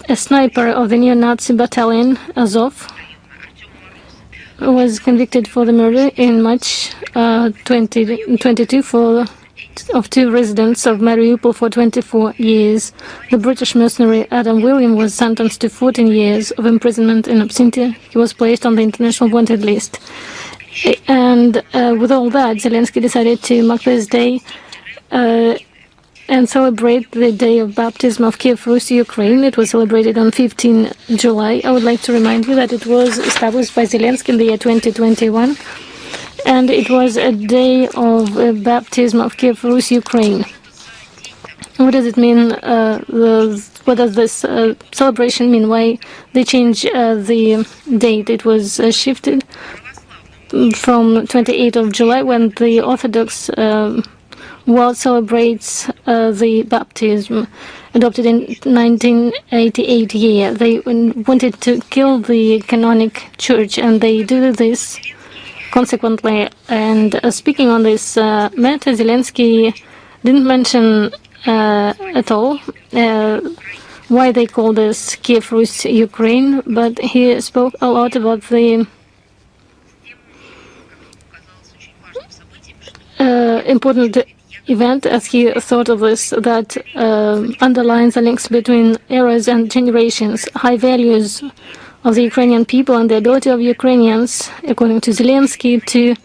a sniper of the neo-Nazi battalion Azov, was convicted for the murder in March 2022 of two residents of Mariupol for 24 years. The British mercenary Adam William was sentenced to 14 years of imprisonment in absentia. He was placed on the international wanted list. And with all that, Zelensky decided to mark this day and celebrate the day of baptism of Kiev Rus, Ukraine. It was celebrated on 15 July. I would like to remind you that it was established by Zelensky in the year 2021, and it was a day of baptism of Kiev Rus, Ukraine. What does it mean? What does this celebration mean? Why they changed the date? It was shifted from 28th of July, when the Orthodox world celebrates the baptism adopted in 1988 year. They wanted to kill the canonic church, and they do this consequently. And speaking on this matter, Zelensky didn't mention at all why they call this Kiev Rus, Ukraine, but he spoke a lot about the important event, as he thought of this, that underlines the links between eras and generations, high values of the Ukrainian people, and the ability of Ukrainians, according to Zelensky, to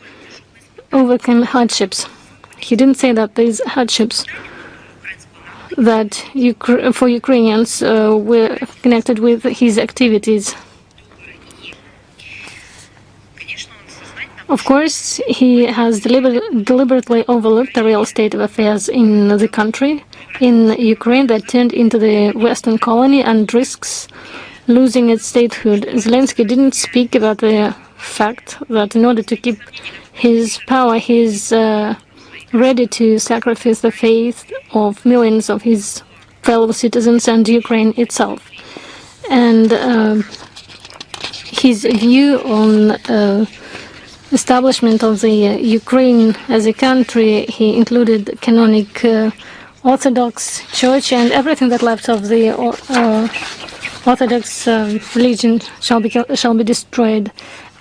overcome hardships. He didn't say that these hardships that for Ukrainians were connected with his activities. Of course, he has deliberately overlooked the real state of affairs in the country, in Ukraine, that turned into the Western colony and risks losing its statehood. Zelensky didn't speak about the fact that in order to keep his power, he's ready to sacrifice the faith of millions of his fellow citizens and Ukraine itself. And his view on establishment of the Ukraine as a country, he included canonic Orthodox Church, and everything that left of the Orthodox religion shall be destroyed.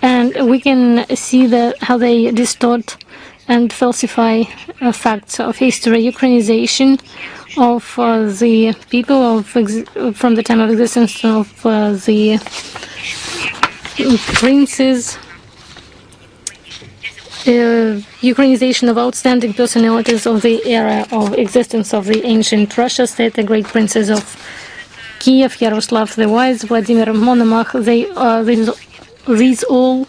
And we can see how they distort and falsify facts of history, Ukrainization of the people from the time of existence of the princes, Ukrainization of outstanding personalities of the era of existence of the ancient Russia state, the great princes of Kiev, Yaroslav the Wise, Vladimir Monomach. This all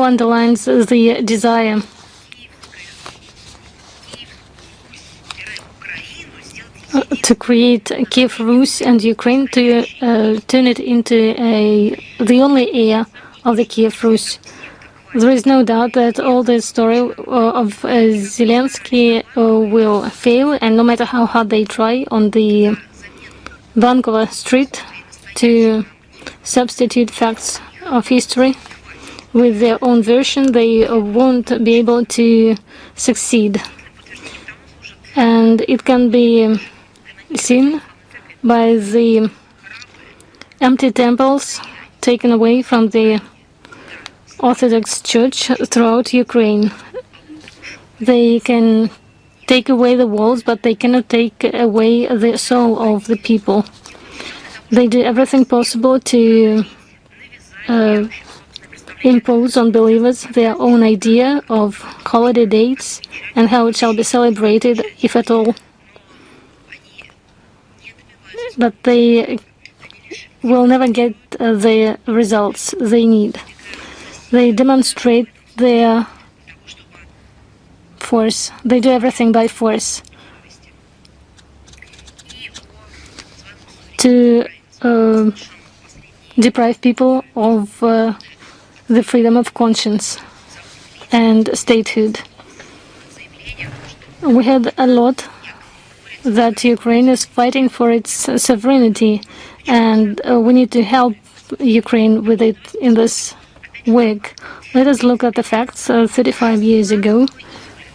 underlines the desire to create Kiev Rus and Ukraine, to turn it into the only heir of the Kiev Rus. There is no doubt that all the story of Zelensky will fail, and no matter how hard they try on the Vankova street to substitute facts of history with their own version, they won't be able to succeed. And it can be seen by the empty temples taken away from the Orthodox Church throughout Ukraine. They can take away the walls, but they cannot take away the soul of the people. They do everything possible to impose on believers their own idea of holiday dates and how it shall be celebrated, if at all. But they will never get the results they need. They demonstrate their force. They do everything by force to deprive people of the freedom of conscience and statehood. We heard a lot that Ukraine is fighting for its sovereignty, and we need to help Ukraine with it in this week. Let us look at the facts. 35 years ago,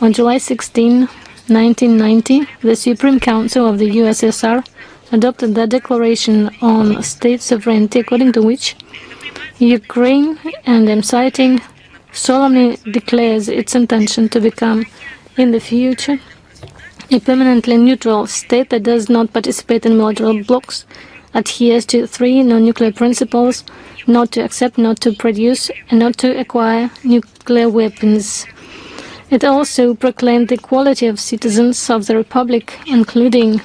on July 16, 1990, the Supreme Council of the USSR adopted the Declaration on State Sovereignty, according to which Ukraine, and I'm citing, solemnly declares its intention to become, in the future, a permanently neutral state that does not participate in military blocs, adheres to 3 non-nuclear principles: not to accept, not to produce, and not to acquire nuclear weapons. It also proclaimed the equality of citizens of the Republic, including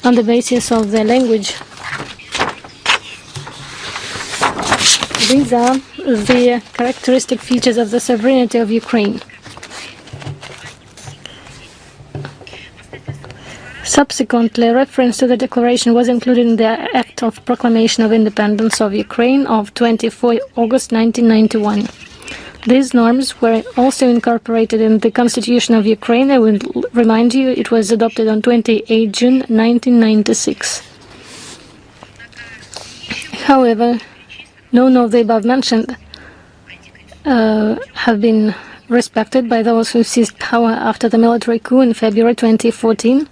on the basis of their language. These are the characteristic features of the sovereignty of Ukraine. Subsequently, reference to the declaration was included in the Act of Proclamation of Independence of Ukraine of 24 August 1991. These norms were also incorporated in the Constitution of Ukraine. I will remind you, it was adopted on 28 June 1996. However, none of the above mentioned have been respected by those who seized power after the military coup in February 2014.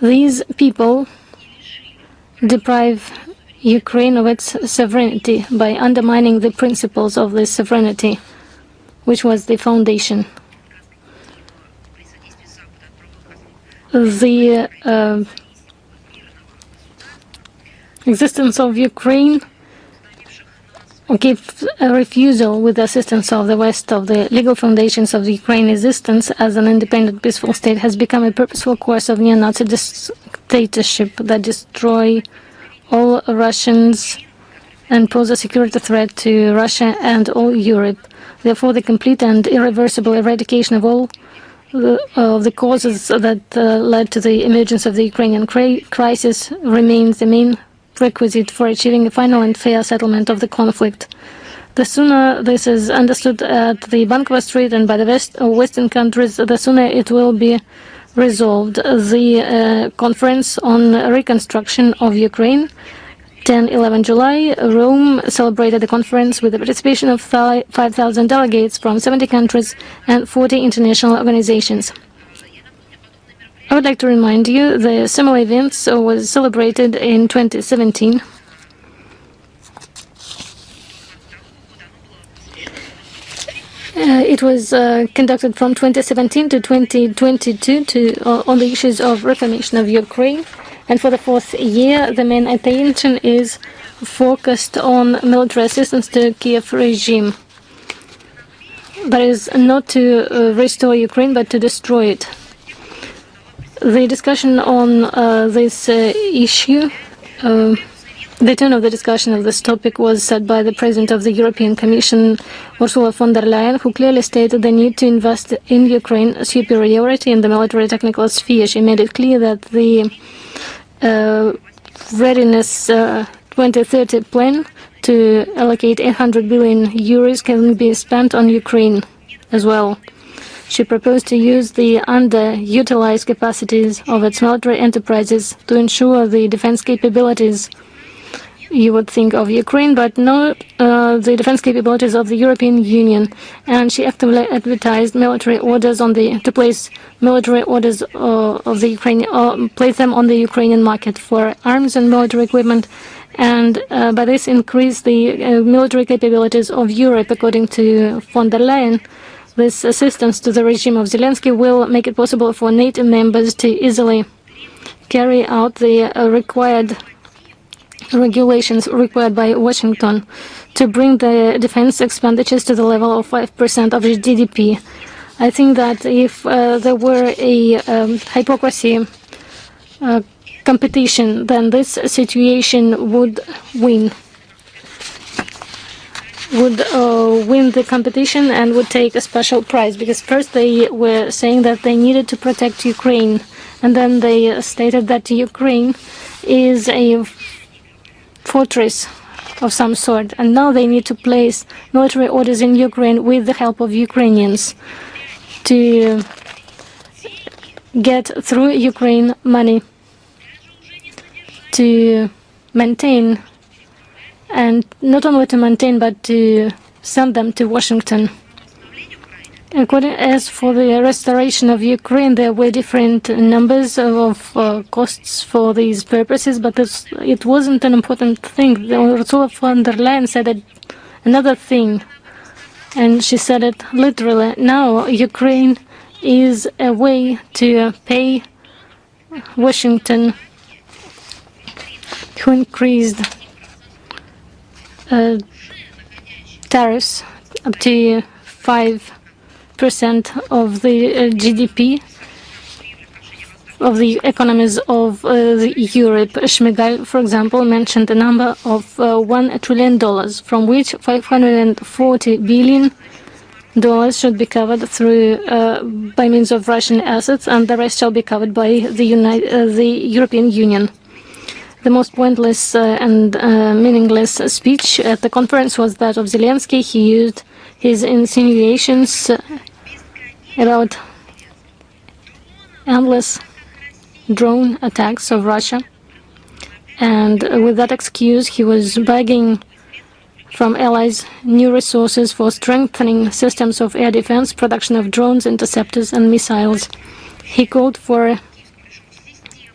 These people deprive Ukraine of its sovereignty by undermining the principles of this sovereignty, which was the foundation. The existence of Ukraine gives a refusal, with the assistance of the West, of the legal foundations of the Ukraine existence as an independent, peaceful state has become a purposeful course of neo-Nazi dictatorship that destroy all Russians and pose a security threat to Russia and all Europe. Therefore, the complete and irreversible eradication of all the causes that led to the emergence of the Ukrainian crisis remains the main requisite for achieving a final and fair settlement of the conflict. The sooner this is understood at the Bankova Street and by the Western countries, the sooner it will be resolved. The Conference on Reconstruction of Ukraine, 10-11 July, Rome celebrated the conference with the participation of 5,000 delegates from 70 countries and 40 international organizations. I would like to remind you the similar events was celebrated in 2017. It was conducted from 2017 to 2022 on the issues of reformation of Ukraine. And for the 4th year, the main attention is focused on military assistance to Kiev regime. That is not to restore Ukraine, but to destroy it. The discussion on this issue, the tone of the discussion of this topic was set by the President of the European Commission, Ursula von der Leyen, who clearly stated the need to invest in Ukraine superiority in the military technical sphere. She made it clear that the Readiness 2030 plan to allocate 800 billion euros can be spent on Ukraine as well. She proposed to use the underutilized capacities of its military enterprises to ensure the defense capabilities, you would think, of Ukraine, but not the defense capabilities of the European Union. And she actively advertised military orders to place military orders of the Ukraine, place them on the Ukrainian market for arms and military equipment, and by this increase the military capabilities of Europe. According to von der Leyen, this assistance to the regime of Zelensky will make it possible for NATO members to easily carry out the required regulations required by Washington to bring the defense expenditures to the level of 5% of GDP. I think that if there were a hypocrisy competition, then this situation would win the competition and would take a special prize, because first they were saying that they needed to protect Ukraine, and then they stated that Ukraine is a fortress of some sort, and now they need to place military orders in Ukraine with the help of Ukrainians to get through Ukraine money to maintain, and not only to maintain but to send them to Washington. As for the restoration of Ukraine, there were different numbers of costs for these purposes, but it wasn't an important thing. Ursula von der Leyen said another thing, and she said it literally. Now Ukraine is a way to pay Washington, who increased tariffs up to 5% of the GDP of the economies of Europe. Shmyhal, for example, mentioned a number of $1 trillion, from which $540 billion should be covered through by means of Russian assets, and the rest shall be covered by the European Union. The most pointless and meaningless speech at the conference was that of Zelensky. He used his insinuations about endless drone attacks of Russia, and with that excuse he was begging from allies new resources for strengthening systems of air defense, production of drones, interceptors and missiles. He called for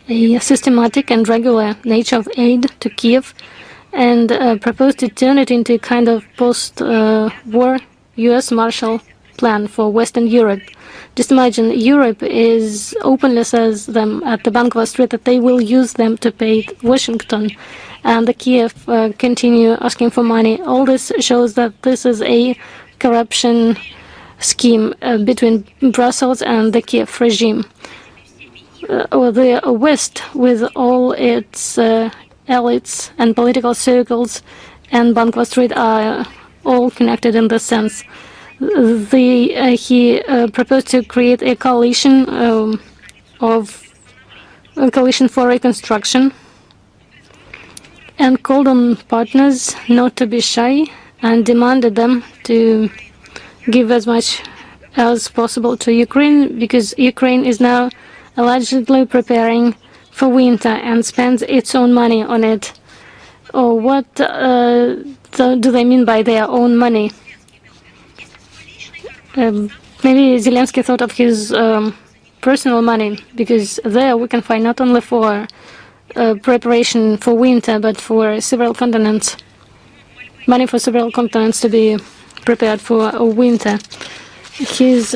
a systematic and regular nature of aid to Kiev and proposed to turn it into a kind of post-war U.S. Marshall Plan for Western Europe. Just imagine, Europe openly says them at the Bankova Street that they will use them to pay Washington, and the Kiev continue asking for money. All this shows that this is a corruption scheme between Brussels and the Kiev regime. The West, with all its elites and political circles, and Bankova Street are all connected in this sense. He proposed to create a coalition for reconstruction, and called on partners not to be shy, and demanded them to give as much as possible to Ukraine, because Ukraine is now allegedly preparing for winter and spends its own money on it. Or what do they mean by their own money? Maybe Zelensky thought of his personal money, because there we can find not only for preparation for winter, but for several continents, money for several continents to be prepared for winter. His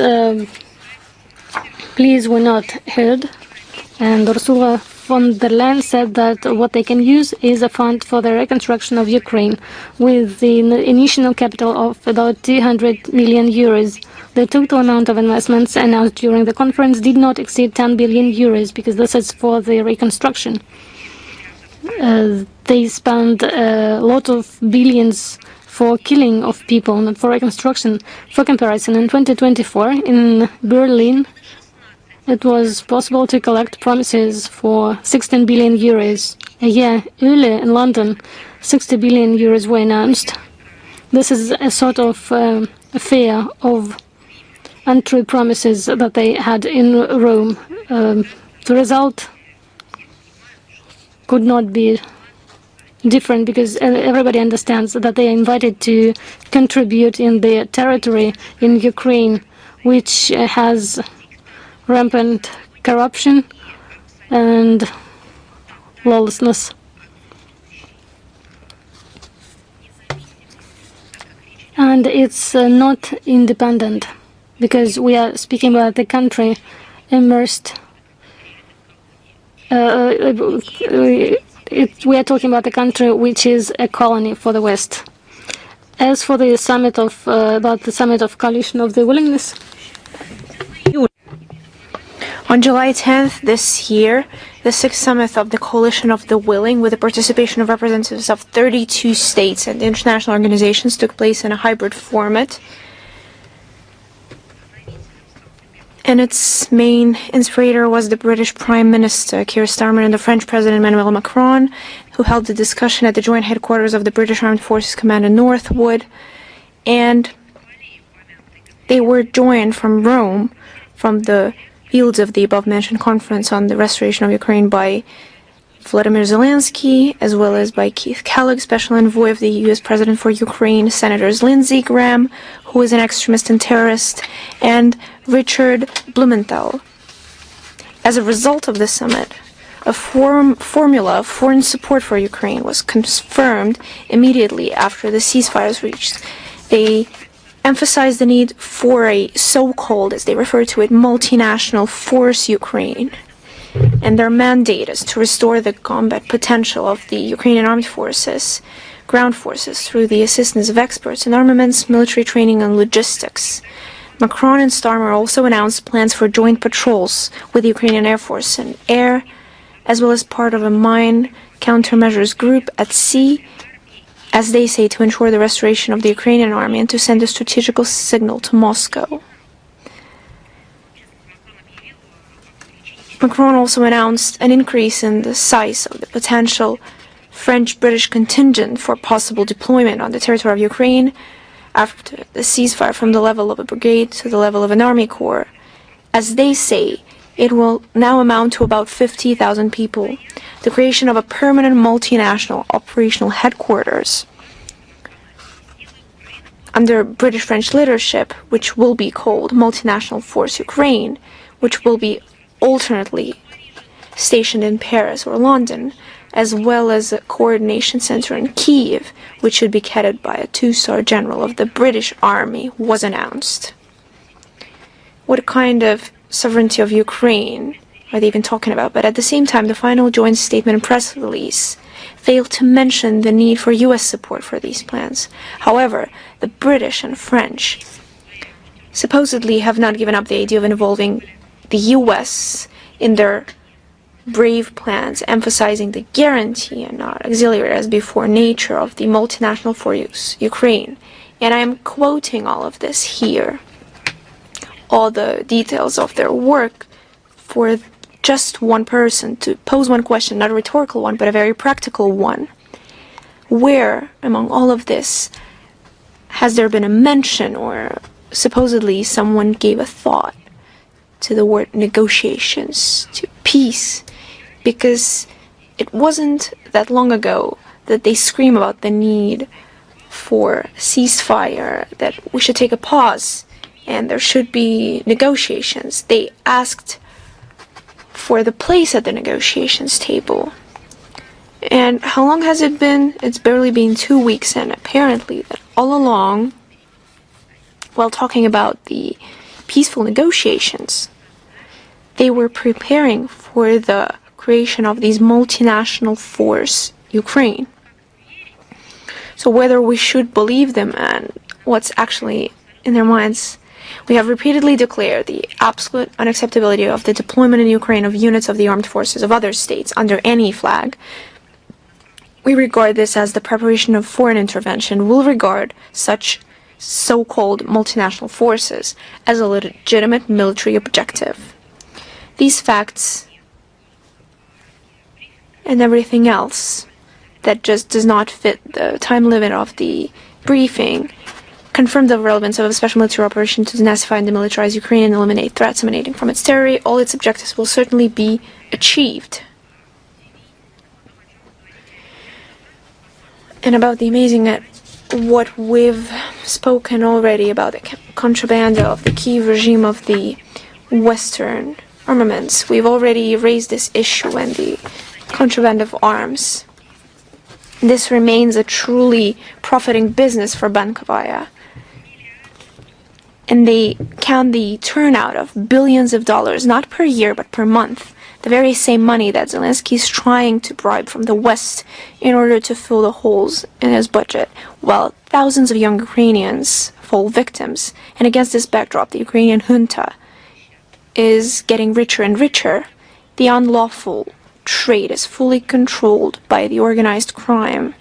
pleas were not heard, and Ursula von der Leyen said that what they can use is a fund for the reconstruction of Ukraine, with the initial capital of about 200 million euros. The total amount of investments announced during the conference did not exceed 10 billion euros, because this is for the reconstruction. They spent a lot of billions for killing of people, not for reconstruction. For comparison, in 2024, in Berlin, it was possible to collect promises for 16 billion euros. A year earlier in London, 60 billion euros were announced. This is a sort of fear of untrue promises that they had in Rome. The result could not be different, because everybody understands that they are invited to contribute in their territory in Ukraine, which has rampant corruption and lawlessness. And it's not independent, because we are speaking about the country immersed. We are talking about the country which is a colony for the West. As for the summit of coalition of the willingness, on July 10th this year, the sixth summit of the Coalition of the Willing, with the participation of representatives of 32 states and international organizations, took place in a hybrid format. And its main inspirator was the British Prime Minister, Keir Starmer, and the French President, Emmanuel Macron, who held the discussion at the joint headquarters of the British Armed Forces Command in Northwood. And they were joined from Rome, from the fields of the above-mentioned conference on the restoration of Ukraine, by Vladimir Zelensky, as well as by Keith Kellogg, Special Envoy of the U.S. President for Ukraine, Senators Lindsey Graham, who is an extremist and terrorist, and Richard Blumenthal. As a result of the summit, a formula of foreign support for Ukraine was confirmed immediately after the ceasefire was reached. They emphasized the need for a so-called, as they refer to it, multinational force Ukraine. And their mandate is to restore the combat potential of the Ukrainian armed forces, ground forces, through the assistance of experts in armaments, military training, and logistics. Macron and Starmer also announced plans for joint patrols with the Ukrainian Air Force and air, as well as part of a mine countermeasures group at sea, as they say, to ensure the restoration of the Ukrainian army and to send a strategical signal to Moscow. Macron also announced an increase in the size of the potential French-British contingent for possible deployment on the territory of Ukraine after the ceasefire from the level of a brigade to the level of an army corps. As they say, it will now amount to about 50,000 people. The creation of a permanent multinational operational headquarters under British-French leadership, which will be called Multinational Force Ukraine, which will be alternately stationed in Paris or London, as well as a coordination center in Kiev, which should be headed by a two-star general of the British Army, was announced. What kind of sovereignty of Ukraine are they even talking about? But at the same time, the final joint statement and press release failed to mention the need for U.S. support for these plans. However, the British and French supposedly have not given up the idea of involving the U.S. in their brave plans, emphasizing the guarantee and not auxiliary as before nature of the multinational force Ukraine. And I am quoting all of this here, all the details of their work, for just one person to pose one question, not a rhetorical one, but a very practical one. Where, among all of this, has there been a mention, or supposedly someone gave a thought to the word negotiations, to peace? Because it wasn't that long ago that they scream about the need for ceasefire, that we should take a pause and there should be negotiations. They asked for the place at the negotiations table. And how long has it been? It's barely been 2 weeks, and apparently that all along, while talking about the peaceful negotiations, they were preparing for the creation of these multinational force Ukraine. So whether we should believe them and what's actually in their minds, we have repeatedly declared the absolute unacceptability of the deployment in Ukraine of units of the armed forces of other states under any flag. We regard this as the preparation of foreign intervention. We'll regard such so-called multinational forces as a legitimate military objective. These facts and everything else that just does not fit the time limit of the briefing confirm the relevance of a special military operation to denazify and demilitarize Ukraine and eliminate threats emanating from its territory. All its objectives will certainly be achieved. And about the amazing what we've spoken already about the contraband of the Kiev regime of the Western armaments. We've already raised this issue and the contraband of arms. This remains a truly profiting business for Bankovaya. And they count the turnout of billions of dollars, not per year, but per month. The very same money that Zelensky is trying to bribe from the West in order to fill the holes in his budget, while thousands of young Ukrainians fall victims. And against this backdrop, the Ukrainian junta is getting richer and richer. The unlawful trade is fully controlled by the organized crime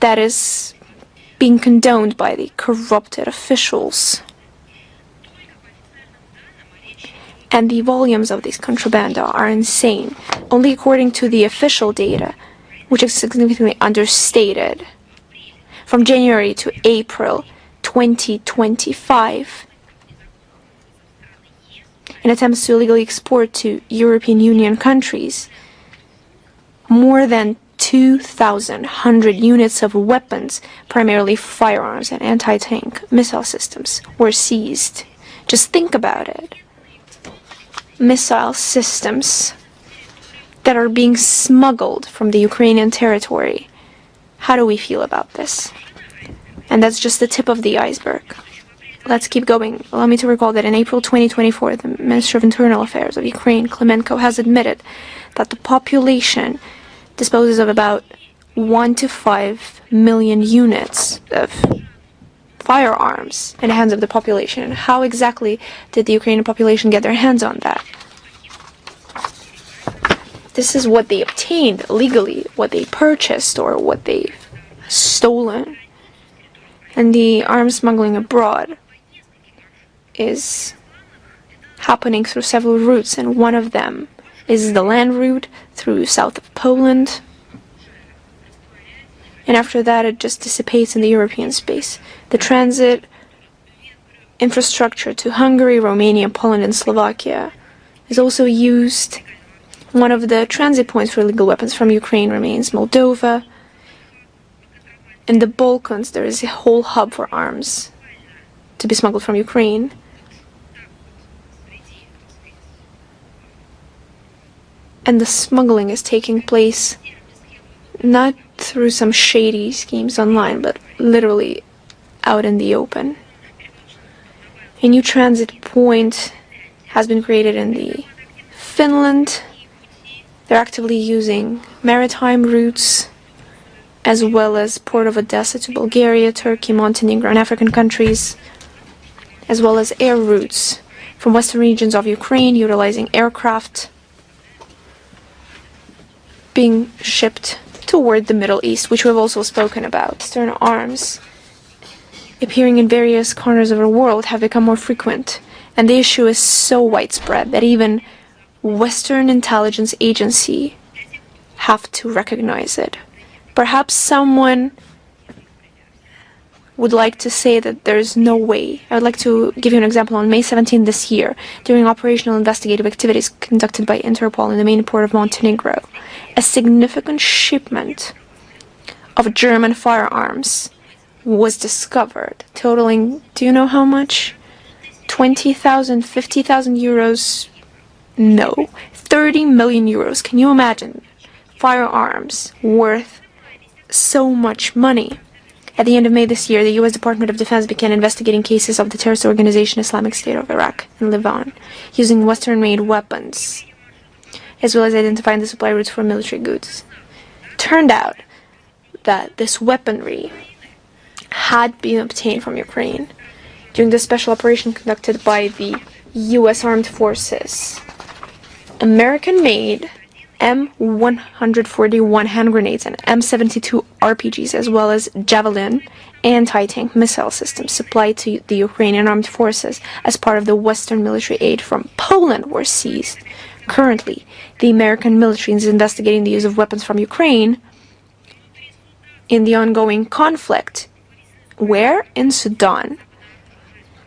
that is being condoned by the corrupted officials. And the volumes of this contrabanda are insane. Only according to the official data, which is significantly understated, from January to April 2025, in attempts to illegally export to European Union countries, more than 2,100 units of weapons, primarily firearms and anti-tank missile systems, were seized. Just think about it. Missile systems that are being smuggled from the Ukrainian territory. How do we feel about this? And that's just the tip of the iceberg. Let's keep going. Allow me to recall that in April 2024, the Minister of Internal Affairs of Ukraine, Klemenko, has admitted that the population disposes of about 1 to 5 million units of firearms in the hands of the population. How exactly did the Ukrainian population get their hands on that? This is what they obtained legally, what they purchased or what they've stolen. And the arms smuggling abroad is happening through several routes, and one of them is the land route through south of Poland. And after that, it just dissipates in the European space. The transit infrastructure to Hungary, Romania, Poland, and Slovakia is also used. One of the transit points for illegal weapons from Ukraine remains Moldova. In the Balkans, there is a whole hub for arms to be smuggled from Ukraine. And the smuggling is taking place not through some shady schemes online, but literally out in the open. A new transit point has been created in Finland. They're actively using maritime routes, as well as Port of Odessa to Bulgaria, Turkey, Montenegro, and African countries, as well as air routes from western regions of Ukraine, utilizing aircraft being shipped toward the Middle East, which we've also spoken about. Western arms appearing in various corners of the world have become more frequent, and the issue is so widespread that even Western intelligence agency have to recognize it. Perhaps someone would like to say that there's no way. I would like to give you an example. On May 17 this year, during operational investigative activities conducted by Interpol in the main port of Montenegro, a significant shipment of German firearms was discovered, totaling, do you know how much? 20,000, 50,000 euros? No, 30 million euros. Can you imagine? Firearms worth so much money. At the end of May this year, the U.S. Department of Defense began investigating cases of the terrorist organization Islamic State of Iraq and Lebanon, using Western-made weapons, as well as identifying the supply routes for military goods. Turned out that this weaponry had been obtained from Ukraine during the special operation conducted by the U.S. Armed Forces. American-made M141 hand grenades and M72 RPGs, as well as Javelin anti-tank missile systems supplied to the Ukrainian armed forces as part of the Western military aid from Poland were seized. Currently, the American military is investigating the use of weapons from Ukraine in the ongoing conflict. Where? In Sudan.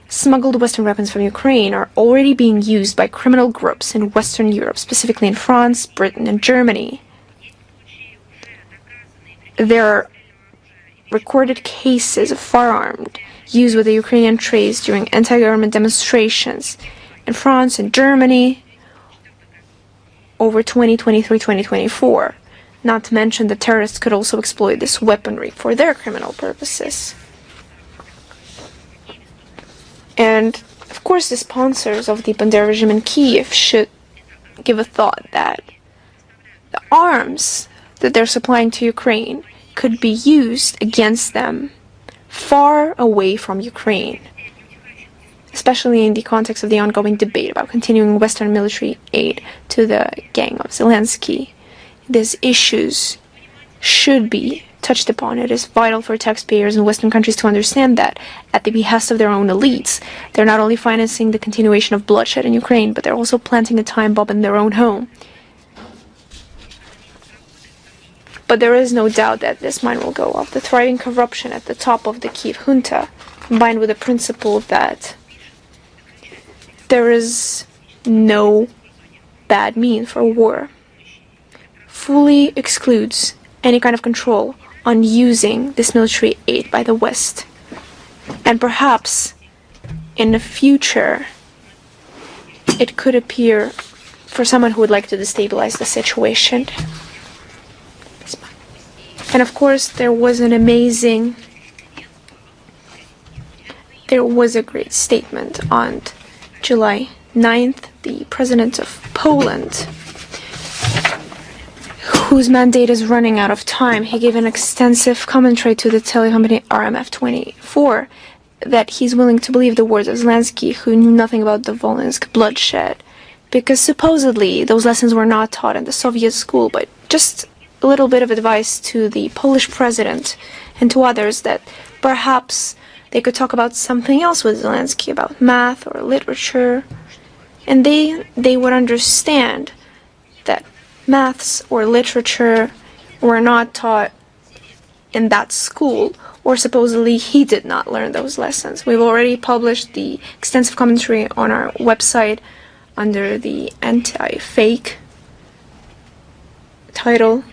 Smuggled Western weapons from Ukraine are already being used by criminal groups in Western Europe, specifically in France, Britain, and Germany. There are recorded cases of firearms used with the Ukrainian trades during anti-government demonstrations in France and Germany over 2023-2024. Not to mention that terrorists could also exploit this weaponry for their criminal purposes. And, of course, the sponsors of the Bandera regime in Kiev should give a thought that the arms that they're supplying to Ukraine could be used against them far away from Ukraine, especially in the context of the ongoing debate about continuing Western military aid to the gang of Zelensky. These issues should be touched upon. It is vital for taxpayers in Western countries to understand that, at the behest of their own elites, they're not only financing the continuation of bloodshed in Ukraine, but they're also planting a time bomb in their own home. But there is no doubt that this mine will go off. The thriving corruption at the top of the Kiev junta, combined with the principle that there is no bad means for war, fully excludes any kind of control on using this military aid by the West. And perhaps in the future, it could appear for someone who would like to destabilize the situation. And of course, there was a great statement on July 9th, the president of Poland, whose mandate is running out of time. He gave an extensive commentary to the telecompany RMF24 that he's willing to believe the words of Zelensky, who knew nothing about the Volynsk bloodshed, because supposedly those lessons were not taught in the Soviet school, but just a little bit of advice to the Polish president and to others that perhaps they could talk about something else with Zelensky, about math or literature, and they would understand that maths or literature were not taught in that school, or supposedly he did not learn those lessons. We've already published the extensive commentary on our website under the anti-fake title.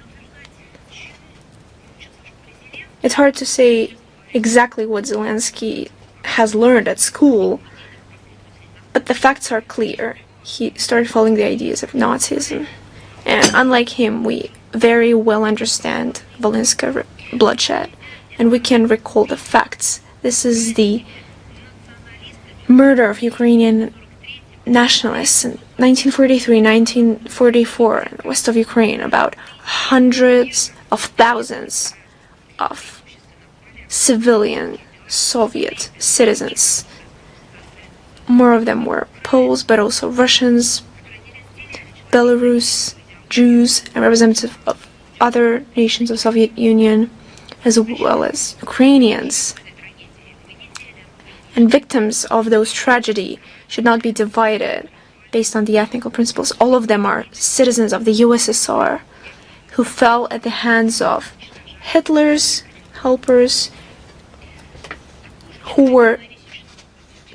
It's hard to say exactly what Zelensky has learned at school, but the facts are clear. He started following the ideas of Nazism. And unlike him, we very well understand Volynsk bloodshed, and we can recall the facts. This is the murder of Ukrainian nationalists in 1943, 1944 in the west of Ukraine. About hundreds of thousands of civilian Soviet citizens. More of them were Poles, but also Russians, Belarus, Jews, and representatives of other nations of Soviet Union, as well as Ukrainians. And victims of those tragedy should not be divided based on the ethnical principles. All of them are citizens of the USSR who fell at the hands of Hitler's helpers, who were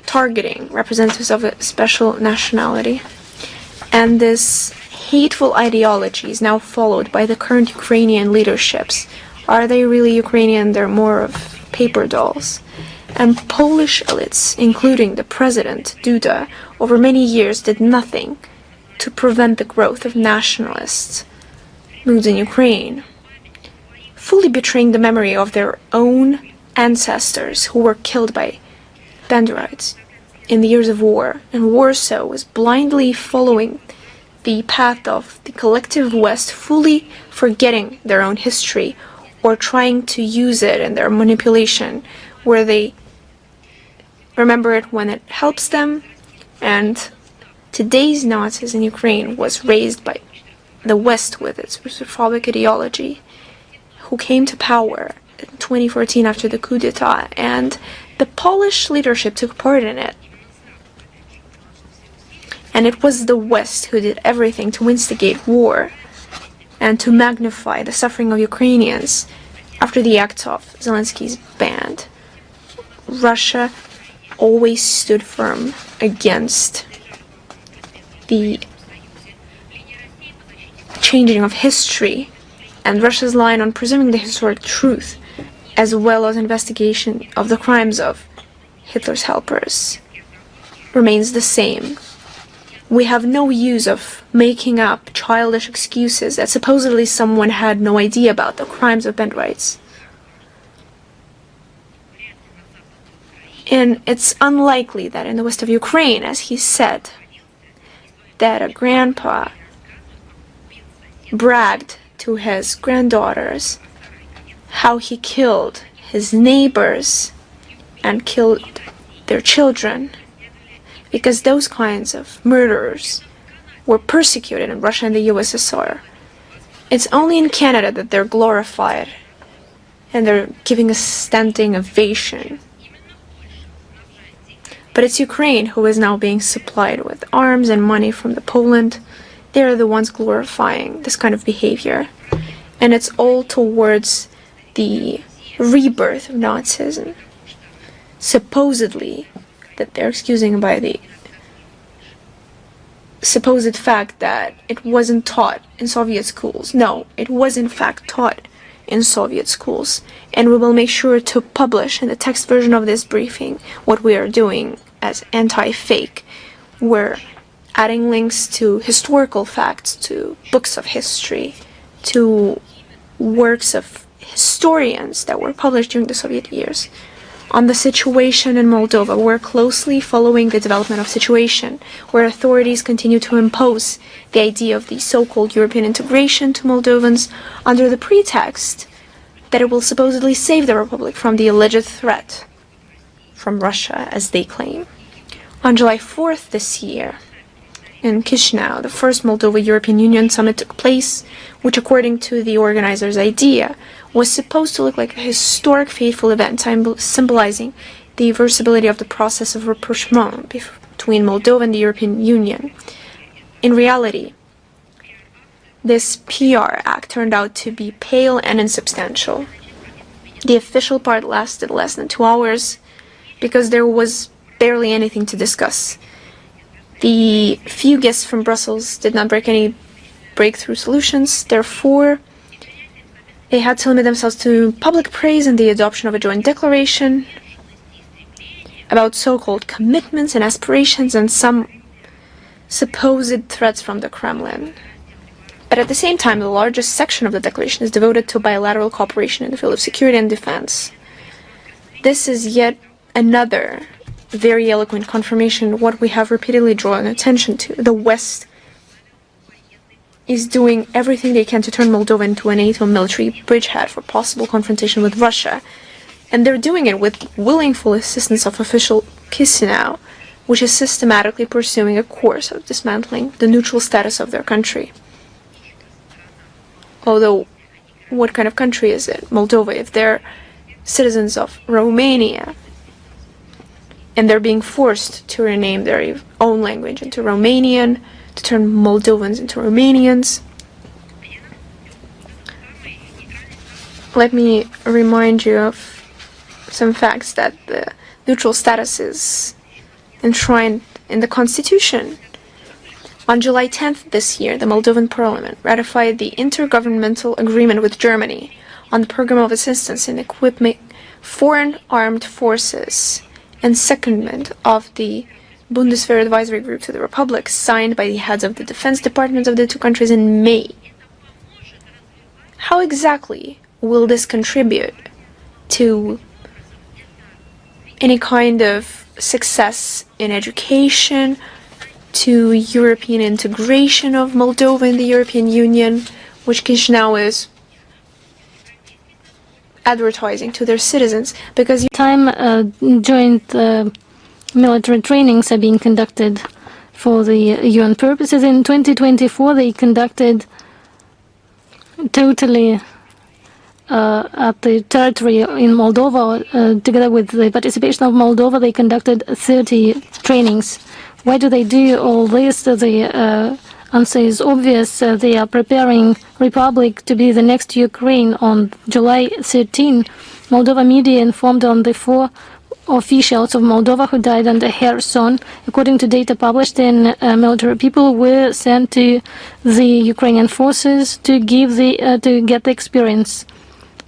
targeting representatives of a special nationality. And this hateful ideology is now followed by the current Ukrainian leaderships. Are they really Ukrainian? They're more of paper dolls. And Polish elites, including the president, Duda, over many years did nothing to prevent the growth of nationalist moods in Ukraine, fully betraying the memory of their own ancestors who were killed by Banderites in the years of war. And Warsaw was blindly following the path of the collective West, fully forgetting their own history or trying to use it in their manipulation, where they remember it when it helps them. And today's Nazis in Ukraine was raised by the West with its Russophobic ideology, who came to power in 2014 after the coup d'etat, and the Polish leadership took part in it. And it was the West who did everything to instigate war and to magnify the suffering of Ukrainians after the acts of Zelensky's band. Russia always stood firm against the changing of history, and Russia's line on presuming the historic truth, as well as investigation of the crimes of Hitler's helpers, remains the same. We have no use of making up childish excuses that supposedly someone had no idea about the crimes of Banderites. And it's unlikely that in the west of Ukraine, as he said, that a grandpa bragged to his granddaughters how he killed his neighbors and killed their children, because those kinds of murderers were persecuted in Russia and the USSR. It's only in Canada that they're glorified and they're giving a standing ovation. But it's Ukraine who is now being supplied with arms and money from Poland. They're the ones glorifying this kind of behavior. And it's all towards the rebirth of Nazism, supposedly, that they're excusing by the supposed fact that it wasn't taught in Soviet schools. No, it was in fact taught in Soviet schools. And we will make sure to publish in the text version of this briefing what we are doing as anti-fake. We're adding links to historical facts, to books of history, to works of historians that were published during the Soviet years. On the situation in Moldova, we're closely following the development of situation, where authorities continue to impose the idea of the so-called European integration to Moldovans under the pretext that it will supposedly save the Republic from the alleged threat from Russia, as they claim. On July 4th this year, in Chisinau, the first Moldova-European Union summit took place, which, according to the organizers' idea, was supposed to look like a historic, fateful event, symbolizing the reversibility of the process of rapprochement between Moldova and the European Union. In reality, this PR act turned out to be pale and insubstantial. The official part lasted less than 2 hours because there was barely anything to discuss. The few guests from Brussels did not bring any breakthrough solutions, therefore they had to limit themselves to public praise and the adoption of a joint declaration about so-called commitments and aspirations and some supposed threats from the Kremlin. But at the same time, the largest section of the declaration is devoted to bilateral cooperation in the field of security and defense. This is yet another very eloquent confirmation of what we have repeatedly drawn attention to. The West is doing everything they can to turn Moldova into a NATO military bridgehead for possible confrontation with Russia. And they're doing it with willing full assistance of official Chisinau, which is systematically pursuing a course of dismantling the neutral status of their country. Although, what kind of country is it? Moldova, if they're citizens of Romania, and they're being forced to rename their own language into Romanian, to turn Moldovans into Romanians. Let me remind you of some facts that the neutral status is enshrined in the Constitution. On July 10th this year, the Moldovan Parliament ratified the intergovernmental agreement with Germany on the program of assistance in equipping foreign armed forces and secondment of the Bundeswehr Advisory Group to the Republic, signed by the heads of the defense departments of the two countries in May. How exactly will this contribute to any kind of success in education, to European integration of Moldova in the European Union, which Chisinau is advertising to their citizens? Because joint military trainings are being conducted for the UN purposes. In 2024, they conducted totally at the territory in Moldova, together with the participation of Moldova, they conducted 30 trainings. Why do they do all this? The answer is obvious. They are preparing Republic to be the next Ukraine. On July 13, Moldova media informed on the 4 officials of Moldova who died under Kherson. According to data published in military people were sent to the Ukrainian forces to get the experience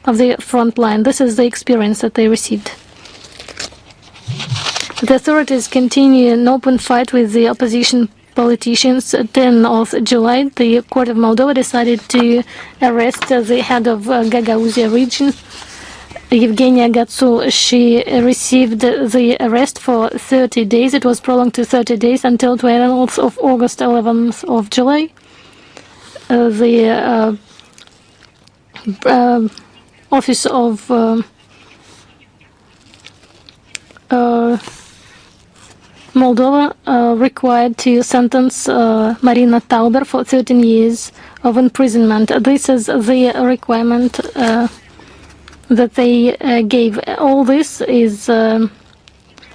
of the front line. This is the experience that they received. The authorities continue an open fight with the opposition politicians. 10th of July, the Court of Moldova decided to arrest the head of Gagauzia region, Evgenia Gatsu. She received the arrest for 30 days. It was prolonged to 30 days until 12th of August, 11th of July. The Office of Moldova required to sentence Marina Tauber for 13 years of imprisonment. This is the requirement that they gave. All this is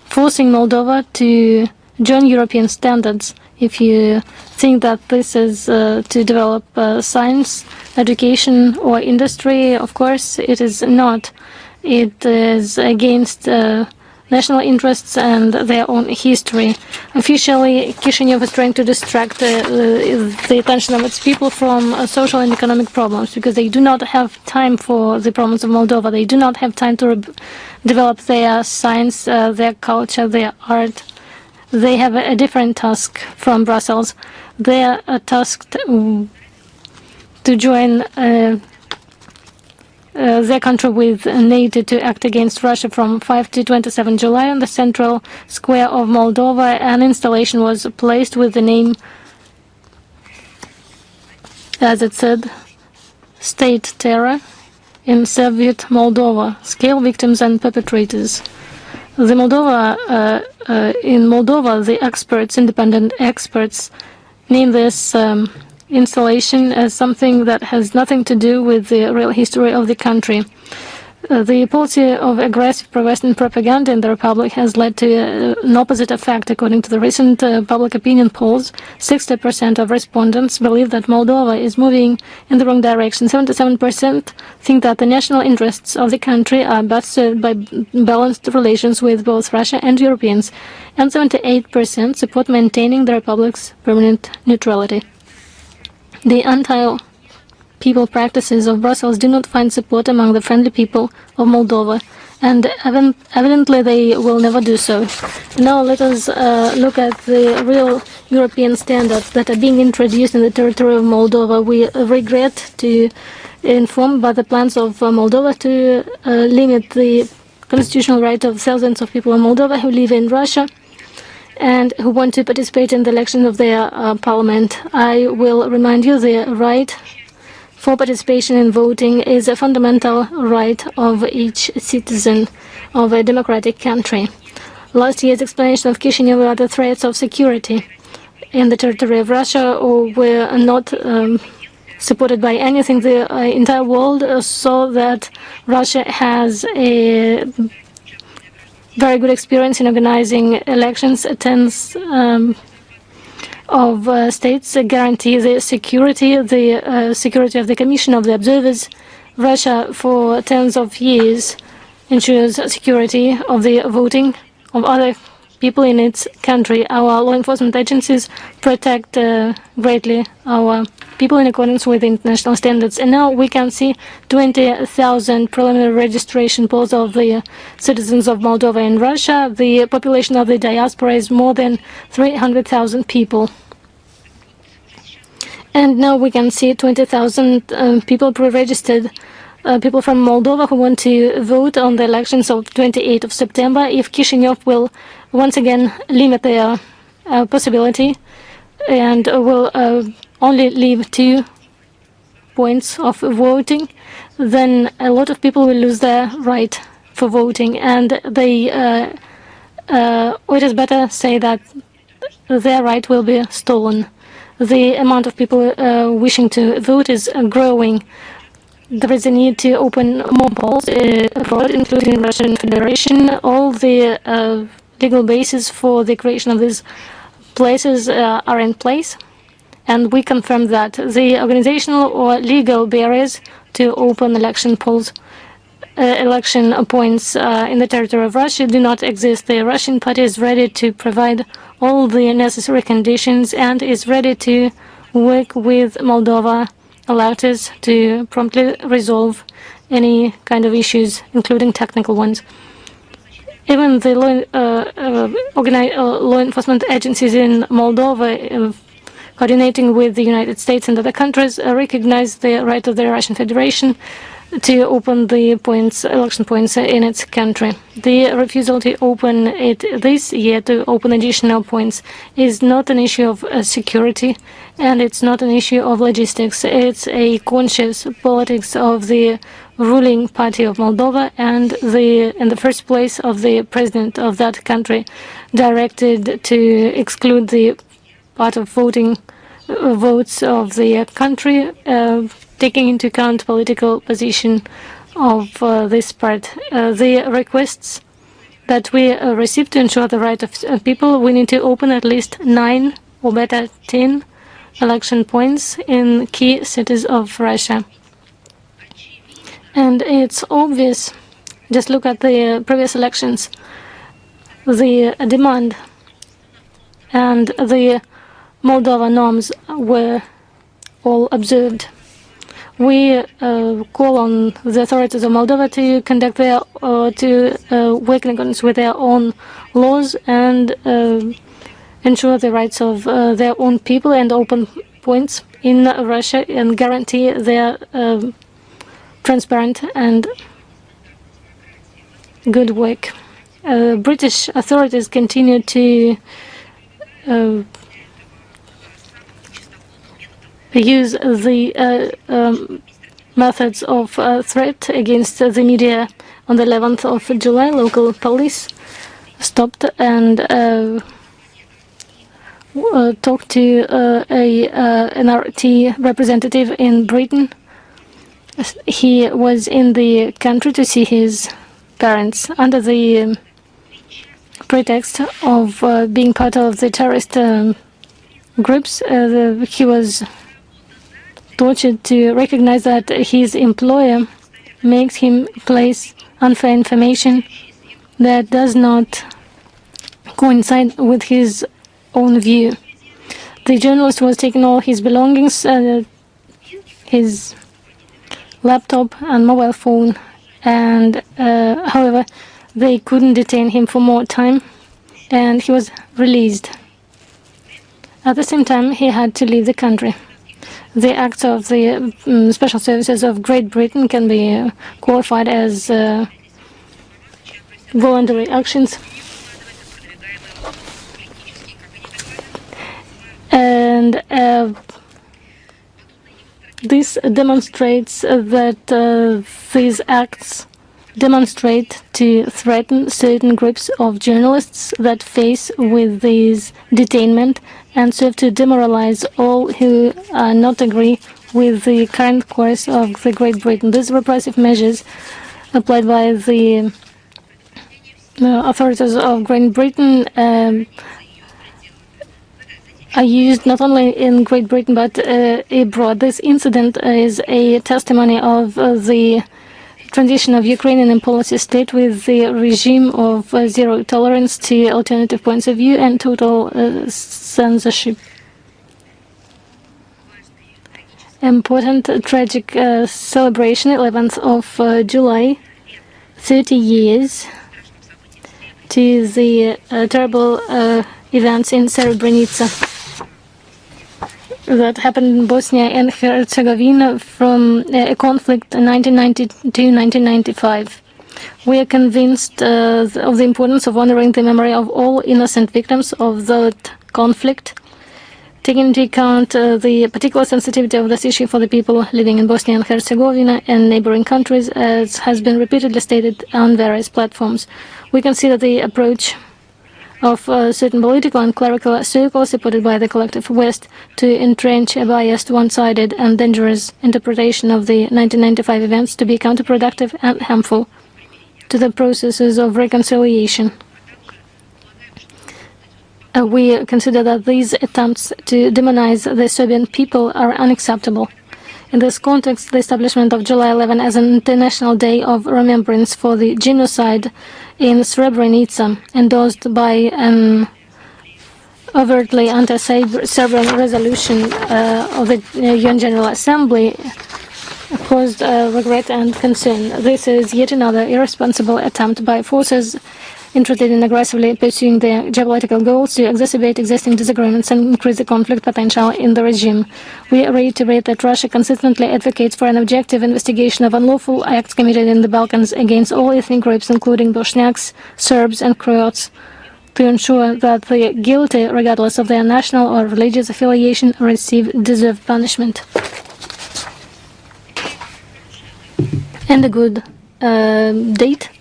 forcing Moldova to join European standards. If you think that this is to develop science, education, or industry, of course it is not. It is against national interests and their own history. Officially, Chisinau is trying to distract the attention of its people from social and economic problems, because they do not have time for the problems of Moldova. They do not have time to develop their science, their culture, their art. They have a different task from Brussels. They are tasked to join their country with NATO to act against Russia from 5 to 27 July on the central square of Moldova. An installation was placed with the name, as it said, State Terror in Soviet Moldova, Scale Victims and Perpetrators. In Moldova, the experts, independent experts, name this installation as something that has nothing to do with the real history of the country. The policy of aggressive pro-Western propaganda in the Republic has led to an opposite effect. According to the recent public opinion polls, 60% of respondents believe that Moldova is moving in the wrong direction. 77% think that the national interests of the country are best served by balanced relations with both Russia and Europeans, and 78% support maintaining the Republic's permanent neutrality. The anti-people practices of Brussels do not find support among the friendly people of Moldova, and evidently they will never do so. Now let us look at the real European standards that are being introduced in the territory of Moldova. We regret to inform about the plans of Moldova to limit the constitutional right of thousands of people in Moldova who live in Russia and who want to participate in the election of their parliament. I will remind you the right for participation in voting is a fundamental right of each citizen of a democratic country. Last year's explanation of Chisinau about the threats of security in the territory of Russia were not supported by anything. The entire world saw that Russia has a very good experience in organizing elections. Tens of states guarantee the security of the Commission of the Observers. Russia, for tens of years, ensures security of the voting of other people in its country. Our law enforcement agencies protect greatly our people in accordance with international standards. And now we can see 20,000 preliminary registration polls of the citizens of Moldova in Russia. The population of the diaspora is more than 300,000 people. And now we can see 20,000 people pre-registered, people from Moldova who want to vote on the elections of 28th of September. If Chisinau will once again limit their possibility and will only leave 2 points of voting, then a lot of people will lose their right for voting, and it is better say that their right will be stolen. The amount of people wishing to vote is growing. There is a need to open more polls abroad, including Russian Federation. All the legal basis for the creation of these places are in place, and we confirm that the organizational or legal barriers to open election polls, election points in the territory of Russia do not exist. The Russian party is ready to provide all the necessary conditions and is ready to work with Moldova REUTERS to promptly resolve any kind of issues, including technical ones. Even the law enforcement agencies in Moldova, coordinating with the United States and other countries, recognize the right of the Russian Federation to open the election points in its country. The refusal to open it this year, to open additional points, is not an issue of security, and it's not an issue of logistics. It's a conscious politics of the ruling party of Moldova and in the first place of the president of that country, directed to exclude the part of voting votes of the country, taking into account political position of this part. The requests that we received to ensure the right of people, we need to open at least 9 or better 10 election points in key cities of Russia. And it's obvious, just look at the previous elections. the demand and the Moldova norms were all observed. We call on the authorities of Moldova to conduct their work in accordance with their own laws and ensure the rights of their own people and open points in Russia and guarantee their transparent and good work. British authorities continue to use the methods of threat against the media. On the 11th of July, local police stopped and talked to an RT representative in Britain. He was in the country to see his parents under the pretext of being part of the terrorist groups. He was tortured to recognize that his employer makes him place unfair information that does not coincide with his own view. The journalist was taking all his belongings, his laptop and mobile phone, and however, they couldn't detain him for more time, and he was released. At the same time, he had to leave the country. The acts of the special services of Great Britain can be qualified as voluntary actions. And this demonstrates that these acts demonstrate to threaten certain groups of journalists that face with this detainment and serve to demoralize all who not agree with the current course of the Great Britain. These repressive measures applied by the authorities of Great Britain are used not only in Great Britain but abroad. This incident is a testimony of the transition of Ukrainian in policy state with the regime of zero tolerance to alternative points of view and total censorship. Important tragic celebration, 11th of July, 30 years to the terrible events in Srebrenica that happened in Bosnia and Herzegovina from a conflict in 1990 to 1995. We are convinced of the importance of honoring the memory of all innocent victims of that conflict, taking into account the particular sensitivity of this issue for the people living in Bosnia and Herzegovina and neighboring countries, as has been repeatedly stated on various platforms. We consider the approach of certain political and clerical circles supported by the collective West to entrench a biased, one-sided and dangerous interpretation of the 1995 events to be counterproductive and harmful to the processes of reconciliation. We consider that these attempts to demonize the Serbian people are unacceptable. In this context, the establishment of July 11 as an International Day of Remembrance for the genocide in Srebrenica, endorsed by an overtly anti-Serbian resolution of the UN General Assembly, caused regret and concern. This is yet another irresponsible attempt by forces interested in aggressively pursuing their geopolitical goals to exacerbate existing disagreements and increase the conflict potential in the regime. We reiterate that Russia consistently advocates for an objective investigation of unlawful acts committed in the Balkans against all ethnic groups, including Bosniaks, Serbs and Croats, to ensure that the guilty, regardless of their national or religious affiliation, receive deserved punishment. And a good date.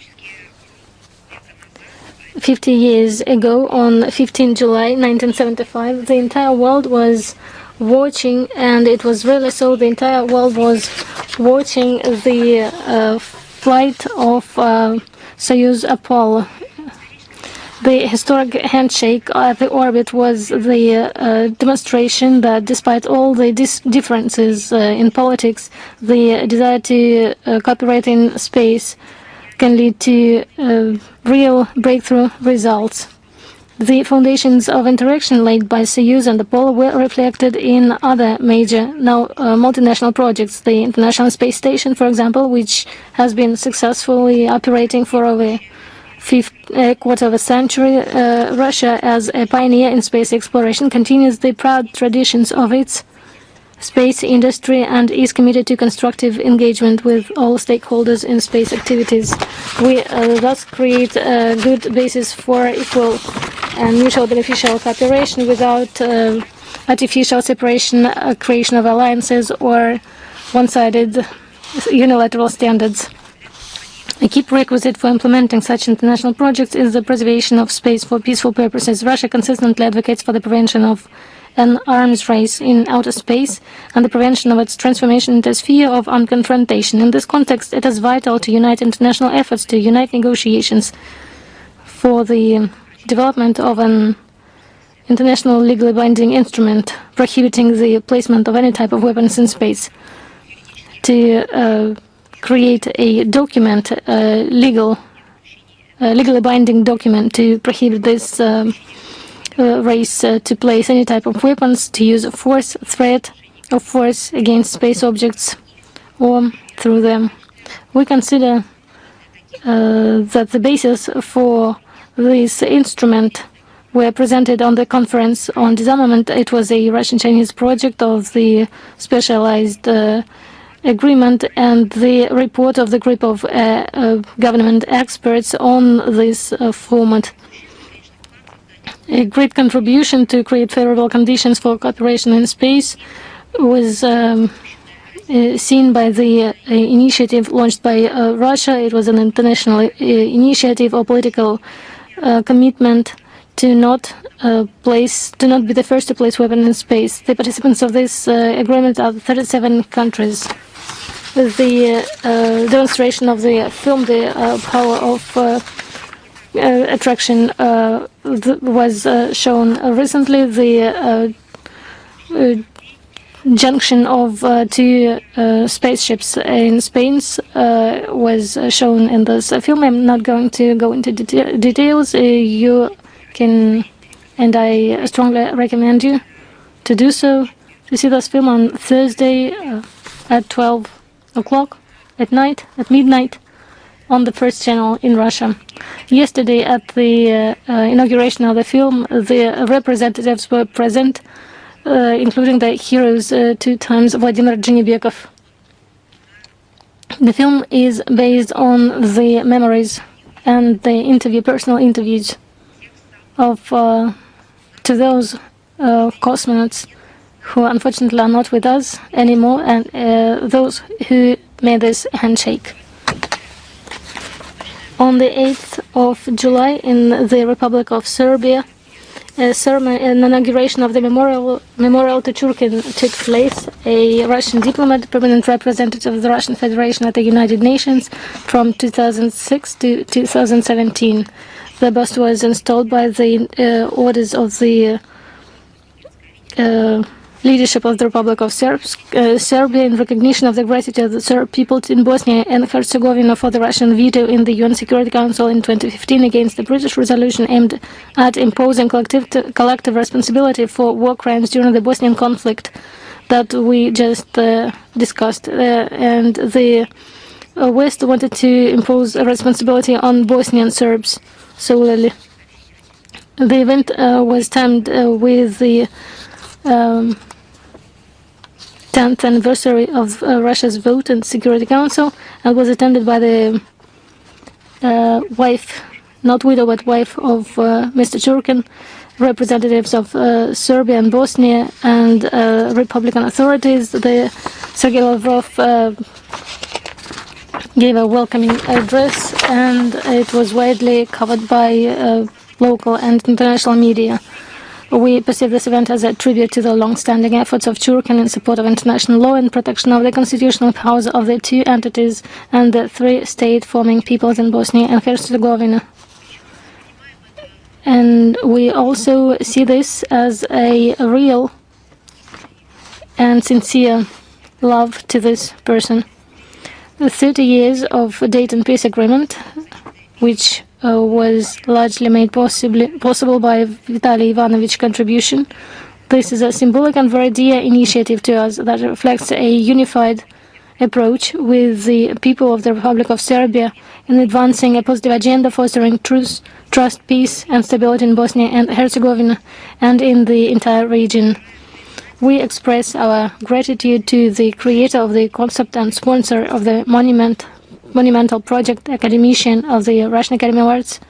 50 years ago, on 15 July 1975, the entire world was watching, and it was really so, the entire world was watching the flight of Soyuz Apollo. The historic handshake at the orbit was the demonstration that despite all the differences in politics, the desire to cooperate in space can lead to real breakthrough results. The foundations of interaction laid by Soyuz and Apollo were reflected in other major, now multinational projects. The International Space Station, for example, which has been successfully operating for over a quarter of a century. Russia, as a pioneer in space exploration, continues the proud traditions of its space industry and is committed to constructive engagement with all stakeholders in space activities. We thus create a good basis for equal and mutual beneficial cooperation without artificial separation, creation of alliances, or one-sided unilateral standards. A key prerequisite for implementing such international projects is the preservation of space for peaceful purposes. Russia consistently advocates for the prevention of an arms race in outer space and the prevention of its transformation into a sphere of unconfrontation. In this context, it is vital to unite international efforts, to unite negotiations for the development of an international legally binding instrument prohibiting the placement of any type of weapons in space, to create a document, legally binding document to prohibit this race to place any type of weapons, to use force, threat of force against space objects or through them. We consider that the basis for this instrument were presented on the conference on disarmament. It was a Russian-Chinese project of the specialized agreement and the report of the group of government experts on this format. A great contribution to create favorable conditions for cooperation in space was seen by the initiative launched by Russia. It was an international initiative or political commitment to not be the first to place weapons in space. The participants of this agreement are 37 countries. The demonstration of the film, the power of attraction, was shown recently. The junction of two spaceships in space was shown in this film. I'm not going to go into details. You can, and I strongly recommend you to do so, to see this film on Thursday at 12 o'clock at night, at midnight, on the first channel in Russia. Yesterday, at the inauguration of the film, the representatives were present, including the heroes 2 times Vladimir Zhenebekov. The film is based on the memories and the personal interviews of to those cosmonauts who unfortunately are not with us anymore, and those who made this handshake. On the 8th of July, in the Republic of Serbia, an inauguration of the memorial to Churkin took place. A Russian diplomat, permanent representative of the Russian Federation at the United Nations from 2006 to 2017. The bust was installed by the orders of the leadership of the Republic of Serbia in recognition of the gratitude of the Serb people in Bosnia and Herzegovina for the Russian veto in the UN Security Council in 2015 against the British resolution aimed at imposing collective responsibility for war crimes during the Bosnian conflict that we just discussed. And the West wanted to impose a responsibility on Bosnian Serbs solely. The event was timed with the 10th anniversary of Russia's vote in the Security Council, and was attended by the wife, not widow, but wife of Mr. Churkin, representatives of Serbia and Bosnia, and Republican authorities. Sergei Lavrov gave a welcoming address, and it was widely covered by local and international media. We perceive this event as a tribute to the long-standing efforts of Churkin in support of international law and protection of the constitutional powers of the 2 entities and the 3 state-forming peoples in Bosnia and Herzegovina. And we also see this as a real and sincere love to this person. The 30 years of Dayton Peace Agreement which was largely made possible by Vitaly Ivanovich contribution. This is a symbolic and very dear initiative to us that reflects a unified approach with the people of the Republic of Serbia in advancing a positive agenda fostering truth, trust, peace and stability in Bosnia and Herzegovina and in the entire region. We express our gratitude to the creator of the concept and sponsor of the monumental project, academician of the Russian Academy of Arts,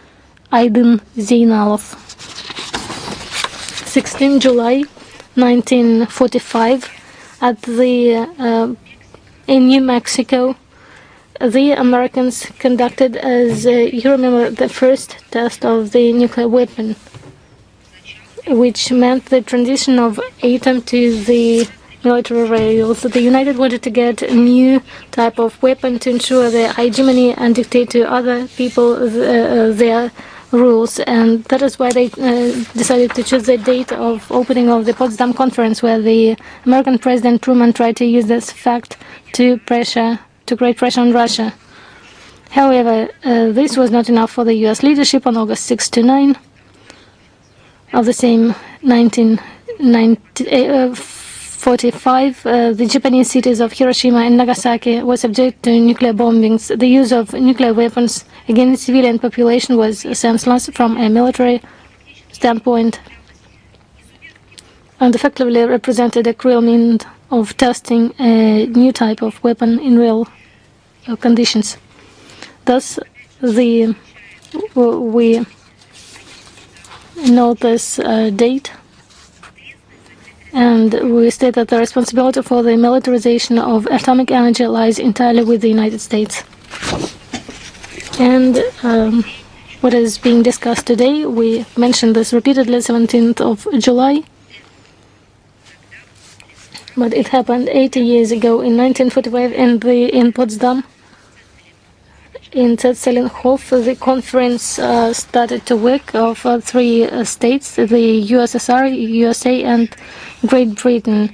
Aydin Zeynalov. 16 July 1945, in New Mexico, the Americans conducted, as you remember, the first test of the nuclear weapon, which meant the transition of atom to the military rails. The United wanted to get a new type of weapon to ensure their hegemony and dictate to other people their rules, and that is why they decided to choose the date of opening of the Potsdam Conference, where the American President Truman tried to use this fact to create pressure on Russia. However, this was not enough for the U.S. leadership. On August 6 to 9 of the same 1945, the Japanese cities of Hiroshima and Nagasaki were subject to nuclear bombings. The use of nuclear weapons against civilian population was senseless from a military standpoint and effectively represented a cruel means of testing a new type of weapon in real conditions. Thus, we note this date, and we state that the responsibility for the militarization of atomic energy lies entirely with the United States. And what is being discussed today, we mentioned this repeatedly, 17th of July, but it happened 80 years ago in 1945 in Potsdam. In Zetzelenhof, the conference started to work of three states, the USSR, USA, and Great Britain.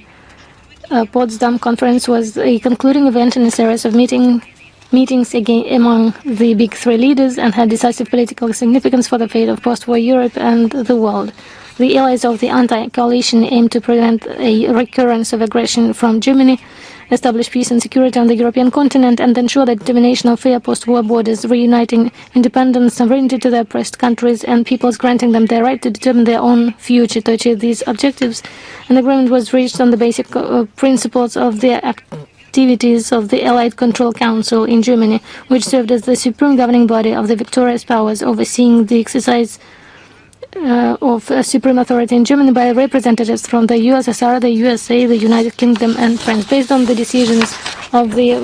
Potsdam Conference was a concluding event in a series of meetings again among the big three leaders and had decisive political significance for the fate of post-war Europe and the world. The allies of the anti-coalition aimed to prevent a recurrence of aggression from Germany, establish peace and security on the European continent, and ensure the determination of fair post-war borders, reuniting independence, sovereignty to the oppressed countries and peoples, granting them the right to determine their own future. To achieve these objectives, an agreement was reached on the basic principles of the activities of the Allied Control Council in Germany, which served as the supreme governing body of the victorious powers, overseeing the exercise of supreme authority in Germany by representatives from the USSR, the USA, the United Kingdom, and France. Based on the decisions of the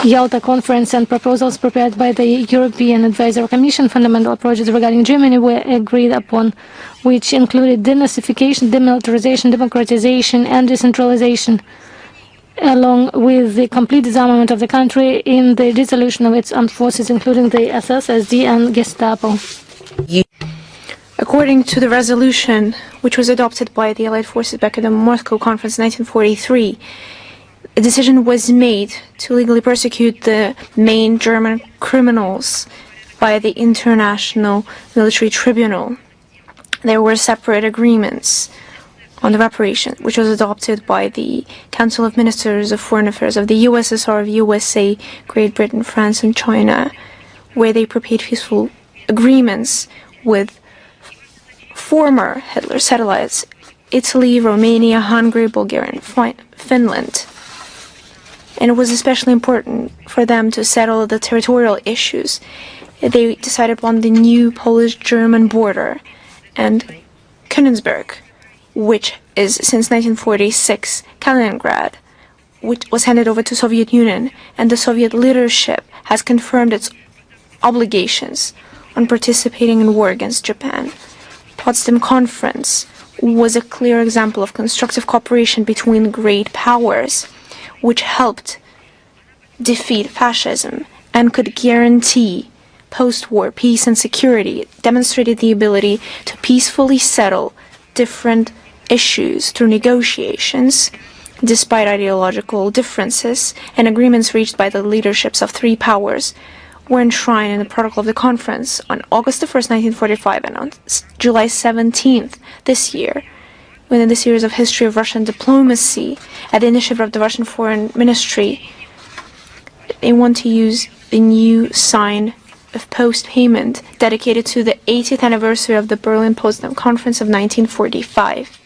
Yalta Conference and proposals prepared by the European Advisory Commission, fundamental approaches regarding Germany were agreed upon, which included denazification, demilitarization, democratization, and decentralization, along with the complete disarmament of the country in the dissolution of its armed forces, including the SS, SD, and Gestapo. According to the resolution, which was adopted by the Allied forces back at the Moscow Conference in 1943, a decision was made to legally persecute the main German criminals by the International Military Tribunal. There were separate agreements on the reparation, which was adopted by the Council of Ministers of Foreign Affairs of the USSR, of USA, Great Britain, France, and China, where they prepared peaceful agreements with former Hitler satellites, Italy, Romania, Hungary, Bulgaria, and Finland. And it was especially important for them to settle the territorial issues. They decided upon the new Polish-German border and Königsberg, which is since 1946 Kaliningrad, which was handed over to Soviet Union, and the Soviet leadership has confirmed its obligations on participating in war against Japan. Potsdam Conference was a clear example of constructive cooperation between great powers, which helped defeat fascism and could guarantee post-war peace and security. It demonstrated the ability to peacefully settle different issues through negotiations, despite ideological differences, and agreements reached by the leaderships of three powers were enshrined in the protocol of the conference on August 1st, 1945, and on July 17th this year, within the series of history of Russian diplomacy at the initiative of the Russian Foreign Ministry. They want to use the new sign of post-payment dedicated to the 80th anniversary of the Berlin Potsdam Conference of 1945.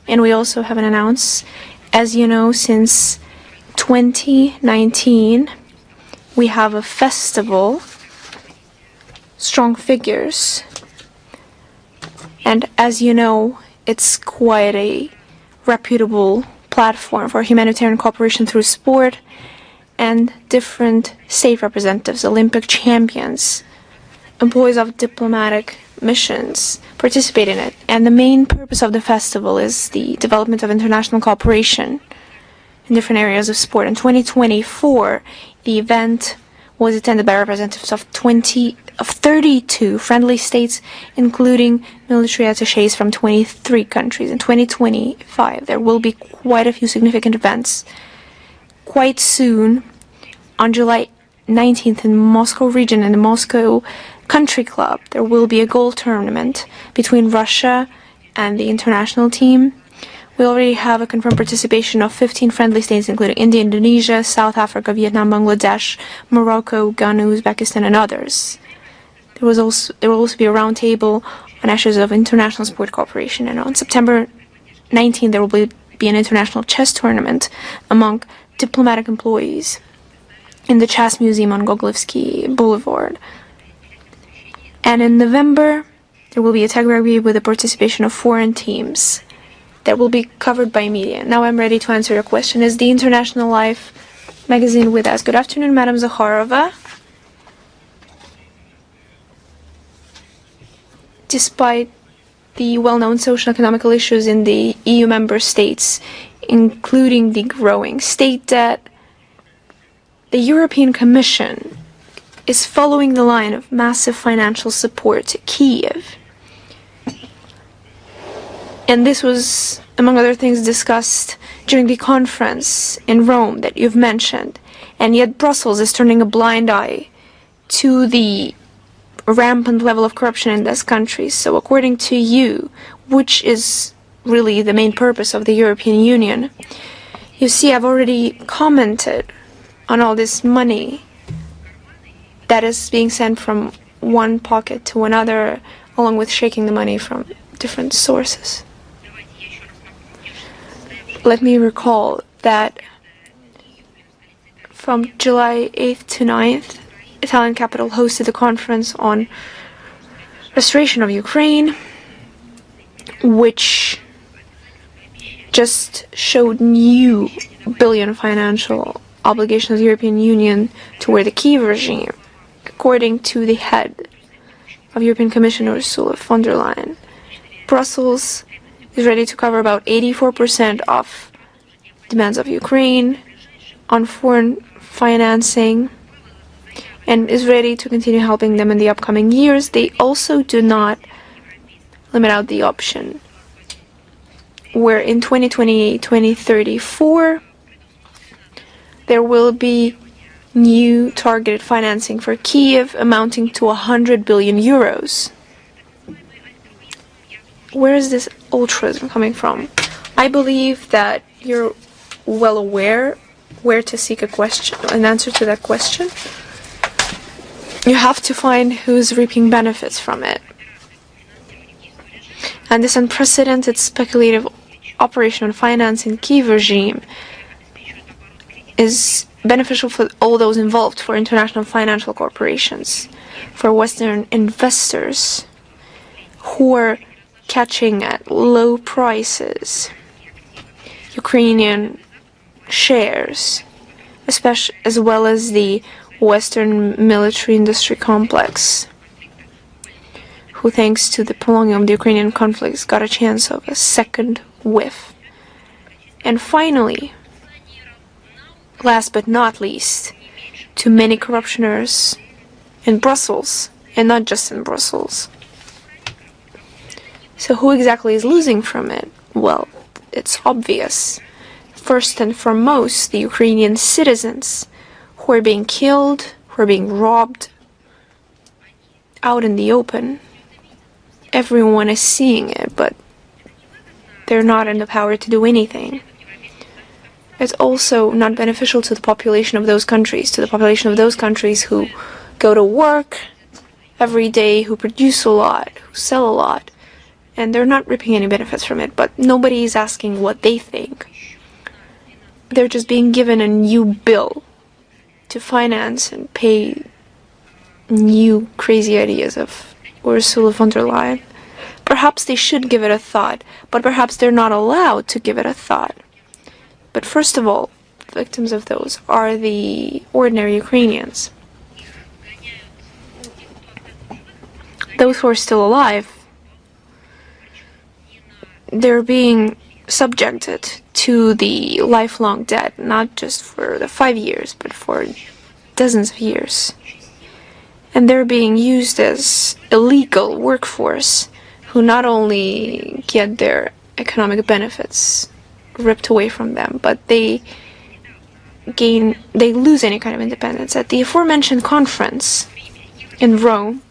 And we also have an announce, as you know, since 2019, we have a festival, Strong Figures, and as you know, it's quite a reputable platform for humanitarian cooperation through sport, and different state representatives, Olympic champions, employees of diplomatic missions participate in it. And the main purpose of the festival is the development of international cooperation in different areas of sport. In 2024, the event was attended by representatives of 32 friendly states, including military attachés from 23 countries. In 2025, there will be quite a few significant events. Quite soon, on July 19th in Moscow region in the Moscow Country Club, there will be a golf tournament between Russia and the international team. We already have a confirmed participation of 15 friendly states, including India, Indonesia, South Africa, Vietnam, Bangladesh, Morocco, Ghana, Uzbekistan, and others. There will also be a roundtable on issues of international sport cooperation. And on September 19th, there will be an international chess tournament among diplomatic employees in the Chess Museum on Gogolevsky Boulevard. And in November, there will be a tag rugby with the participation of foreign teams that will be covered by media. Now I'm ready to answer your question. Is the International Life magazine with us? Good afternoon, Madam Zakharova. Despite the well-known social and economical issues in the EU member states, including the growing state debt, the European Commission is following the line of massive financial support to Kyiv. And this was, among other things, discussed during the conference in Rome that you've mentioned. And yet Brussels is turning a blind eye to the rampant level of corruption in this country. So according to you, which is really the main purpose of the European Union, you see, I've already commented on all this money that is being sent from one pocket to another, along with shaking the money from different sources. Let me recall that from July 8th to 9th, Italian capital hosted a conference on restoration of Ukraine, which just showed new billion financial obligations of the European Union toward the Kyiv regime. According to the head of European Commissioner Ursula von der Leyen, Brussels is ready to cover about 84% of demands of Ukraine on foreign financing and is ready to continue helping them in the upcoming years. They also do not limit out the option where in 2028-2034 there will be new targeted financing for Kyiv amounting to 100 billion euros. Where is this altruism coming from? I believe that you're well aware where to seek an answer to that question. You have to find who's reaping benefits from it. And this unprecedented speculative operation on financing Kyiv regime is beneficial for all those involved, for international financial corporations, for Western investors who are catching at low prices Ukrainian shares, especially as well as the Western military industry complex, who thanks to the prolonging of the Ukrainian conflicts got a chance of a second whiff. And finally, last but not least, to many corruptioners in Brussels, and not just in Brussels. So who exactly is losing from it? Well, it's obvious. first and foremost the Ukrainian citizens who are being killed, who are being robbed out in the open. Everyone is seeing it, but they're not in the power to do anything. It's also not beneficial to the population of those countries, who go to work every day, who produce a lot, who sell a lot, and they're not reaping any benefits from it, but nobody is asking what they think. They're just being given a new bill to finance and pay new crazy ideas of Ursula von der Leyen. Perhaps they should give it a thought, but perhaps they're not allowed to give it a thought. But first of all, victims of those are the ordinary Ukrainians. Those who are still alive, they're being subjected to the lifelong debt, not just for the 5 years, but for dozens of years. And they're being used as illegal workforce who not only get their economic benefits ripped away from them, but they lose any kind of independence. At the aforementioned conference in Rome,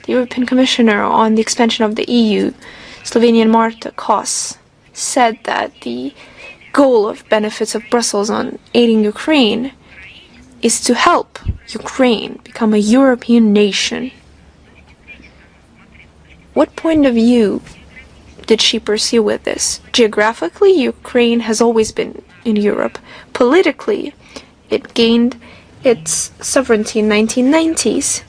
the European Commissioner on the expansion of the EU, Slovenian Marta Kos, said that the goal of benefits of Brussels on aiding Ukraine is to help Ukraine become a European nation. What point of view did she pursue with this? Geographically, Ukraine has always been in Europe. Politically, it gained its sovereignty in the 1990s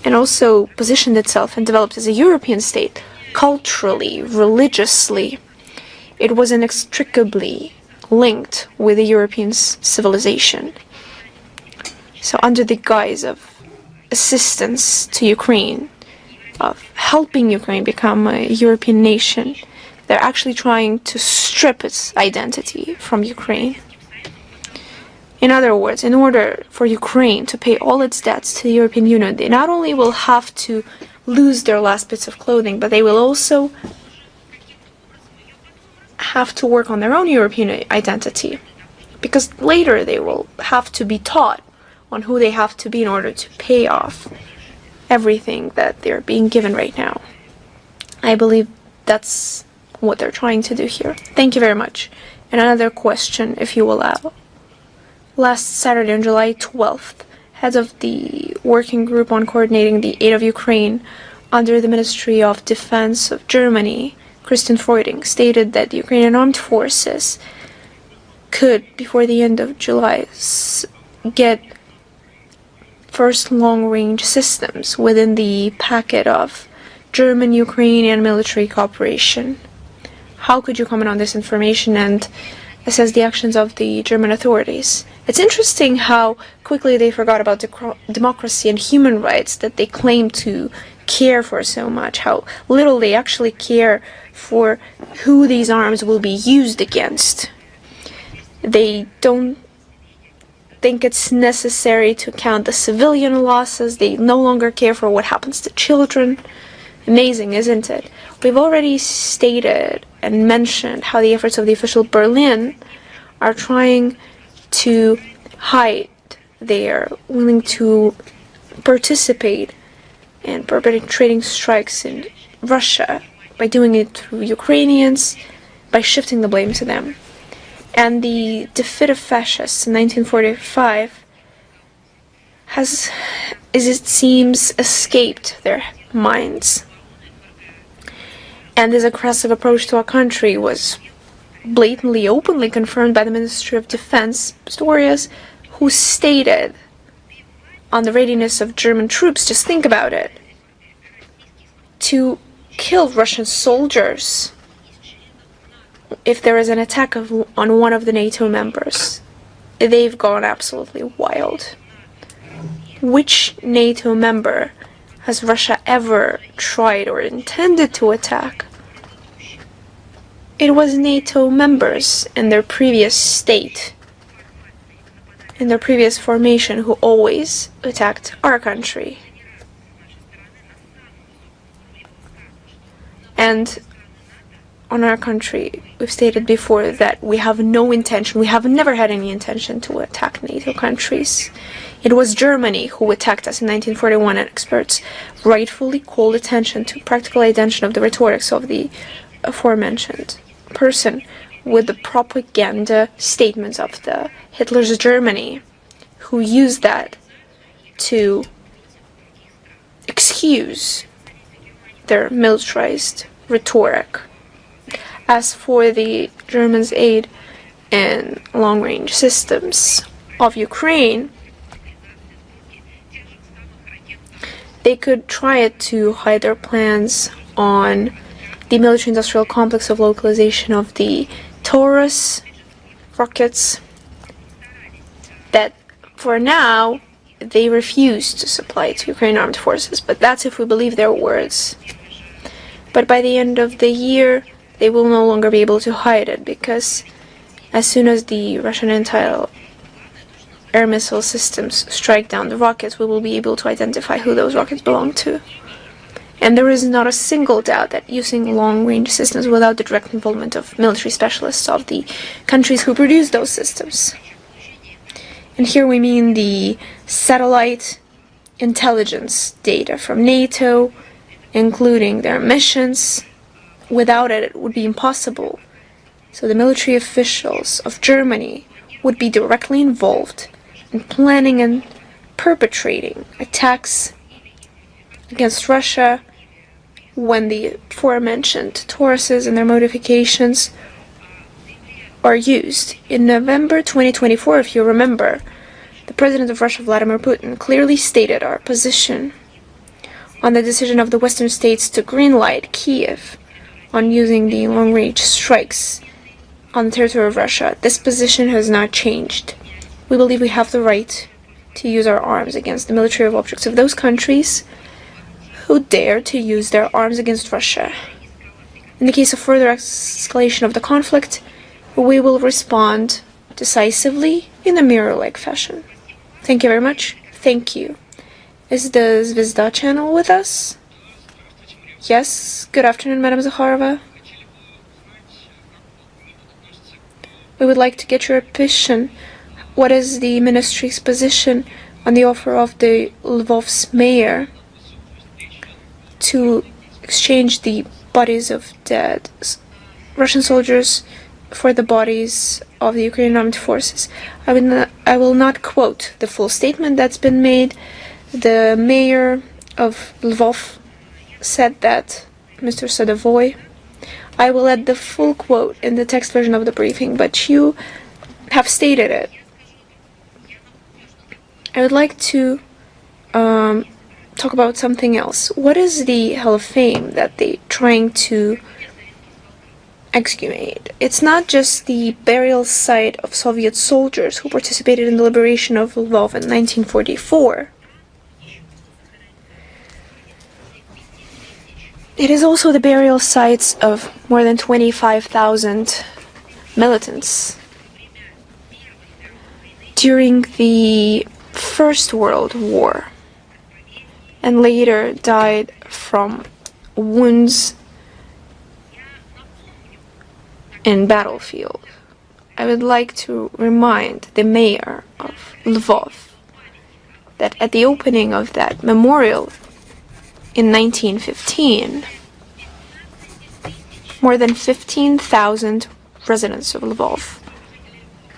and also positioned itself and developed as a European state. Culturally, religiously, it was inextricably linked with the European civilization. So under the guise of assistance to Ukraine, of helping Ukraine become a European nation, they're actually trying to strip its identity from Ukraine. In other words, in order for Ukraine to pay all its debts to the European Union, they not only will have to lose their last bits of clothing, but they will also have to work on their own European identity. Because later they will have to be taught on who they have to be in order to pay off everything that they're being given right now. I believe that's what they're trying to do here. Thank you very much. And another question, if you allow. Last Saturday, on July 12th, heads of the working group on coordinating the aid of Ukraine under the Ministry of Defense of Germany, Christian Freuding, stated that the Ukrainian armed forces could, before the end of July, get first long-range systems within the packet of German-Ukrainian military cooperation. How could you comment on this information and assess the actions of the German authorities? It's interesting how quickly they forgot about democracy and human rights that they claim to care for so much, how little they actually care for who these arms will be used against. They don't think it's necessary to count the civilian losses. They no longer care for what happens to children. Amazing, isn't it? We've already stated and mentioned how the efforts of the official Berlin are trying to hide. They are willing to participate in perpetrating strikes in Russia by doing it through Ukrainians, by shifting the blame to them. And the defeat of fascists in 1945 has, as it seems, escaped their minds. And this aggressive approach to our country was blatantly, openly confirmed by the Ministry of Defense, Pistorius, who stated on the readiness of German troops, just think about it, to kill Russian soldiers if there is an attack on one of the NATO members. They've gone absolutely wild. Which NATO member has Russia ever tried or intended to attack? It was NATO members in their previous state, in their previous formation, who always attacked our country. And on our country, we've stated before that we have no intention, we have never had any intention to attack NATO countries. It was Germany who attacked us in 1941, and experts rightfully called attention to practical identity of the rhetorics of the aforementioned person with the propaganda statements of the Hitler's Germany, who used that to excuse their militarized rhetoric. As for the Germans' aid in long-range systems of Ukraine, they could try to hide their plans on the military-industrial complex of localization of the Taurus rockets that, for now, they refuse to supply to Ukrainian armed forces, but that's if we believe their words. But by the end of the year, they will no longer be able to hide it, because as soon as the Russian anti-air missile systems strike down the rockets, we will be able to identify who those rockets belong to. And there is not a single doubt that using long-range systems without the direct involvement of military specialists of the countries who produce those systems. And here we mean the satellite intelligence data from NATO, including their missions. Without it, it would be impossible. So the military officials of Germany would be directly involved in planning and perpetrating attacks against Russia when the aforementioned Tauruses and their modifications are used. In November 2024, if you remember, the President of Russia, Vladimir Putin, clearly stated our position on the decision of the Western states to greenlight Kiev on using the long-range strikes on the territory of Russia. This position has not changed. We believe we have the right to use our arms against the military objects of those countries who dare to use their arms against Russia. In the case of further escalation of the conflict, we will respond decisively in a mirror-like fashion. Thank you very much. Thank you. Is the Zvezda channel with us? Yes. Good afternoon, Madam Zakharova. We would like to get your opinion. What is the ministry's position on the offer of the Lvov's mayor to exchange the bodies of dead Russian soldiers for the bodies of the Ukrainian armed forces? I will not quote the full statement that's been made. The mayor of Lvov said that, Mr. Sadovoy. I will add the full quote in the text version of the briefing, but you have stated it. I would like to talk about something else. What is the Hall of Fame that they're trying to exhumate? It's not just the burial site of Soviet soldiers who participated in the liberation of Lvov in 1944. It is also the burial sites of more than 25,000 militants during the First World War, and later died from wounds in battlefield. I would like to remind the mayor of Lvov that at the opening of that memorial in 1915, more than 15,000 residents of Lvov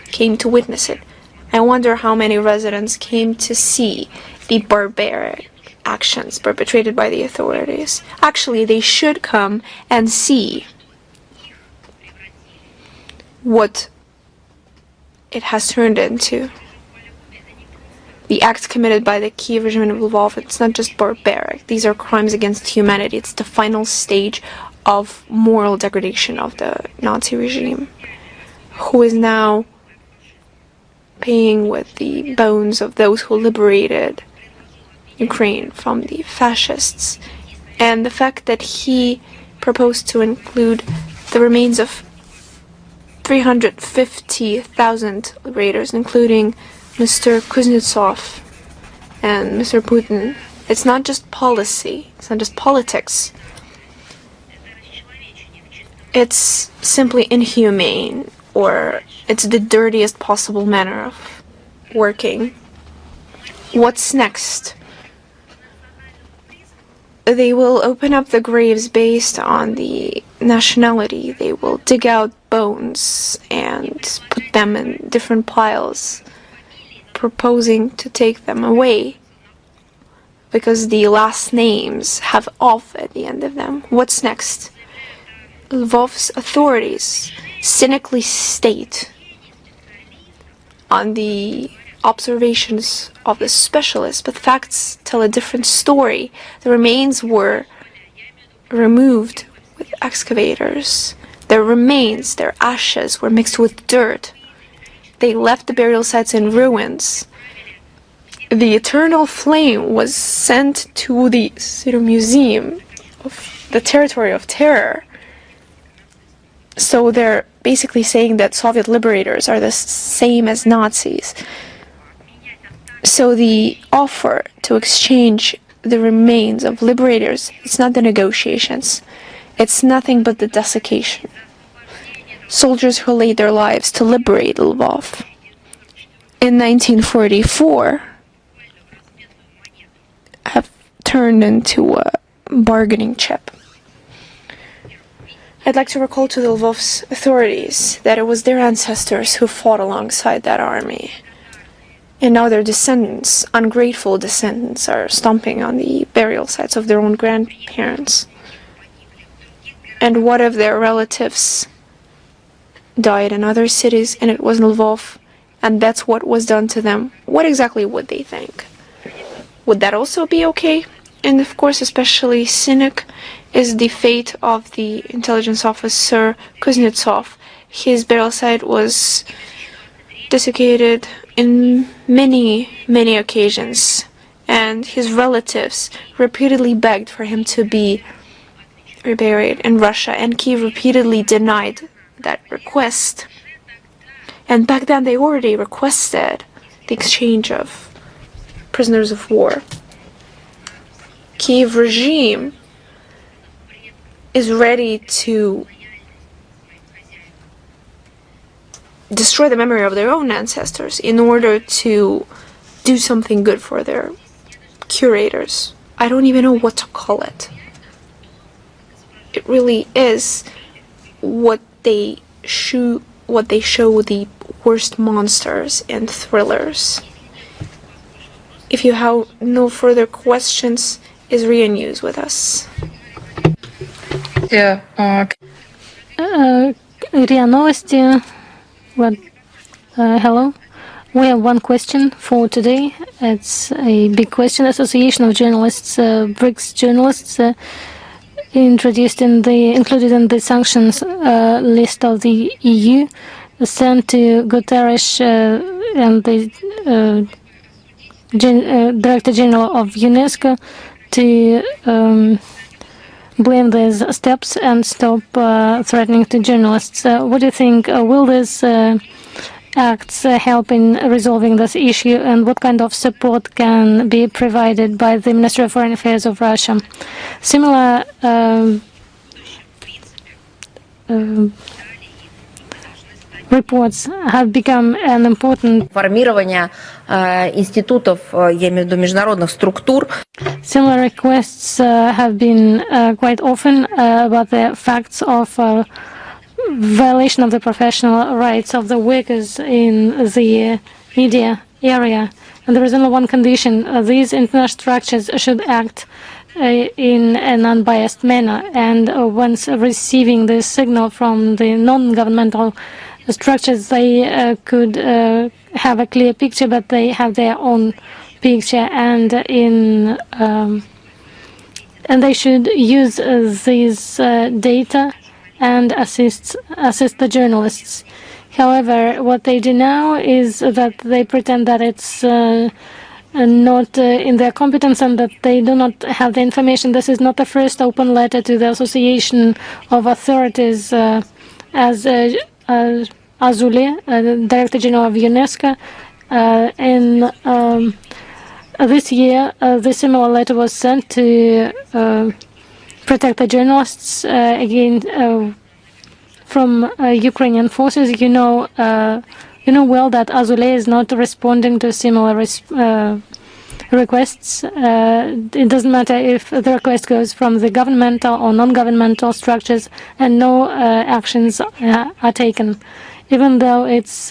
came to witness it. I wonder how many residents came to see the barbaric actions perpetrated by the authorities. Actually, they should come and see what it has turned into. The acts committed by the Kiev regime of Lvov, it's not just barbaric. These are crimes against humanity. It's the final stage of moral degradation of the Nazi regime, who is now paying with the bones of those who liberated Ukraine from the fascists. And the fact that he proposed to include the remains of 350,000 liberators, including Mr. Kuznetsov and Mr. Putin. It's not just policy, it's not just politics. It's simply inhumane, or it's the dirtiest possible manner of working. What's next? They will open up the graves based on the nationality. They will dig out bones and put them in different piles, proposing to take them away because the last names have "ov" at the end of them. What's next? Lvov's authorities cynically state on the observations of the specialists, but facts tell a different story. The remains were removed with excavators. Their remains, their ashes, were mixed with dirt. They left the burial sites in ruins. The eternal flame was sent to the museum of the territory of terror. So they're basically saying that Soviet liberators are the same as Nazis. So the offer to exchange the remains of liberators, it's not the negotiations. It's nothing but the desiccation. Soldiers who laid their lives to liberate Lvov. In 1944, have turned into a bargaining chip. I'd like to recall to the Lvov's authorities that it was their ancestors who fought alongside that army. And now their descendants, ungrateful descendants, are stomping on the burial sites of their own grandparents. And what if their relatives died in other cities and it was Lvov, and that's what was done to them? What exactly would they think? Would that also be okay? And of course, especially cynic is the fate of the intelligence officer Kuznetsov. His burial site was desiccated in many occasions, and his relatives repeatedly begged for him to be reburied in Russia, and Kiev repeatedly denied that request. And back then they already requested the exchange of prisoners of war. Kiev regime is ready to destroy the memory of their own ancestors in order to do something good for their curators. I don't even know what to call it. It really is what they show the worst monsters and thrillers. If you have no further questions, is RIA News with us. RIA Новости. Hello. We have one question for today. It's a big question. Association of Journalists, BRICS journalists, included in the sanctions list of the EU, sent to Guterres and the Director General of UNESCO to blame these steps and stop threatening to journalists. What do you think? Will these acts help in resolving this issue, and what kind of support can be provided by the Ministry of Foreign Affairs of Russia? Similar reports have become an important формирование институтов, я имею в виду международных структур. Similar requests have been quite often about the facts of violation of the professional rights of the workers in the media area. And there is only one condition. These international structures should act in an unbiased manner. And once receiving the signal from the non-governmental structures, they could have a clear picture, but they have their own picture, and they should use these data and assist the journalists. However, what they do now is that they pretend that it's not in their competence and that they do not have the information. This is not the first open letter to the Association of Authorities, as Azule, Director General of UNESCO, in this year, the similar letter was sent to protect the journalists from Ukrainian forces. You know well that Azule is not responding to similar requests. It doesn't matter if the request goes from the governmental or non-governmental structures, and no actions are taken, even though it's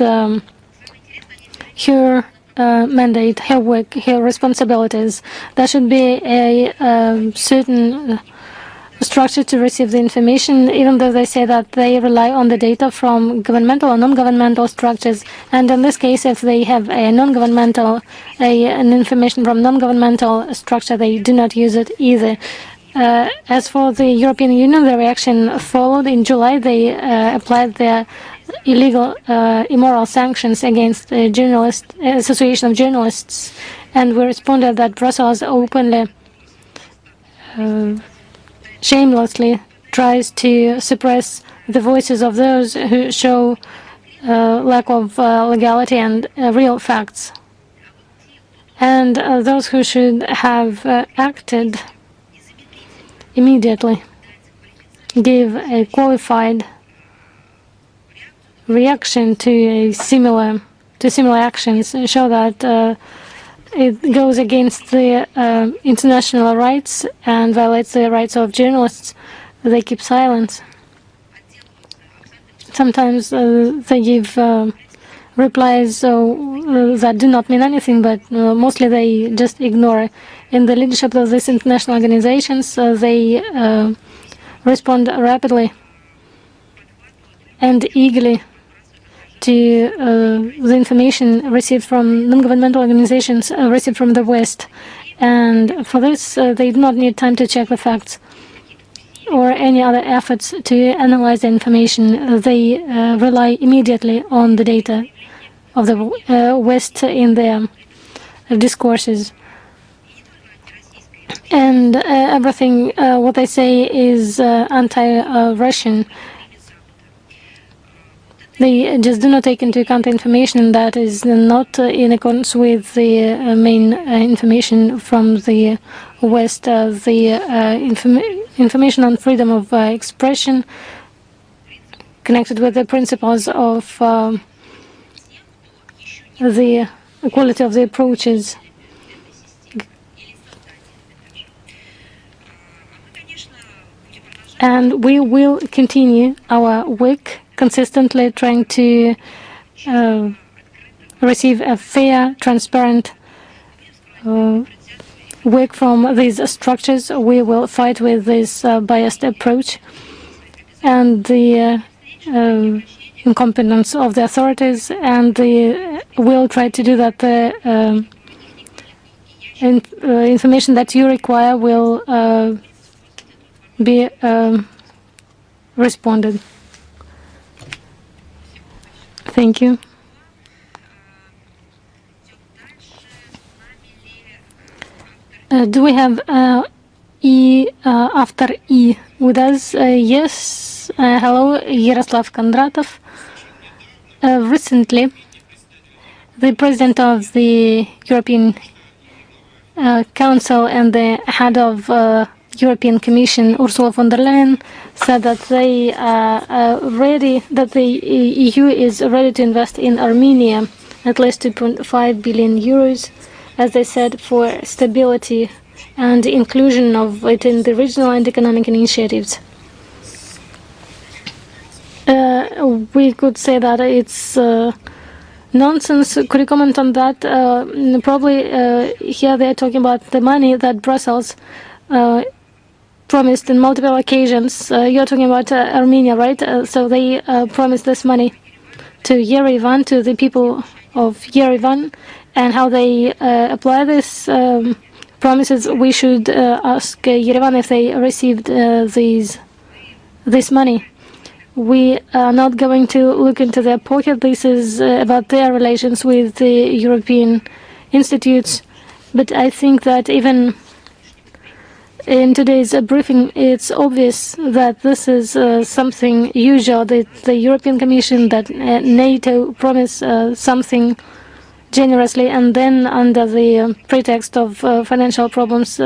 her mandate, her work, her responsibilities. There should be a certain structure to receive the information, even though they say that they rely on the data from governmental or non-governmental structures. And in this case, if they have a non-governmental, an information from non-governmental structure, they do not use it either. As for the European Union, the reaction followed. In July, they applied their illegal, immoral sanctions against the Association of Journalists, and we responded that Brussels openly, shamelessly tries to suppress the voices of those who show lack of legality and real facts, and those who should have acted immediately, give a qualified reaction to similar actions, show that it goes against the international rights and violates the rights of journalists. They keep silence. Sometimes they give replies that do not mean anything, but mostly they just ignore. In the leadership of these international organizations, they respond rapidly and eagerly to the information received from non-governmental organizations received from the West. And for this, they do not need time to check the facts or any other efforts to analyze the information. They rely immediately on the data of the West in their discourses. And everything, what they say is anti-Russian. They just do not take into account information that is not in accordance with the main information from the West. The information on freedom of expression connected with the principles of the equality of the approaches. And we will continue our work consistently, trying to receive a fair, transparent work from these structures. We will fight with this biased approach and the incompetence of the authorities, and we'll try to do that. The information that you require will be responded. Thank you. Do we have after E with us? Yes. Hello, Yaroslav Kondratov. Recently, the president of the European Council and the head of European Commission, Ursula von der Leyen, said that they are ready, that the EU is ready to invest in Armenia at least 2.5 billion euros, as they said, for stability and inclusion of it in the regional and economic initiatives. We could say that it's nonsense. Could you comment on that? Probably here they are talking about the money that Brussels promised in multiple occasions. You're talking about Armenia, right? So they promised this money to Yerevan, to the people of Yerevan, and how they apply this promises. We should ask Yerevan if they received this money. We are not going to look into their pocket. This is about their relations with the European institutes. But I think that even in today's briefing, it's obvious that this is something usual, that the European Commission, that NATO promise something generously and then under the pretext of financial problems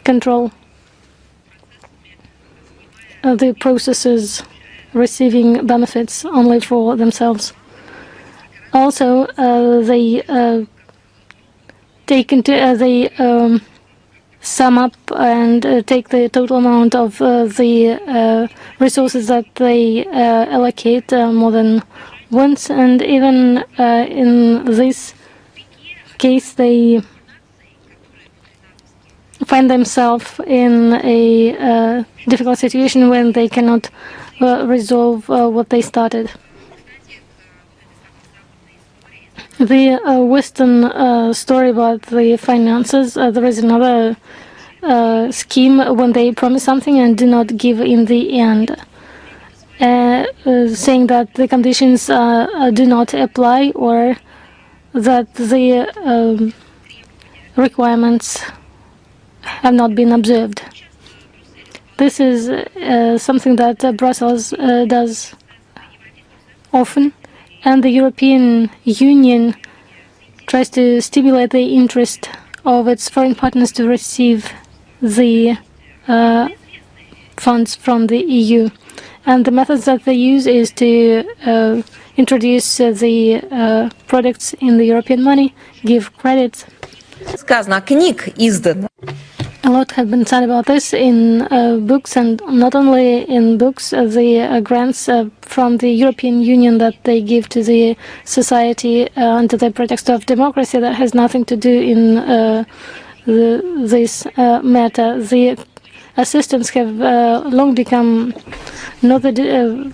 control the processes receiving benefits only for themselves. Also, they sum up and take the total amount of the resources that they allocate more than once, and even in this case they find themselves in a difficult situation when they cannot resolve what they started. The Western story about the finances, there is another scheme when they promise something and do not give in the end, saying that the conditions do not apply or that the requirements have not been observed. This is something that Brussels does often, and the European Union tries to stimulate the interest of its foreign partners to receive the funds from the EU. And the methods that they use is to introduce the products in the European money, give credits. Сказано, книг издано. A lot has been said about this in books, and not only in books, the grants from the European Union that they give to the society under the pretext of democracy that has nothing to do in this matter. The assistants have long become not the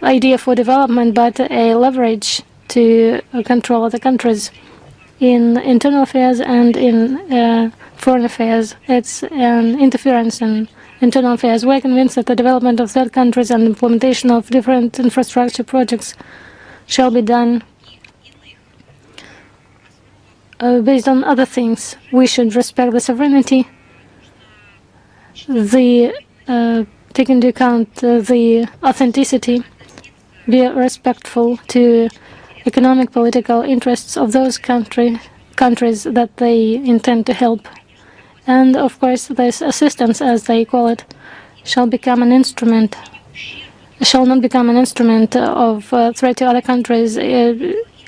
idea for development, but a leverage to control other countries in internal affairs and in foreign affairs. It's an interference in internal affairs. We're convinced that the development of third countries and implementation of different infrastructure projects shall be done based on other things. We should respect the sovereignty, take into account the authenticity, be respectful to economic, political interests of those countries that they intend to help. And of course, this assistance, as they call it, shall not become an instrument of threat to other countries,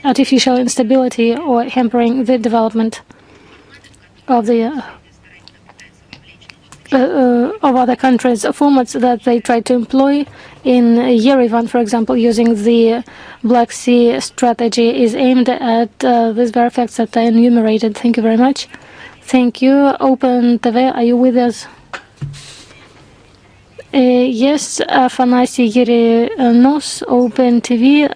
artificial instability, or hampering the development of the of other countries. Formats that they try to employ in Yerevan, for example, using the Black Sea strategy, is aimed at these very facts that I enumerated. Thank you very much. Thank you. Open TV, are you with us? Yes, Afanasy Yerinos, Open TV.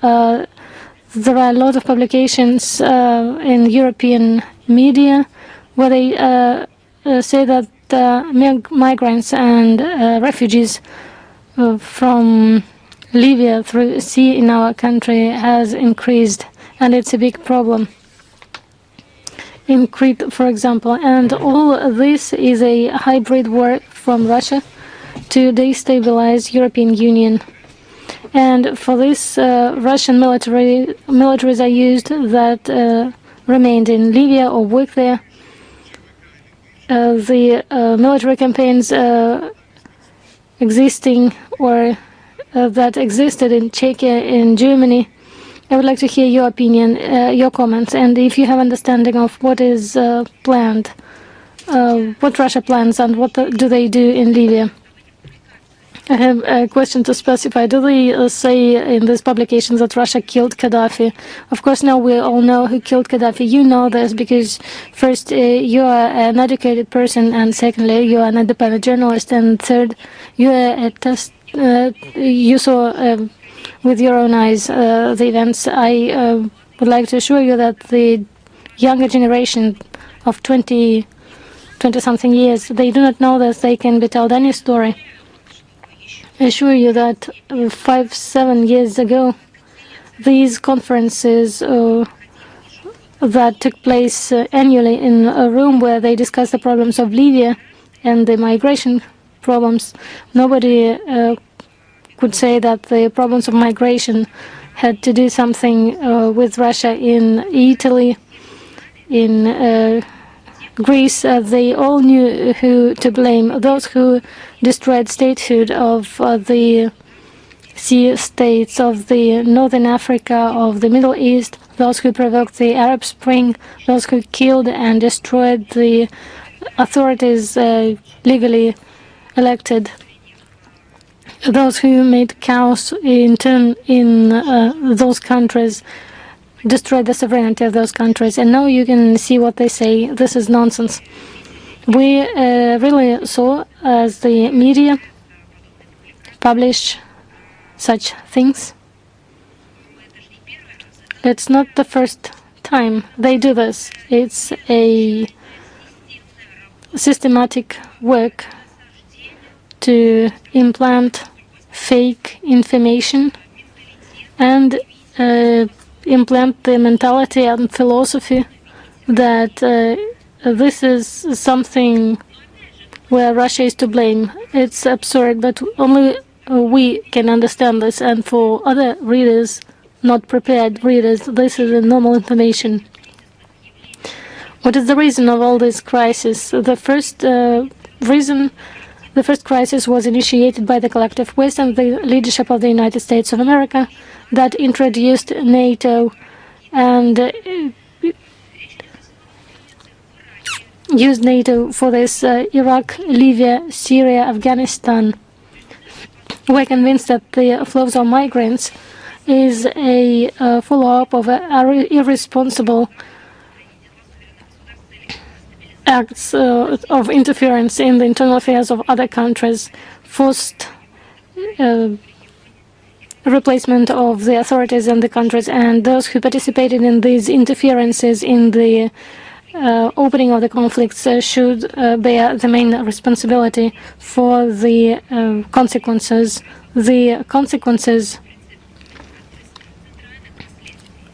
There are a lot of publications in European media where they say that migrants and refugees from Libya through sea in our country has increased, and it's a big problem in Crete, for example. And all this is a hybrid war from Russia to destabilize European Union. And for this, Russian militaries are used that remained in Libya or worked there. The military campaigns existing or that existed in Czechia, in Germany. I would like to hear your opinion, your comments, and if you have understanding of what is planned, what Russia plans, and what do they do in Libya. I have a question to specify. Do they say in these publications that Russia killed Gaddafi? Of course, now we all know who killed Gaddafi. You know this because, first, you are an educated person, and secondly, you are an independent journalist, and third, you are you saw with your own eyes the events. I would like to assure you that the younger generation of 20-something years, they do not know that they can be told any story. I assure you that 5-7 years ago, these conferences that took place annually in a room where they discussed the problems of Libya and the migration problems, nobody could say that the problems of migration had to do something with Russia. In Italy, in Greece, they all knew who to blame. Those who destroyed statehood of the sea states of the Northern Africa, of the Middle East, those who provoked the Arab Spring, those who killed and destroyed the authorities legally elected, those who made chaos in turn in those countries, destroyed the sovereignty of those countries. And now you can see what they say. This is nonsense. We really saw as the media publish such things. It's not the first time they do this. It's a systematic work to implant fake information and implant the mentality and philosophy that this is something where Russia is to blame. It's absurd, but only we can understand this, and for other readers, not prepared readers, this is a normal information. What is the reason of all this crisis? The first crisis was initiated by the collective West and the leadership of the United States of America that introduced NATO and used NATO for this Iraq, Libya, Syria, Afghanistan. We're convinced that the flows of migrants is a follow-up of irresponsible acts of interference in the internal affairs of other countries, forced replacement of the authorities in the countries, and those who participated in these interferences in the opening of the conflicts should bear the main responsibility for the consequences. The consequences,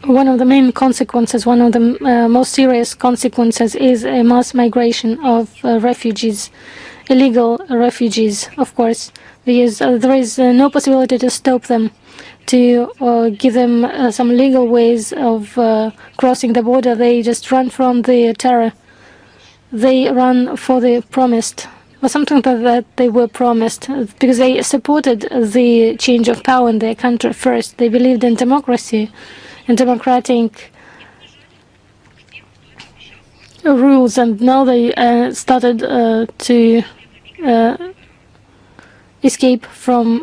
one of the main consequences, one of the most serious consequences is a mass migration of refugees, illegal refugees, of course, because there is no possibility to stop them, to give them some legal ways of crossing the border. They just run from the terror. They run for the promised, or something that they were promised, because they supported the change of power in their country first. They believed in democracy and democratic rules, and now they started to escape from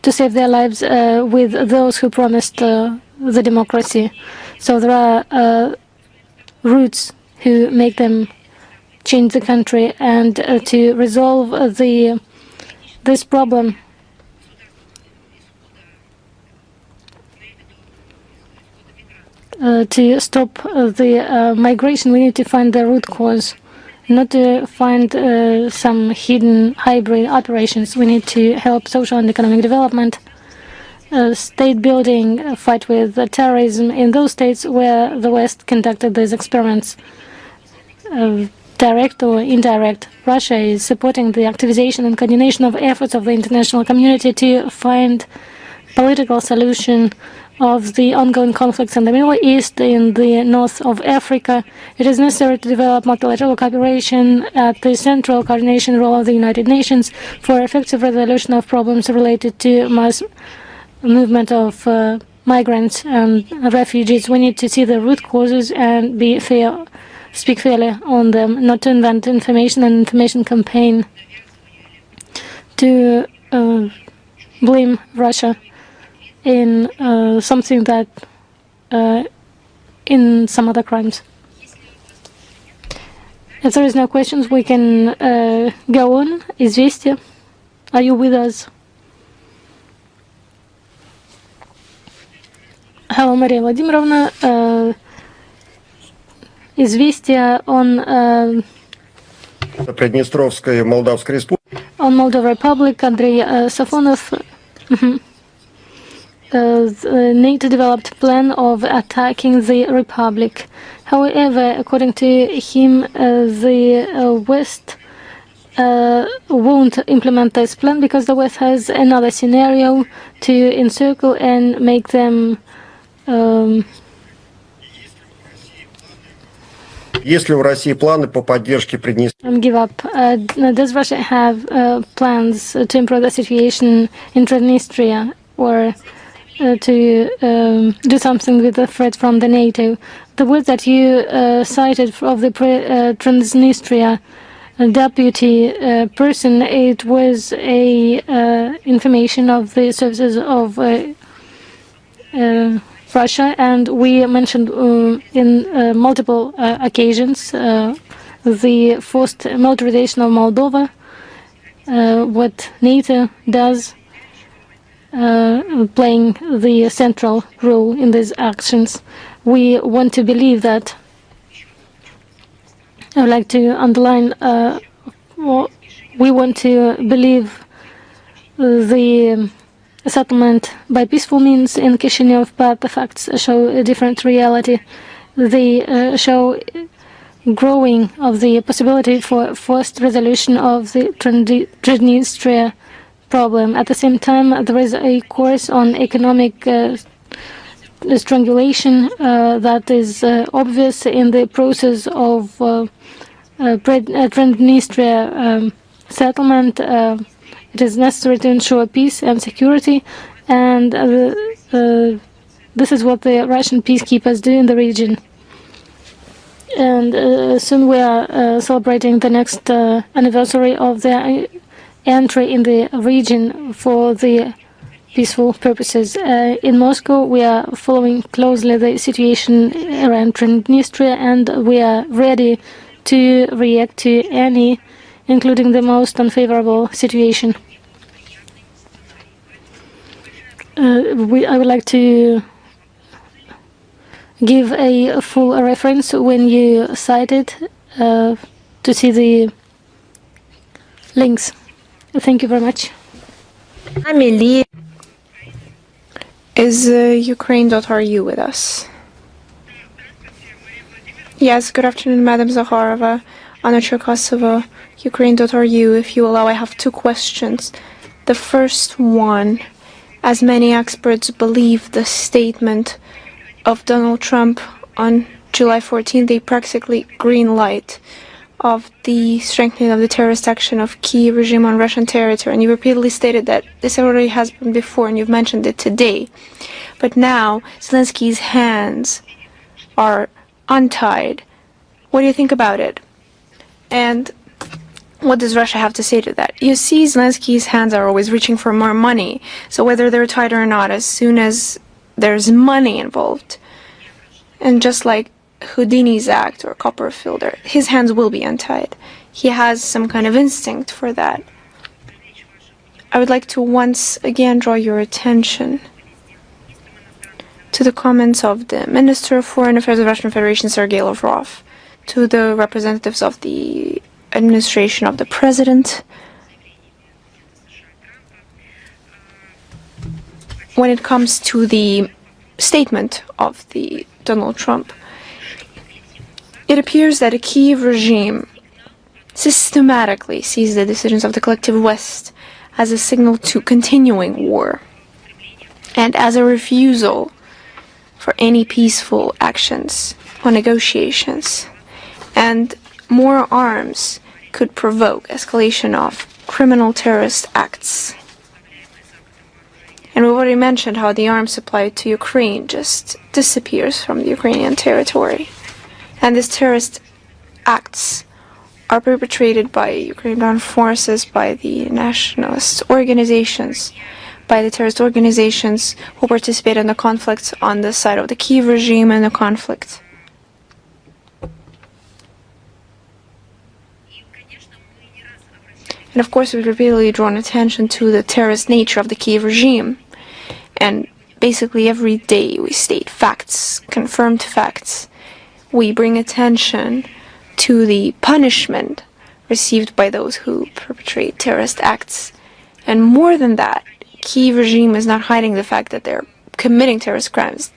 to save their lives with those who promised the democracy. So there are roots who make them change the country, and to resolve this problem, to stop the migration, we need to find the root cause, not to find some hidden hybrid operations. We need to help social and economic development, state building, fight with terrorism in those states where the West conducted these experiments. Direct or indirect, Russia is supporting the activization and coordination of efforts of the international community to find political solution of the ongoing conflicts in the Middle East, in the north of Africa. It is necessary to develop multilateral cooperation at the central coordination role of the United Nations for effective resolution of problems related to mass movement of migrants and refugees. We need to see the root causes and be fair, speak fairly on them, not to invent information and information campaign to blame Russia in something that in some other crimes. If there is no questions, we can go on. Известия, are you with us? Hello, Maria Vladimirovna. Известия on Приднестровской Молдавской Республики. On Moldova Republic, Andrei Safonov. The NATO developed plan of attacking the republic. However, according to him, the West won't implement this plan because the West has another scenario to encircle and make Есть ли у России планы по поддержке Приднестровья? Give up. Does Russia have plans to improve the situation in Transnistria or to do something with the threat from the NATO? The words that you cited of the Transnistria deputy person, it was a information of the services of Russia, and we mentioned in multiple occasions the forced militarization of Moldova, what NATO does, playing the central role in these actions. We want to believe that. I would like to underline, we want to believe the settlement by peaceful means in Chisinau, but the facts show a different reality. They show growing of the possibility for forced resolution of the Transnistria problem. At the same time, there is a course on economic strangulation that is obvious in the process of Transnistria settlement. It is necessary to ensure peace and security, and this is what the Russian peacekeepers do in the region. And soon we are celebrating the next anniversary of their entry in the region for the peaceful purposes. In Moscow, we are following closely the situation around Transnistria, and we are ready to react to any, including the most unfavorable situation. I would like to give a full reference when you cite it to see the links. Thank you very much. Is Ukraine.ru with us? Yes, good afternoon, Madam Zakharova. Anna Cherkasova, Ukraine.ru. If you allow, I have two questions. The first one, as many experts believe the statement of Donald Trump on July 14th, a practically green light of the strengthening of the terrorist action of Kyiv regime on Russian territory. And you repeatedly stated that this already has been before, and you've mentioned it today. But now Zelensky's hands are untied. What do you think about it? And what does Russia have to say to that? You see, Zelensky's hands are always reaching for more money. So whether they're tied or not, as soon as there's money involved, and just like Houdini's act or Copperfielder, his hands will be untied. He has some kind of instinct for that. I would like to once again draw your attention to the comments of the Minister of Foreign Affairs of the Russian Federation, Sergei Lavrov, to the representatives of the administration of the President, when it comes to the statement of the Donald Trump. It appears that a Kyiv regime systematically sees the decisions of the collective West as a signal to continuing war and as a refusal for any peaceful actions or negotiations. And more arms could provoke escalation of criminal terrorist acts. And we've already mentioned how the arms supply to Ukraine just disappears from the Ukrainian territory. And these terrorist acts are perpetrated by Ukrainian armed forces, by the nationalist organizations, by the terrorist organizations who participate in the conflict on the side of the Kyiv regime and the conflict. And of course, we've repeatedly drawn attention to the terrorist nature of the Kyiv regime. And basically every day we state facts, confirmed facts. We bring attention to the punishment received by those who perpetrate terrorist acts. And more than that, Kyiv regime is not hiding the fact that they're committing terrorist crimes.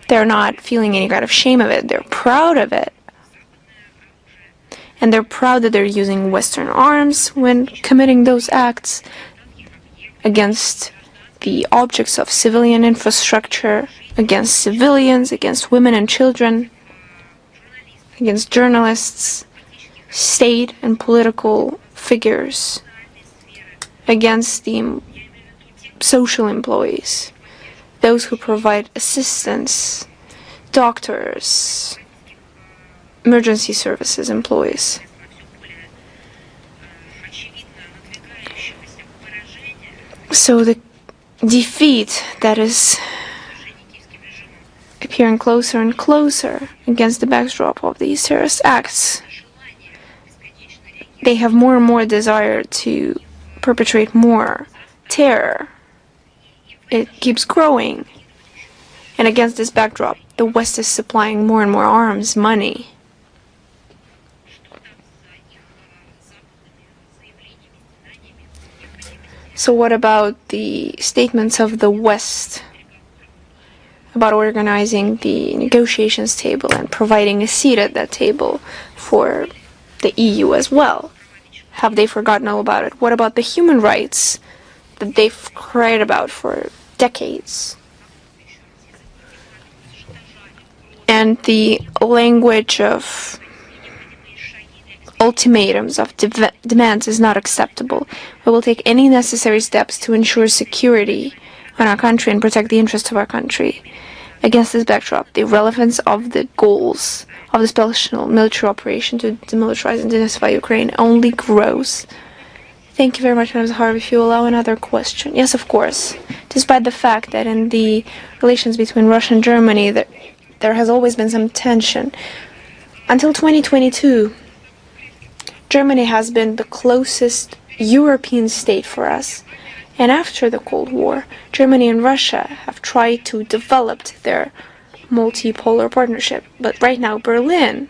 They're not feeling any kind of shame of it. They're proud of it. And they're proud that they're using Western arms when committing those acts against the objects of civilian infrastructure, against civilians, against women and children, against journalists, state and political figures, against the social employees, those who provide assistance, doctors, emergency services employees. So the defeat that is appearing closer and closer against the backdrop of these terrorist acts, they have more and more desire to perpetrate more terror. It keeps growing. And against this backdrop, the West is supplying more and more arms, money. So what about the statements of the West about organizing the negotiations table and providing a seat at that table for the EU as well? Have they forgotten all about it? What about the human rights that they've cried about for decades? And the language of ultimatums, of demands is not acceptable. We will take any necessary steps to ensure security in our country and protect the interests of our country. Against this backdrop, the relevance of the goals of the special military operation to demilitarize and denazify Ukraine only grows. Thank you very much, Maria Zakharova. If you allow another question. Yes, of course. Despite the fact that in the relations between Russia and Germany there has always been some tension, until 2022, Germany has been the closest European state for us. And after the Cold War, Germany and Russia have tried to develop their multipolar partnership. But right now, Berlin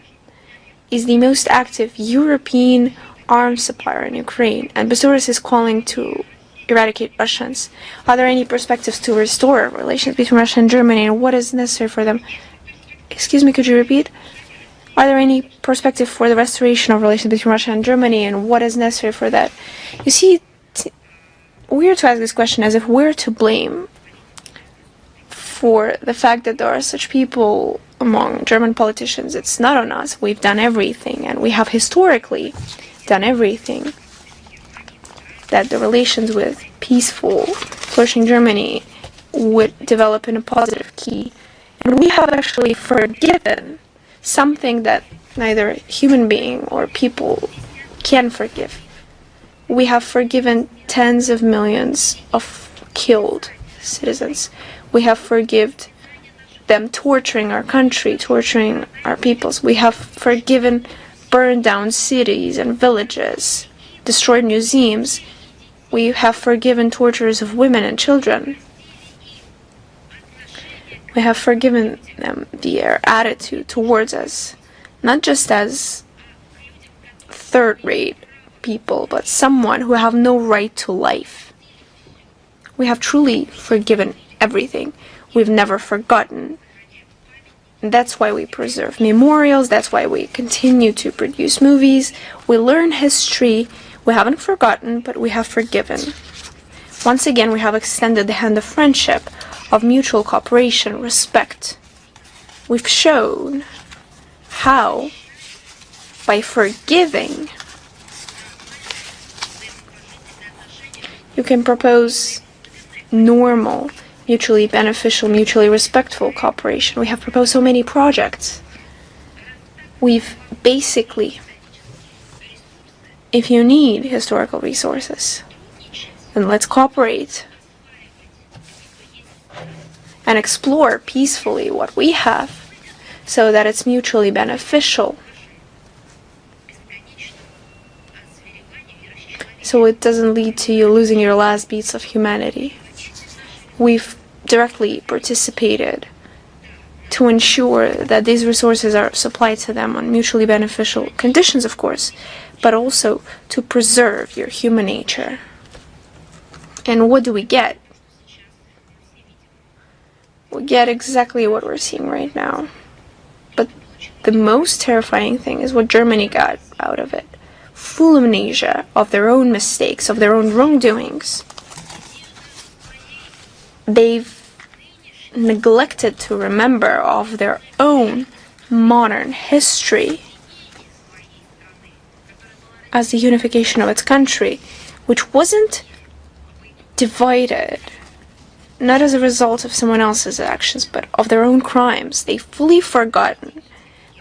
is the most active European arms supplier in Ukraine. And Pistorius is calling to eradicate Russians. Are there any perspectives to restore relations between Russia and Germany, and what is necessary for them? Excuse me, could you repeat? Are there any perspective for the restoration of relations between Russia and Germany, and what is necessary for that? You see, we're to ask this question as if we're to blame for the fact that there are such people among German politicians. It's not on us. We've done everything, and we have historically done everything that the relations with peaceful, flourishing Germany would develop in a positive key. And we have actually forgiven something that neither human being or people can forgive. We have forgiven tens of millions of killed citizens. We have forgiven them torturing our country, torturing our peoples. We have forgiven burned down cities and villages, destroyed museums. We have forgiven tortures of women and children. We have forgiven them their attitude towards us, not just as third-rate people, but someone who have no right to life. We have truly forgiven everything. We've never forgotten. And that's why we preserve memorials. That's why we continue to produce movies. We learn history. We haven't forgotten, but we have forgiven. Once again, we have extended the hand of friendship, of mutual cooperation, respect. We've shown how, by forgiving, you can propose normal, mutually beneficial, mutually respectful cooperation. We have proposed so many projects. We've basically, if you need historical resources, then let's cooperate and explore peacefully what we have so that it's mutually beneficial. So it doesn't lead to you losing your last beats of humanity. We've directly participated to ensure that these resources are supplied to them on mutually beneficial conditions, of course, but also to preserve your human nature. And what do we get? We get exactly what we're seeing right now. But the most terrifying thing is what Germany got out of it. Full amnesia of their own mistakes, of their own wrongdoings. They've neglected to remember of their own modern history as the unification of its country, which wasn't divided not as a result of someone else's actions, but of their own crimes. They've fully forgotten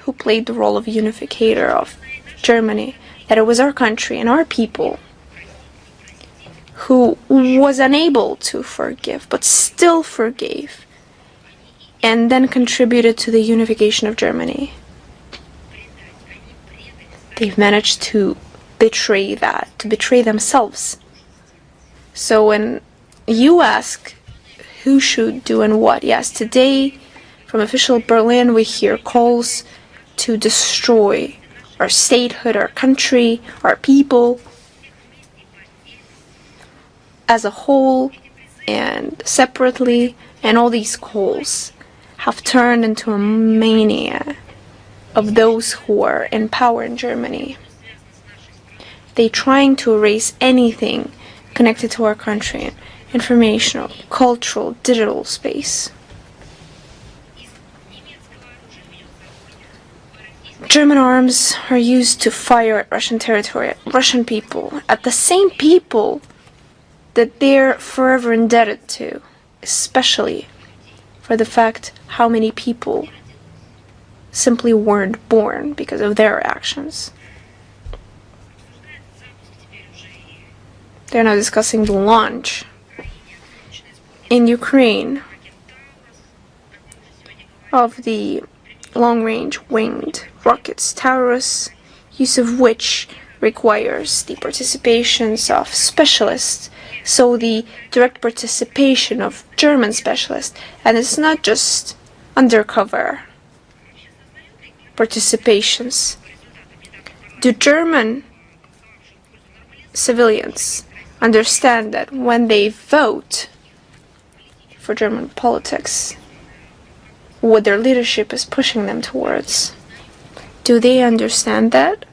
who played the role of unificator of Germany, that it was our country and our people who was unable to forgive, but still forgave, and then contributed to the unification of Germany. They've managed to betray that, to betray themselves. So when you ask who should do and what, yes, today from official Berlin we hear calls to destroy our statehood, our country, our people as a whole and separately, and all these calls have turned into a mania of those who are in power in Germany. They're trying to erase anything connected to our country, informational, cultural, digital space. German arms are used to fire at Russian territory, at Russian people, at the same people that they're forever indebted to, especially for the fact how many people simply weren't born because of their actions. They're now discussing the launch in Ukraine of the long-range winged rockets, Tariff, use of which requires the participations of specialists, so the direct participation of German specialists, and it's not just undercover participations. Do German civilians understand that when they vote for German politics, what their leadership is pushing them towards? Do they understand that?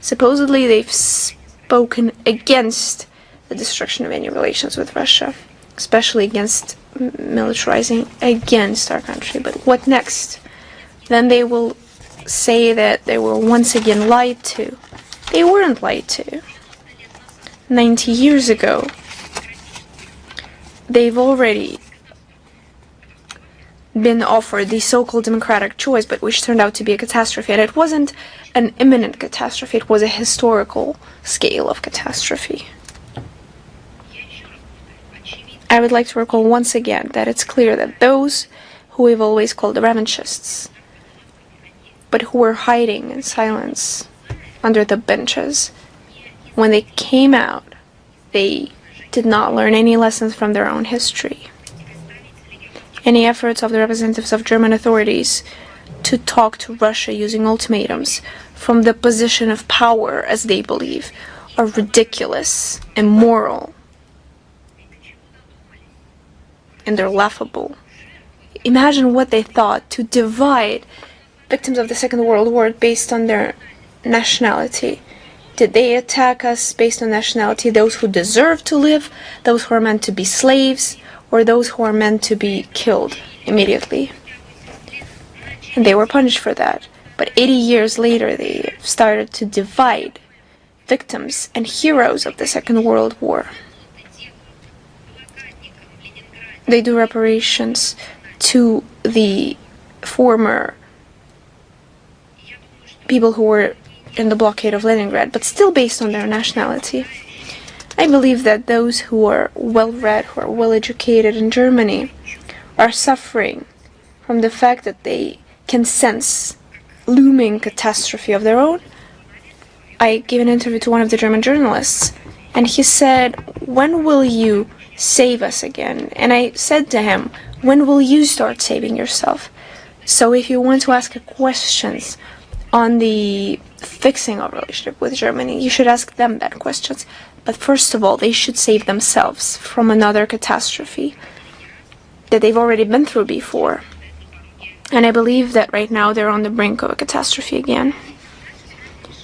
Supposedly they've spoken against the destruction of any relations with Russia, especially against militarizing against our country. But what next? Then they will say that they were once again lied to. They weren't lied to. 90 years ago, they've already been offered the so-called democratic choice, but which turned out to be a catastrophe. And it wasn't an imminent catastrophe, it was a historical scale of catastrophe. I would like to recall once again that it's clear that those who we've always called the revanchists, but who were hiding in silence under the benches, when they came out, they did not learn any lessons from their own history. Any efforts of the representatives of German authorities to talk to Russia using ultimatums from the position of power, as they believe, are ridiculous, immoral, and they're laughable. Imagine what they thought, to divide victims of the Second World War based on their nationality. Did they attack us based on nationality? Those who deserve to live, those who are meant to be slaves, or those who are meant to be killed immediately? And they were punished for that. But 80 years later, they started to divide victims and heroes of the Second World War. They do reparations to the former people who were in the blockade of Leningrad, but still based on their nationality. I believe that those who are well-read, who are well-educated in Germany, are suffering from the fact that they can sense looming catastrophe of their own. I gave an interview to one of the German journalists, and he said, "When will you save us again?" And I said to him, "When will you start saving yourself?" So if you want to ask questions on the fixing of relationship with Germany, you should ask them that questions. But first of all, they should save themselves from another catastrophe that they've already been through before. And I believe that right now they're on the brink of a catastrophe again.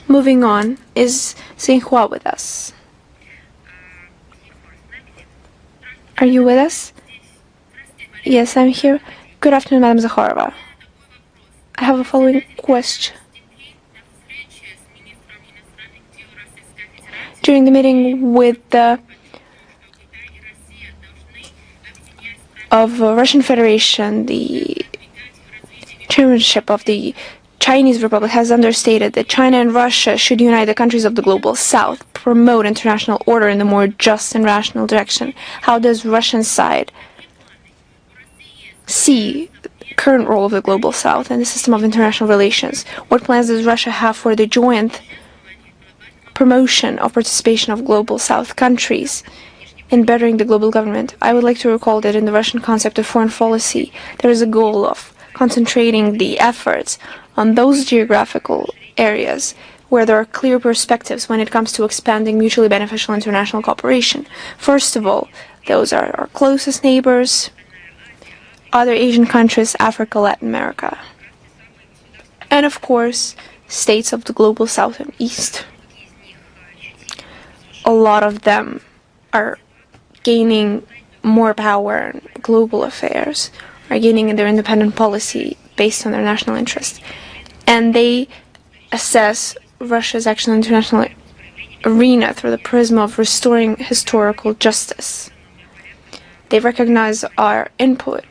Moving on, is Sinhua with us? Are you with us? Yes, I'm here. Good afternoon, Madam Zakharova. I have a following question. During the meeting with the Russian Federation, the chairmanship of the Chinese Republic has understated that China and Russia should unite the countries of the global south, promote international order in a more just and rational direction. How does Russian side see the current role of the global south and the system of international relations? What plans does Russia have for the joint promotion of participation of global south countries in bettering the global government? I would like to recall that in the Russian concept of foreign policy, there is a goal of concentrating the efforts on those geographical areas where there are clear perspectives when it comes to expanding mutually beneficial international cooperation. First of all, those are our closest neighbors, other Asian countries, Africa, Latin America, and of course, states of the global south and east. A lot of them are gaining more power in global affairs, are gaining their independent policy based on their national interest. And they assess Russia's action in the international arena through the prism of restoring historical justice. They recognize our input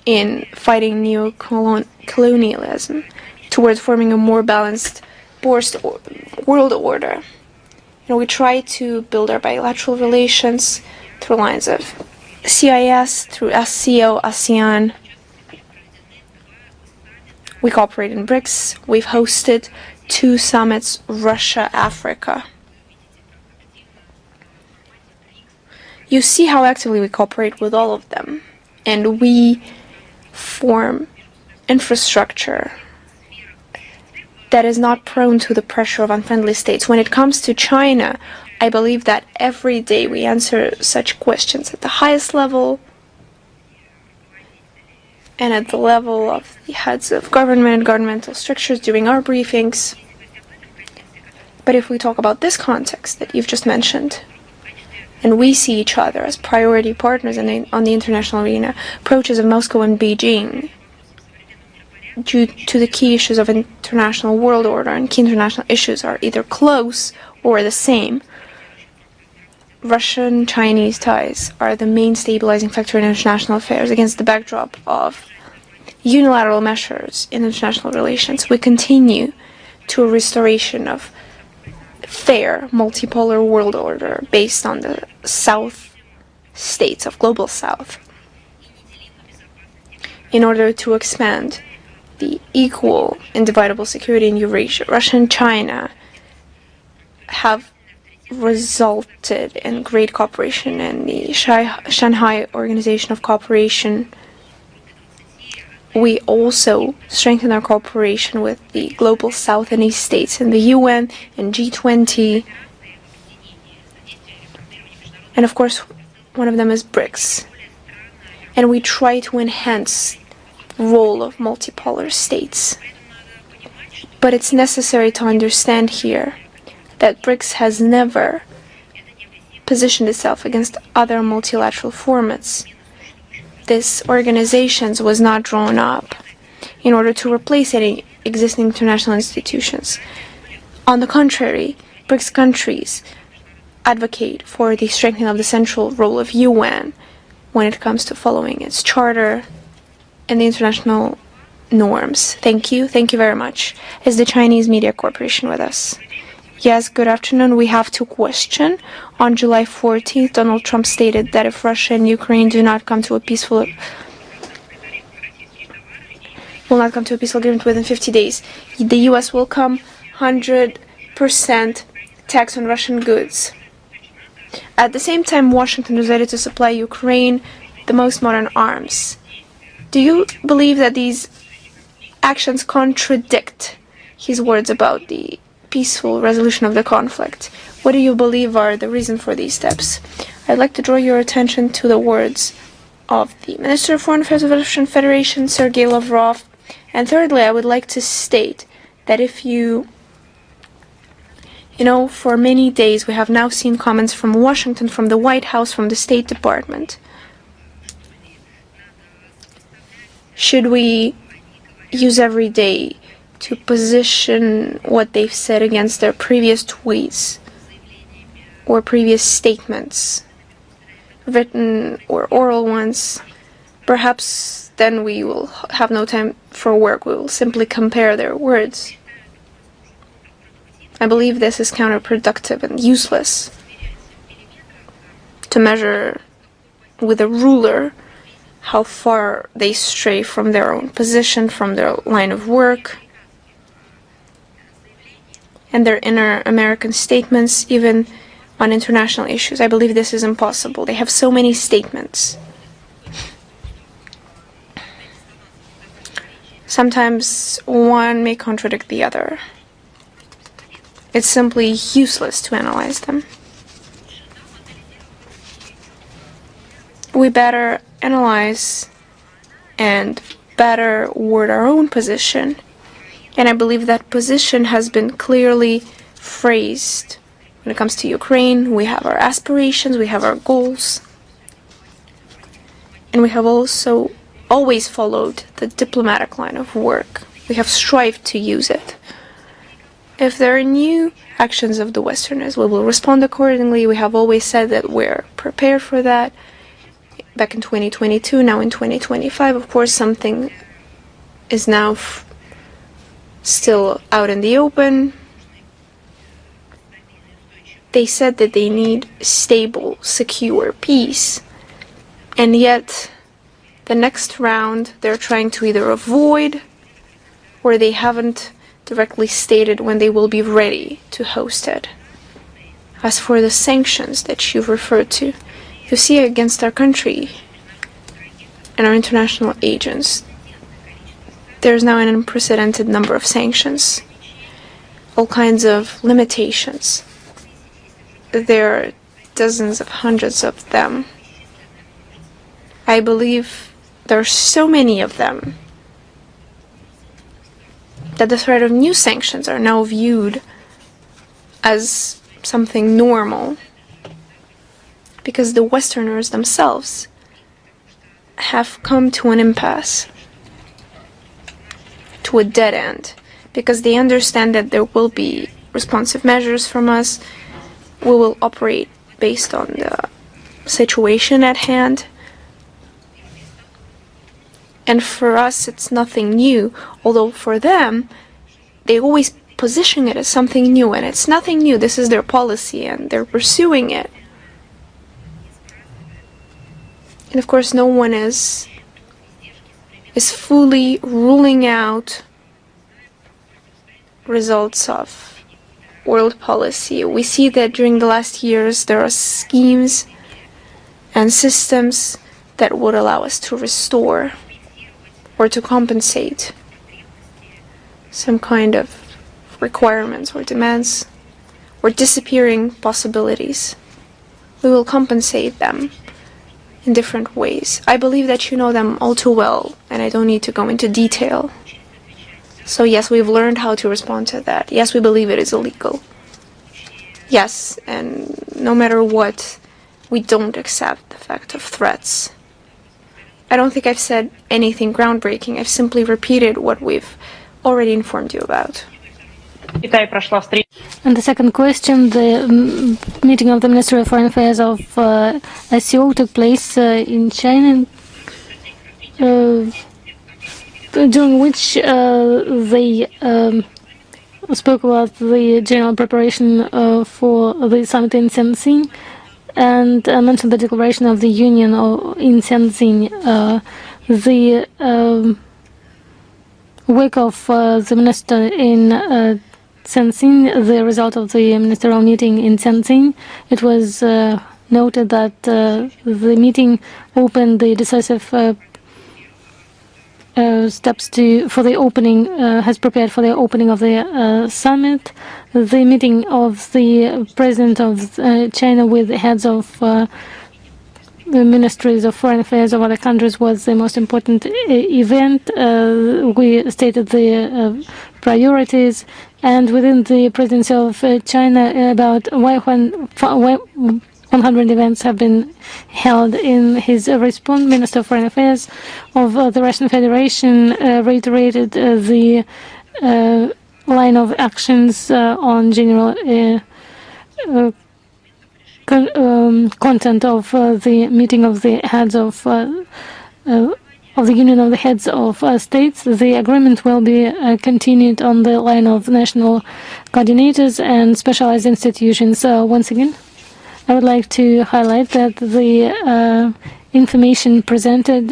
in fighting neo-colonialism towards forming a more balanced world order. We try to build our bilateral relations through lines of CIS, through SCO, ASEAN. We cooperate in BRICS. We've hosted 2 summits, Russia-Africa. You see how actively we cooperate with all of them, and we form infrastructure that is not prone to the pressure of unfriendly states. When it comes to China, I believe that every day we answer such questions at the highest level and at the level of the heads of government and governmental structures during our briefings. But if we talk about this context that you've just mentioned, and we see each other as priority partners on the international arena, approaches of Moscow and Beijing, due to the key issues of international world order and key international issues are either close or the same. Russian-Chinese ties are the main stabilizing factor in international affairs against the backdrop of unilateral measures in international relations. We continue to a restoration of fair multipolar world order based on the South states of global South in order to expand the equal, indivisible security in Eurasia. Russia and China have resulted in great cooperation in the Shanghai Organization of Cooperation. We also strengthen our cooperation with the global South and East states in the UN and G20. And of course, one of them is BRICS. And we try to enhance the role of multipolar states. But it's necessary to understand here that BRICS has never positioned itself against other multilateral formats. This organization was not drawn up in order to replace any existing international institutions. On the contrary, BRICS countries advocate for the strengthening of the central role of UN when it comes to following its charter and the international norms. Thank you. Thank you very much. Is the Chinese Media Corporation with us? Yes, good afternoon. We have 2 questions. On July 14th, Donald Trump stated that if Russia and Ukraine will not come to a peaceful agreement within 50 days, the U.S. will come 100% tax on Russian goods. At the same time, Washington is ready to supply Ukraine the most modern arms. Do you believe that these actions contradict his words about the peaceful resolution of the conflict? What do you believe are the reason for these steps? I'd like to draw your attention to the words of the Minister of Foreign Affairs of the Russian Federation, Sergei Lavrov. And thirdly, I would like to state that if for many days we have now seen comments from Washington, from the White House, from the State Department, should we use every day to position what they've said against their previous tweets or previous statements, written or oral ones? Perhaps then we will have no time for work. We will simply compare their words. I believe this is counterproductive and useless. To measure with a ruler how far they stray from their own position, from their line of work, and their inner American statements, even on international issues. I believe this is impossible. They have so many statements. Sometimes one may contradict the other. It's simply useless to analyze them. We better analyze and better word our own position. And I believe that position has been clearly phrased. When it comes to Ukraine, we have our aspirations, we have our goals. And we have also always followed the diplomatic line of work. We have strived to use it. If there are new actions of the Westerners, we will respond accordingly. We have always said that we're prepared for that. Back in 2022, now in 2025, of course, something is now still out in the open. They said that they need stable, secure peace. And yet, the next round, they're trying to either avoid, or they haven't directly stated when they will be ready to host it. As for the sanctions that you've referred to, you see against our country and our international agents, there's now an unprecedented number of sanctions, all kinds of limitations. There are dozens of hundreds of them. I believe there are so many of them that the threat of new sanctions are now viewed as something normal, because the Westerners themselves have come to an impasse, to a dead end, because they understand that there will be responsive measures from us. We will operate based on the situation at hand. And for us, it's nothing new, although for them, they always position it as something new, and it's nothing new. This is their policy, and they're pursuing it. And of course, no one is fully ruling out results of world policy. We see that during the last years, there are schemes and systems that would allow us to restore or to compensate some kind of requirements or demands or disappearing possibilities. We will compensate them in different ways. I believe that you know them all too well, and I don't need to go into detail. So yes, we've learned how to respond to that. Yes, we believe it is illegal. Yes, and no matter what, we don't accept the fact of threats. I don't think I've said anything groundbreaking. I've simply repeated what we've already informed you about. And the second question, the meeting of the Ministry of Foreign Affairs of SEO took place in China, during which they spoke about the general preparation for the summit in Shenzhen, and mentioned the declaration of the Union in Shenzhen. The work of the minister in Shenzhen, the result of the ministerial meeting in Shenzhen, it was noted that the meeting opened the decisive steps for the opening, has prepared for the opening of the summit. The meeting of the president of China with the heads of the ministries of foreign affairs of other countries was the most important event. We stated the priorities, and within the presidency of China, about 100 events have been held. In his response, Minister of Foreign Affairs of the Russian Federation reiterated the line of actions on general content of the meeting of the heads of the Union of the Heads of States. The agreement will be continued on the line of national coordinators and specialized institutions. Once again, I would like to highlight that the information presented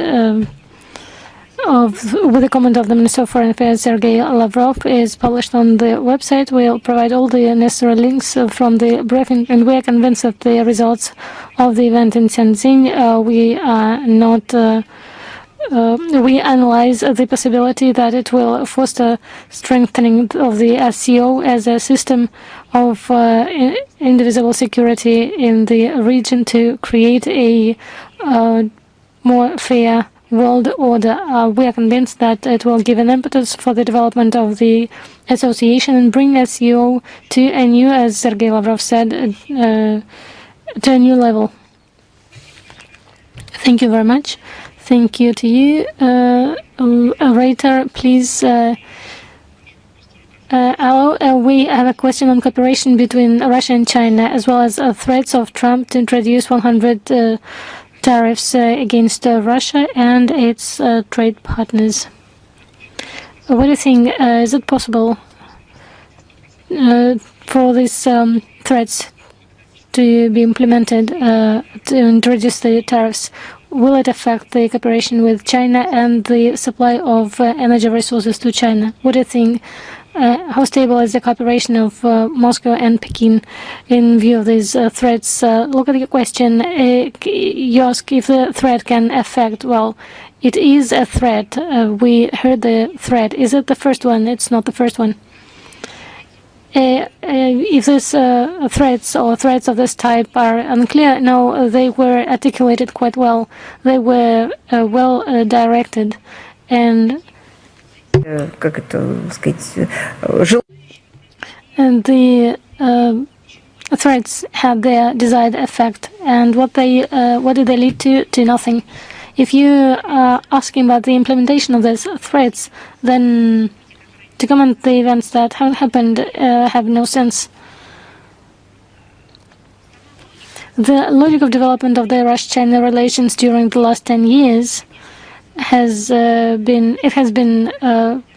with the comment of the Minister of Foreign Affairs, Sergei Lavrov, is published on the website. We'll provide all the necessary links from the briefing, and we are convinced that the results of the event in Tianjin, we analyze the possibility that it will foster strengthening of the SCO as a system of indivisible security in the region to create a more fair world order. We are convinced that it will give an impetus for the development of the association and bring SCO to a new, as Sergei Lavrov said, to a new level. Thank you very much. Thank you to you. Orator, please. Hello. We have a question on cooperation between Russia and China, as well as threats of Trump to introduce 100 tariffs against Russia and its trade partners. What do you think? Is it possible for these threats to be implemented to introduce the tariffs? Will it affect the cooperation with China and the supply of energy resources to China? What do you think? How stable is the cooperation of Moscow and Peking in view of these threats? Look at your question. You ask if the threat can affect. Well, it is a threat. We heard the threat. Is it the first one? It's not the first one. If these threats or threats of this type are unclear, no, they were articulated quite well. They were well directed, and the threats had their desired effect. And what did they lead to? To nothing. If you are asking about the implementation of these threats, then to comment the events that haven't happened have no sense. The logic of development of the Russia-China relations during the last 10 years has been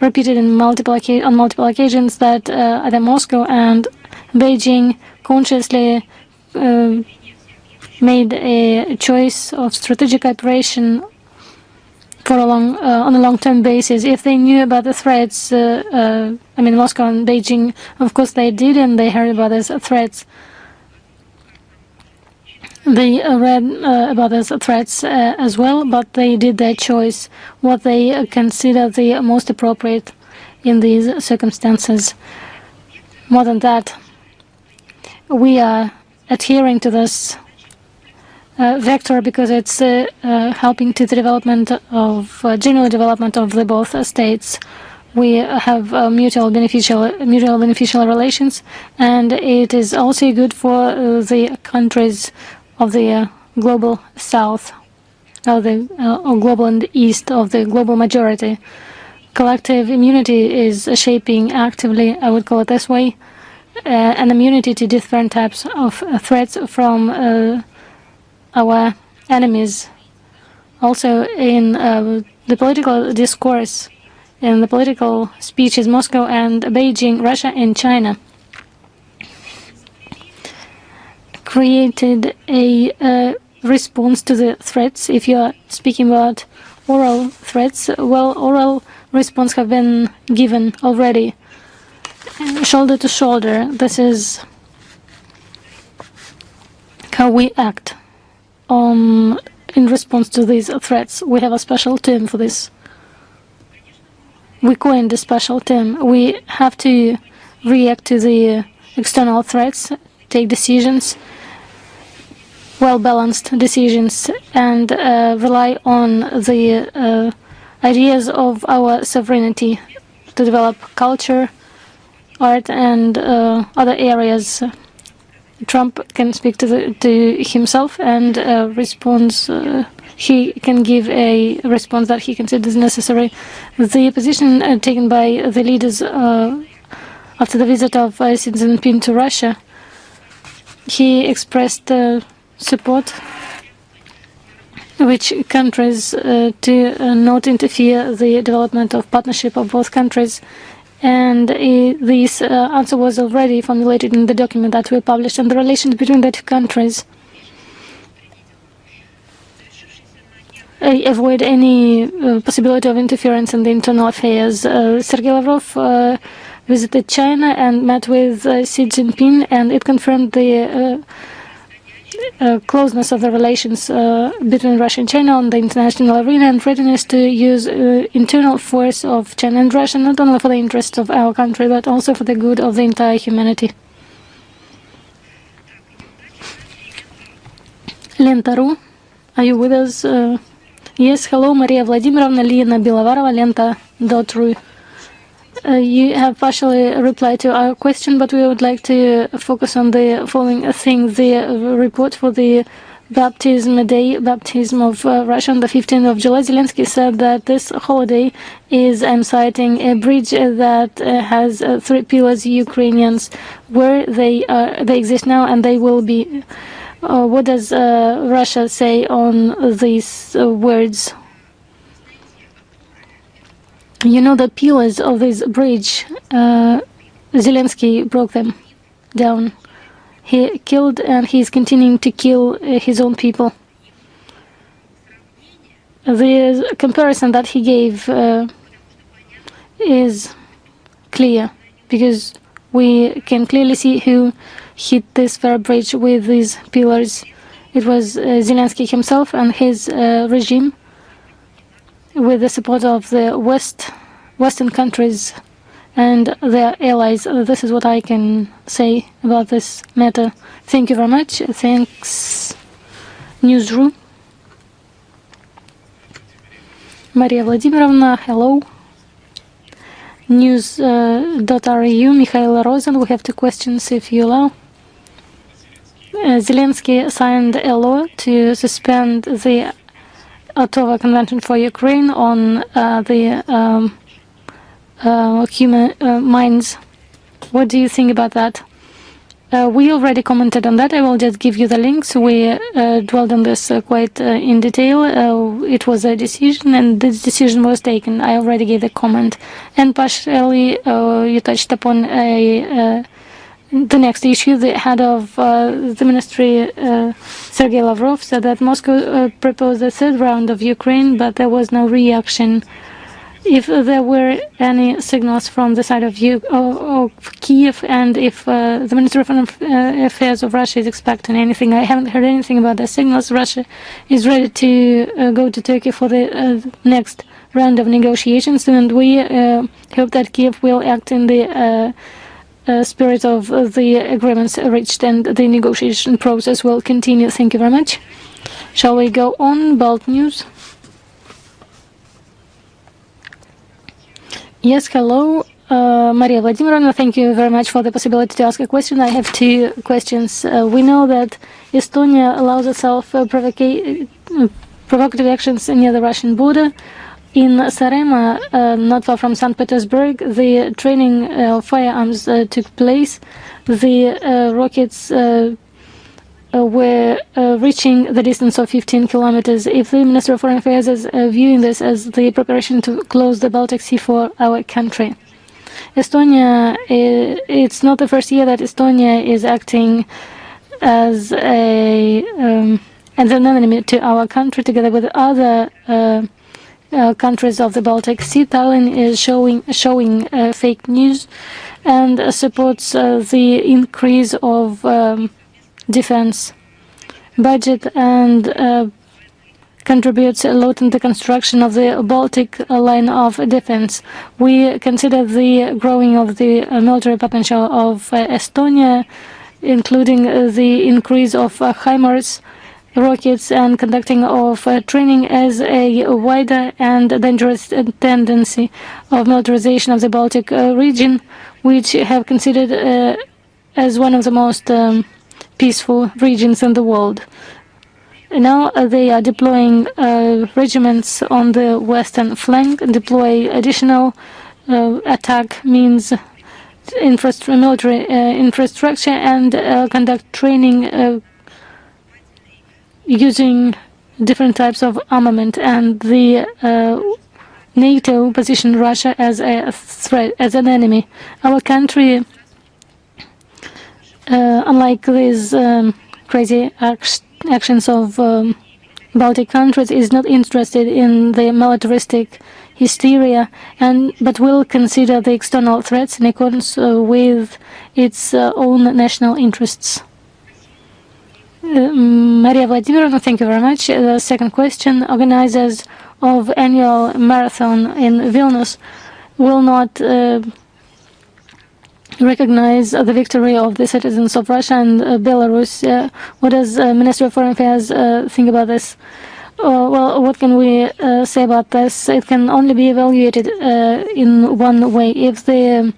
repeated on multiple occasions that either Moscow and Beijing consciously made a choice of strategic cooperation for on a long-term basis. If they knew about the threats, Moscow and Beijing, of course they did, and they heard about these threats. They read about these threats as well, but they did their choice, what they consider the most appropriate in these circumstances. More than that, we are adhering to this vector because it's helping to the development of general development of the both states. We have mutual beneficial relations, and it is also good for the countries of the global south, or global and east of the global majority. Collective immunity is shaping actively, I would call it this way, an immunity to different types of threats from our enemies. Also in the political discourse, in the political speeches, Moscow and Beijing, Russia and China created a response to the threats. If you are speaking about oral threats, well, oral response have been given already, shoulder to shoulder. This is how we act in response to these threats. We have a special term for this. We coined a special term. We have to react to the external threats, take decisions, well-balanced decisions, and rely on the ideas of our sovereignty to develop culture, art, and other areas Trump can speak to himself and response. He can give a response that he considers necessary. The position taken by the leaders after the visit of Xi Jinping to Russia, he expressed support which countries to not interfere the development of partnership of both countries. And this answer was already formulated in the document that we published on the relations between the two countries. Avoid any possibility of interference in the internal affairs. Sergei Lavrov visited China and met with Xi Jinping, and it confirmed the closeness of the relations between Russia and China on the international arena, and readiness to use internal force of China and Russia, not only for the interests of our country, but also for the good of the entire humanity. Lenta.ru, are you with us? Yes, hello, Maria Vladimirovna, Lena Bilavarova, Lenta.ru. You have partially replied to our question, but we would like to focus on the following thing. The report for the baptism of Russia on the 15th of July. Zelensky said that this holiday is, I'm citing, a bridge that has 3 pillars, Ukrainians, where they exist now and they will be. What does Russia say on these words? You know, the pillars of this bridge, Zelensky broke them down. He killed and he's continuing to kill his own people. The comparison that he gave is clear, because we can clearly see who hit this fair bridge with these pillars. It was Zelensky himself and his regime, with the support of the Western countries and their allies. This is what I can say about this matter. Thank you very much. Thanks, Newsroom. Maria Vladimirovna, hello. News.ru, Mikhail Rosen. We have 2 questions, if you allow. Zelensky signed a law to suspend the Ottawa Convention for Ukraine on the human minds. What do you think about that? We already commented on that. I will just give you the links. We dwelled on this quite in detail. It was a decision, and this decision was taken. I already gave the comment. And partially, you touched upon the next issue. The head of the ministry, Sergei Lavrov, said that Moscow proposed a 3rd round of Ukraine, but there was no reaction. If there were any signals from the side of Kiev, and if the Ministry of Foreign Affairs of Russia is expecting anything, I haven't heard anything about the signals. Russia is ready to go to Turkey for the next round of negotiations, and we hope that Kiev will act in the spirit of the agreements reached, and the negotiation process will continue. Thank you very much. Shall we go on? Balt News. Yes, hello. Maria Vladimirovna, thank you very much for the possibility to ask a question. I have 2 questions. We know that Estonia allows itself provocative actions near the Russian border. In Sarema, not far from St. Petersburg, the training of firearms took place. The rockets were reaching the distance of 15 kilometers. If the Minister of Foreign Affairs is viewing this as the preparation to close the Baltic Sea for our country. Estonia, it's not the first year that Estonia is acting as an enemy to our country, together with other countries of the Baltic Sea. Tallinn is showing fake news and supports the increase of defense budget and contributes a lot in the construction of the Baltic line of defense. We consider the growing of the military potential of Estonia, including the increase of HIMARS rockets and conducting of training, as a wider and dangerous tendency of militarization of the Baltic region, which have considered as one of the most peaceful regions in the world. Now they are deploying regiments on the western flank. Deploy additional attack means military infrastructure and conduct training using different types of armament. And the NATO positioned Russia as a threat, as an enemy. Our country, unlike these crazy actions of Baltic countries, is not interested in the militaristic hysteria, but will consider the external threats in accordance with its own national interests. Maria Vladimirovna, thank you very much. The second question: organizers of annual marathon in Vilnius will not recognize the victory of the citizens of Russia and Belarus. What does Ministry of Foreign Affairs think about this? Well, what can we say about this? It can only be evaluated in one way. If the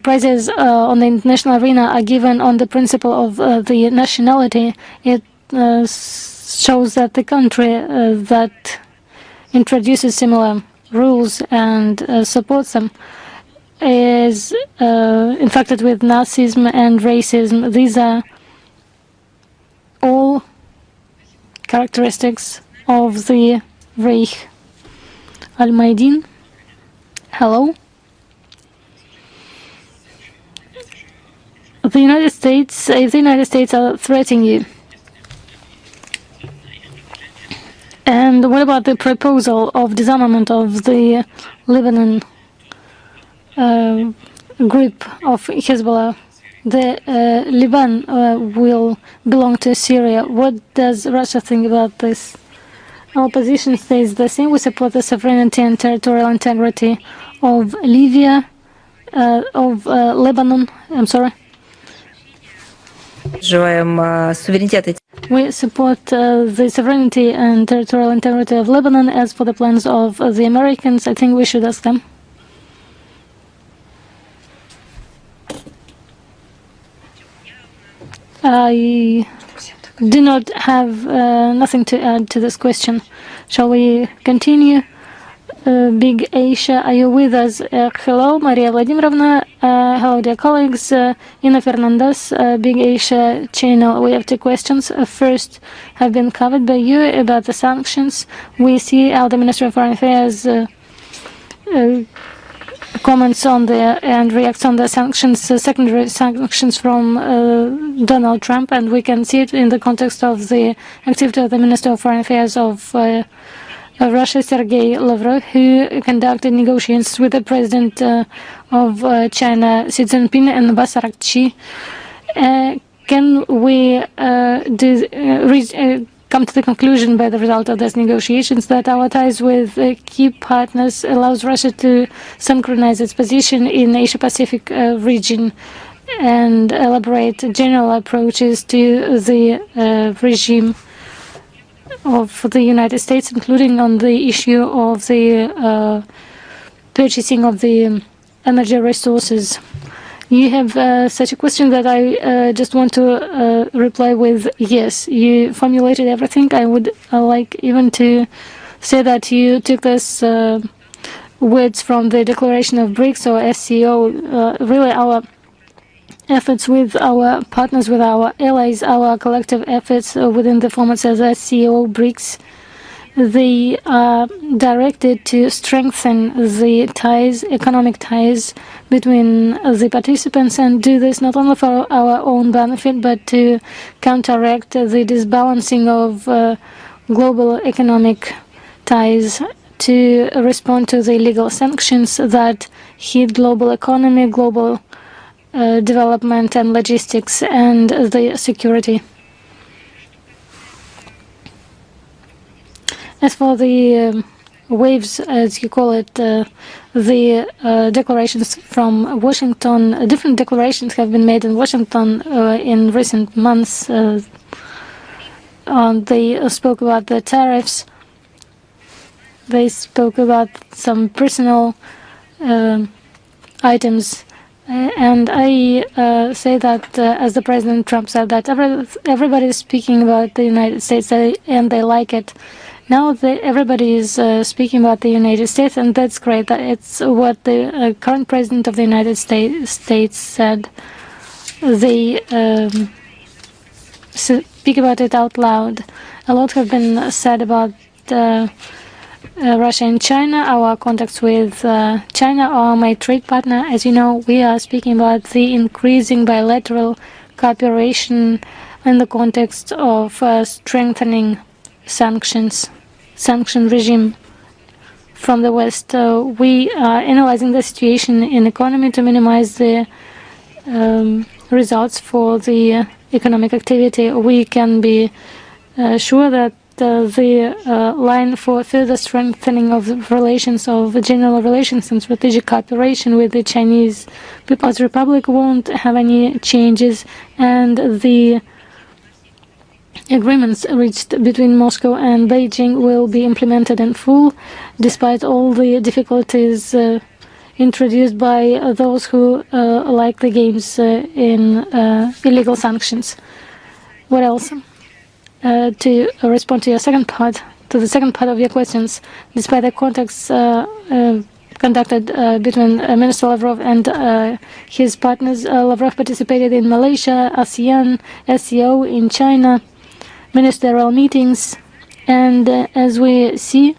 prizes on the international arena are given on the principle of the nationality, it shows that the country that introduces similar rules and supports them is infected with Nazism and racism. These are all characteristics of the Reich. Al-Maidin, hello. The United States, if the United States are threatening you, and what about the proposal of disarmament of the Lebanon group of Hezbollah? The Lebanon will belong to Syria. What does Russia think about this? Our position stays the same. We support the sovereignty and territorial integrity of Libya, of Lebanon. I'm sorry. We support the sovereignty and territorial integrity of Lebanon. As for the plans of the Americans, I think we should ask them. I do not have nothing to add to this question. Shall we continue? Big Asia, are you with us? Hello, Maria Vladimirovna. Hello, dear colleagues. Ina Fernandez, Big Asia channel. We have two questions. First, have been covered by you about the sanctions. We see how the Ministry of Foreign Affairs comments on and reacts on the sanctions, secondary sanctions from Donald Trump, and we can see it in the context of the activity of the Minister of Foreign Affairs of Russia, Sergei Lavrov, who conducted negotiations with the President of China, Xi Jinping, and Abbas Araghchi. Can we come to the conclusion by the result of these negotiations that our ties with key partners allows Russia to synchronize its position in the Asia-Pacific region and elaborate general approaches to the regime of the United States, including on the issue of the purchasing of the energy resources? You have such a question that I just want to reply with yes. You formulated everything. I would like even to say that you took this words from the declaration of BRICS or SCO. Really, our efforts with our partners, with our allies, our collective efforts within the formats as SCO, BRICS, they are directed to strengthen the ties, economic ties between the participants, and do this not only for our own benefit, but to counteract the disbalancing of global economic ties, to respond to the illegal sanctions that hit global economy, global development and logistics, and the security. As for the waves, as you call it, the declarations from Washington, different declarations have been made in Washington in recent months. They spoke about the tariffs. They spoke about some personal items And I say that, as the President Trump said, that everybody is speaking about the United States and they like it. Now everybody is speaking about the United States, and that's great. It's what the current President of the United States said. They speak about it out loud. A lot have been said about Russia and China, our contacts with China, our main trade partner. As you know, we are speaking about the increasing bilateral cooperation in the context of strengthening sanction regime from the West. We are analyzing the situation in the economy to minimize the results for the economic activity. We can be sure that the line for further strengthening of the relations, of general relations and strategic cooperation with the Chinese People's Republic won't have any changes, and the agreements reached between Moscow and Beijing will be implemented in full, despite all the difficulties introduced by those who like the games in illegal sanctions. What else? To respond to your second part, the second part of your questions, despite the contacts conducted between Minister Lavrov and his partners, Lavrov participated in Malaysia, ASEAN, SCO, in China, ministerial meetings, and as we see,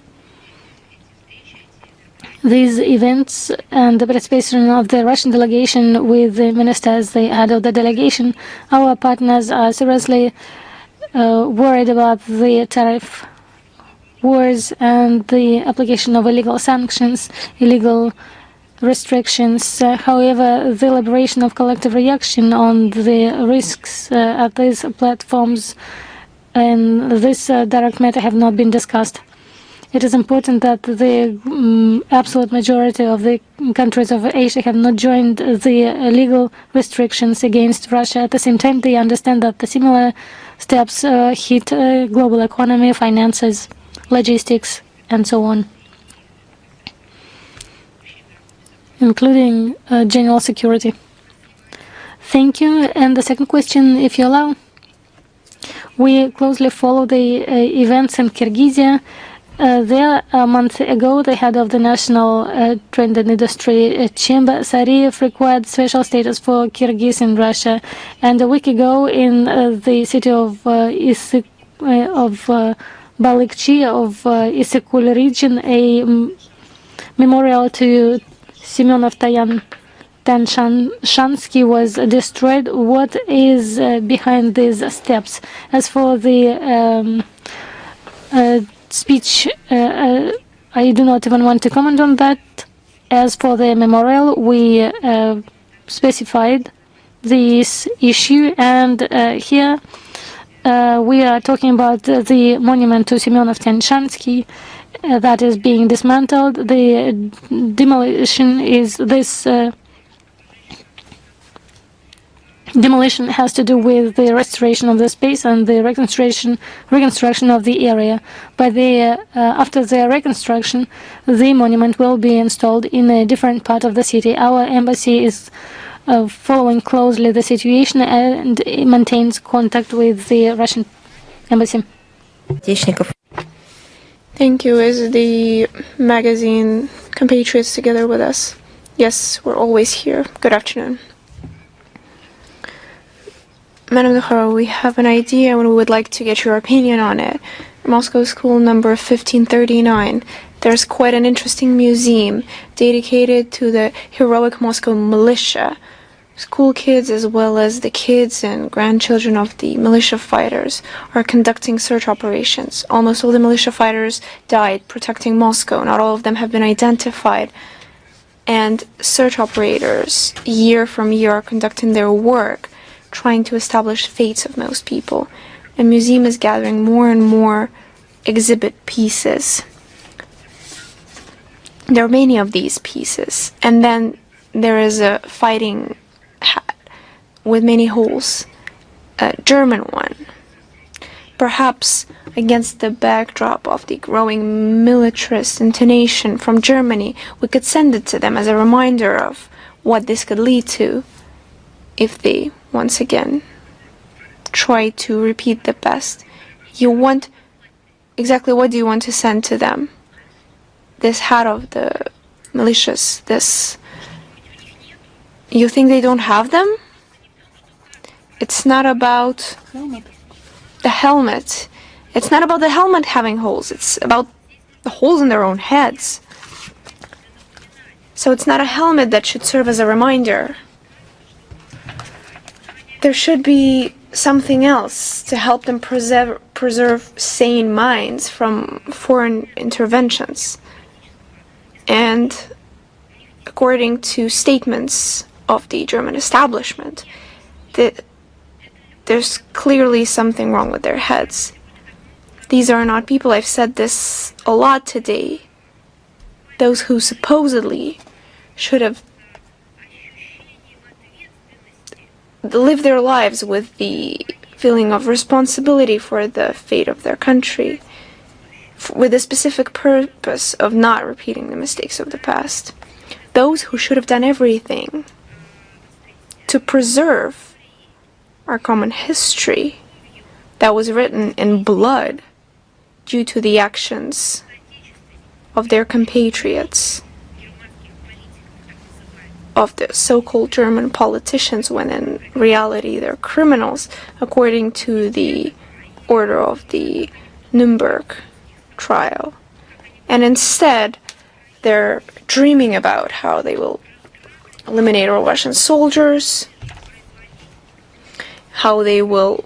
these events and the participation of the Russian delegation with the minister as the head of the delegation, our partners are seriously worried about the tariff wars and the application of illegal sanctions, illegal restrictions. However, the elaboration of collective reaction on the risks at these platforms and this direct matter have not been discussed. It is important that the absolute majority of the countries of Asia have not joined the legal restrictions against Russia. At the same time, they understand that the similar steps hit global economy, finances, logistics, and so on, including general security. Thank you. And the second question, if you allow. We closely follow the events in Kyrgyzia. There, a month ago, the head of the National Trade and Industry Chamber, Tariff, required special status for Kyrgyz in Russia. And a week ago, in the city of Balikchi of Issyk-Kul region, a memorial to Semyonov Tanshansky was destroyed. What is behind these steps? As for the speech, I do not even want to comment on that. As for the memorial, we specified this issue, and here we are talking about the monument to Semyonov Tanshansky that is being dismantled. The demolition is this. Demolition has to do with the restoration of the space and the reconstruction of the area. But after the reconstruction, the monument will be installed in a different part of the city. Our embassy is following closely the situation and maintains contact with the Russian embassy. Thank you. Is the magazine Compatriots together with us? Yes, we're always here. Good afternoon. Madam Zakharova, we have an idea and we would like to get your opinion on it. Moscow School number 1539. There's quite an interesting museum dedicated to the heroic Moscow militia. School kids, as well as the kids and grandchildren of the militia fighters, are conducting search operations. Almost all the militia fighters died protecting Moscow. Not all of them have been identified. And search operators, year from year, are conducting their work, trying to establish fates of most people. The museum is gathering more and more exhibit pieces. There are many of these pieces. And then there is a fighting hat with many holes, a German one. Perhaps against the backdrop of the growing militarist intonation from Germany, we could send it to them as a reminder of what this could lead to if they once again try to repeat the past. Exactly what do you want to send to them? This hat of the militias, you think they don't have them? It's not about the helmet. It's not about the helmet having holes. It's about the holes in their own heads. So it's not a helmet that should serve as a reminder. There should be something else to help them preserve sane minds from foreign interventions. And according to statements of the German establishment, there's clearly something wrong with their heads. These are not people, I've said this a lot today, those who supposedly should have lived their lives with the feeling of responsibility for the fate of their country, with the specific purpose of not repeating the mistakes of the past. Those who should have done everything to preserve our common history that was written in blood due to the actions of their compatriots, of the so-called German politicians, when in reality they're criminals, according to the order of the Nuremberg trial. And instead, they're dreaming about how they will eliminate all Russian soldiers, how they will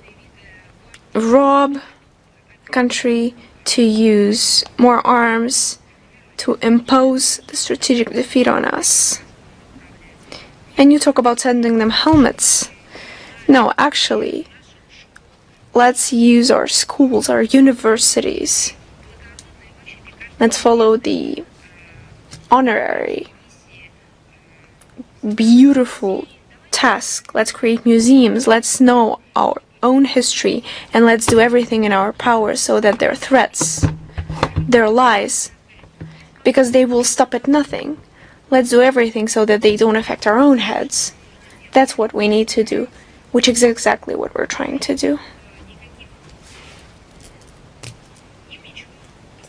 rob the country to use more arms to impose the strategic defeat on us. And you talk about sending them helmets. No, actually, let's use our schools, our universities. Let's follow the honorary, beautiful task. Let's create museums. Let's know our own history, and let's do everything in our power so that their threats, their lies, because they will stop at nothing. Let's do everything so that they don't affect our own heads. That's what we need to do, which is exactly what we're trying to do.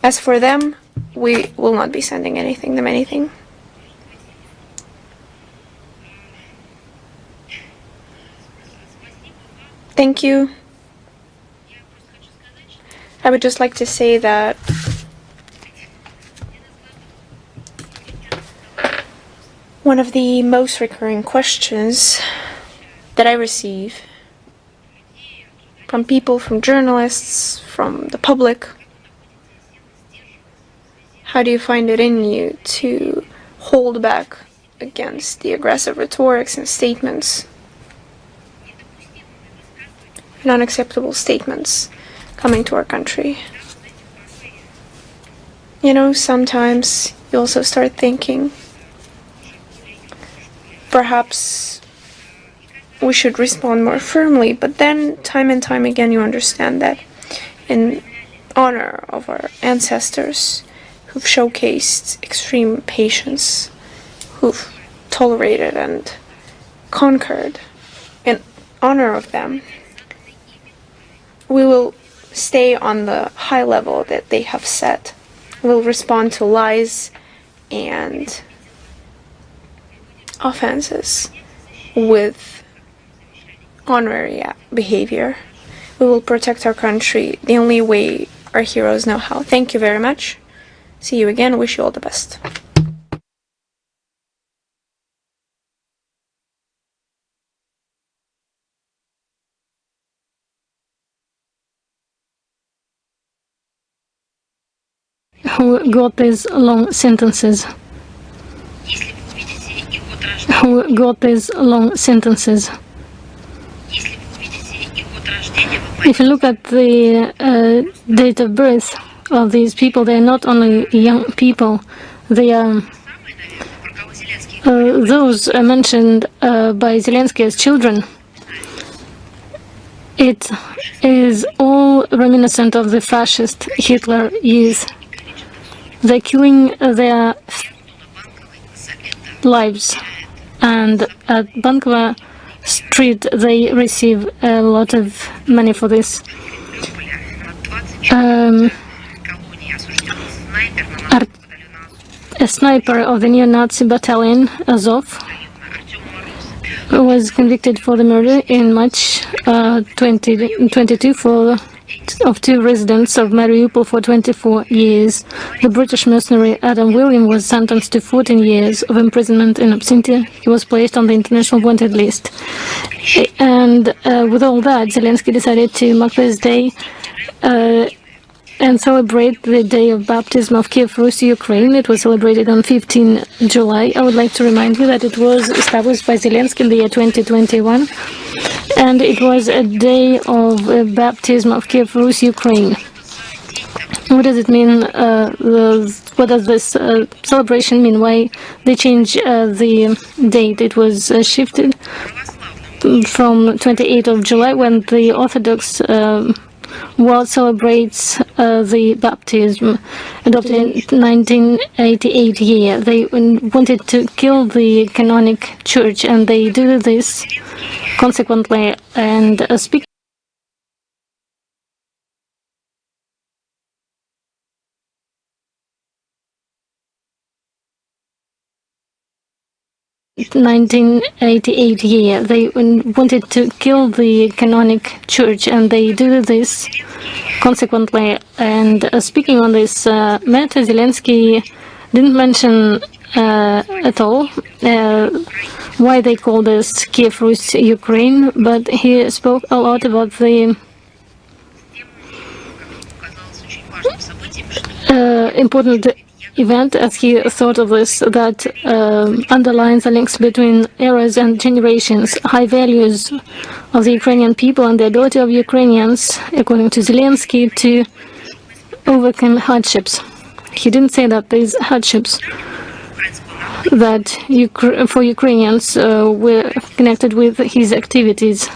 As for them, we will not be sending them anything. Thank you. I would just like to say that one of the most recurring questions that I receive from people, from journalists, from the public, how do you find it in you to hold back against the aggressive rhetorics and statements, and unacceptable statements coming to our country? You know, sometimes you also start thinking, perhaps we should respond more firmly, but then time and time again you understand that in honor of our ancestors who've showcased extreme patience, who've tolerated and conquered, in honor of them, we will stay on the high level that they have set. We'll respond to lies and offenses with honorary behavior. We will protect our country the only way our heroes know how. Thank you very much. See you again. Wish you all the best. Who got these long sentences? Who got these long sentences? If you look at the date of birth of these people, they are not only young people, they are those mentioned by Zelensky as children. It is all reminiscent of the fascist Hitler youth. They're killing their lives and at Bankova Street they receive a lot of money for this. A sniper of the neo-Nazi battalion Azov was convicted for the murder in March 2022 of two residents of Mariupol for 24 years. The British mercenary Adam William was sentenced to 14 years of imprisonment in absentia. He was placed on the international wanted list. And with all that, Zelensky decided to mark this day and celebrate the day of baptism of Kiev, Rus, Ukraine. It was celebrated on 15 July. I would like to remind you that it was established by Zelensky in the year 2021, and it was a day of baptism of Kiev, Rus, Ukraine. What does it mean? What does this celebration mean? Why they change the date? It was shifted from 28th of July, when the Orthodox world celebrates the baptism, adopted in 1988 year. They wanted to kill the canonic church, and they do this consequently. And speaking in 1988 year, they wanted to kill the canonic church, and they do this consequently. And speaking on this matter, Zelensky didn't mention at all why they call this Kiev, Rus, Ukraine, but he spoke a lot about the important event, as he thought of this, that underlines the links between eras and generations, high values of the Ukrainian people, and the ability of Ukrainians, according to Zelensky, to overcome hardships. He didn't say that these hardships that for Ukrainians were connected with his activities.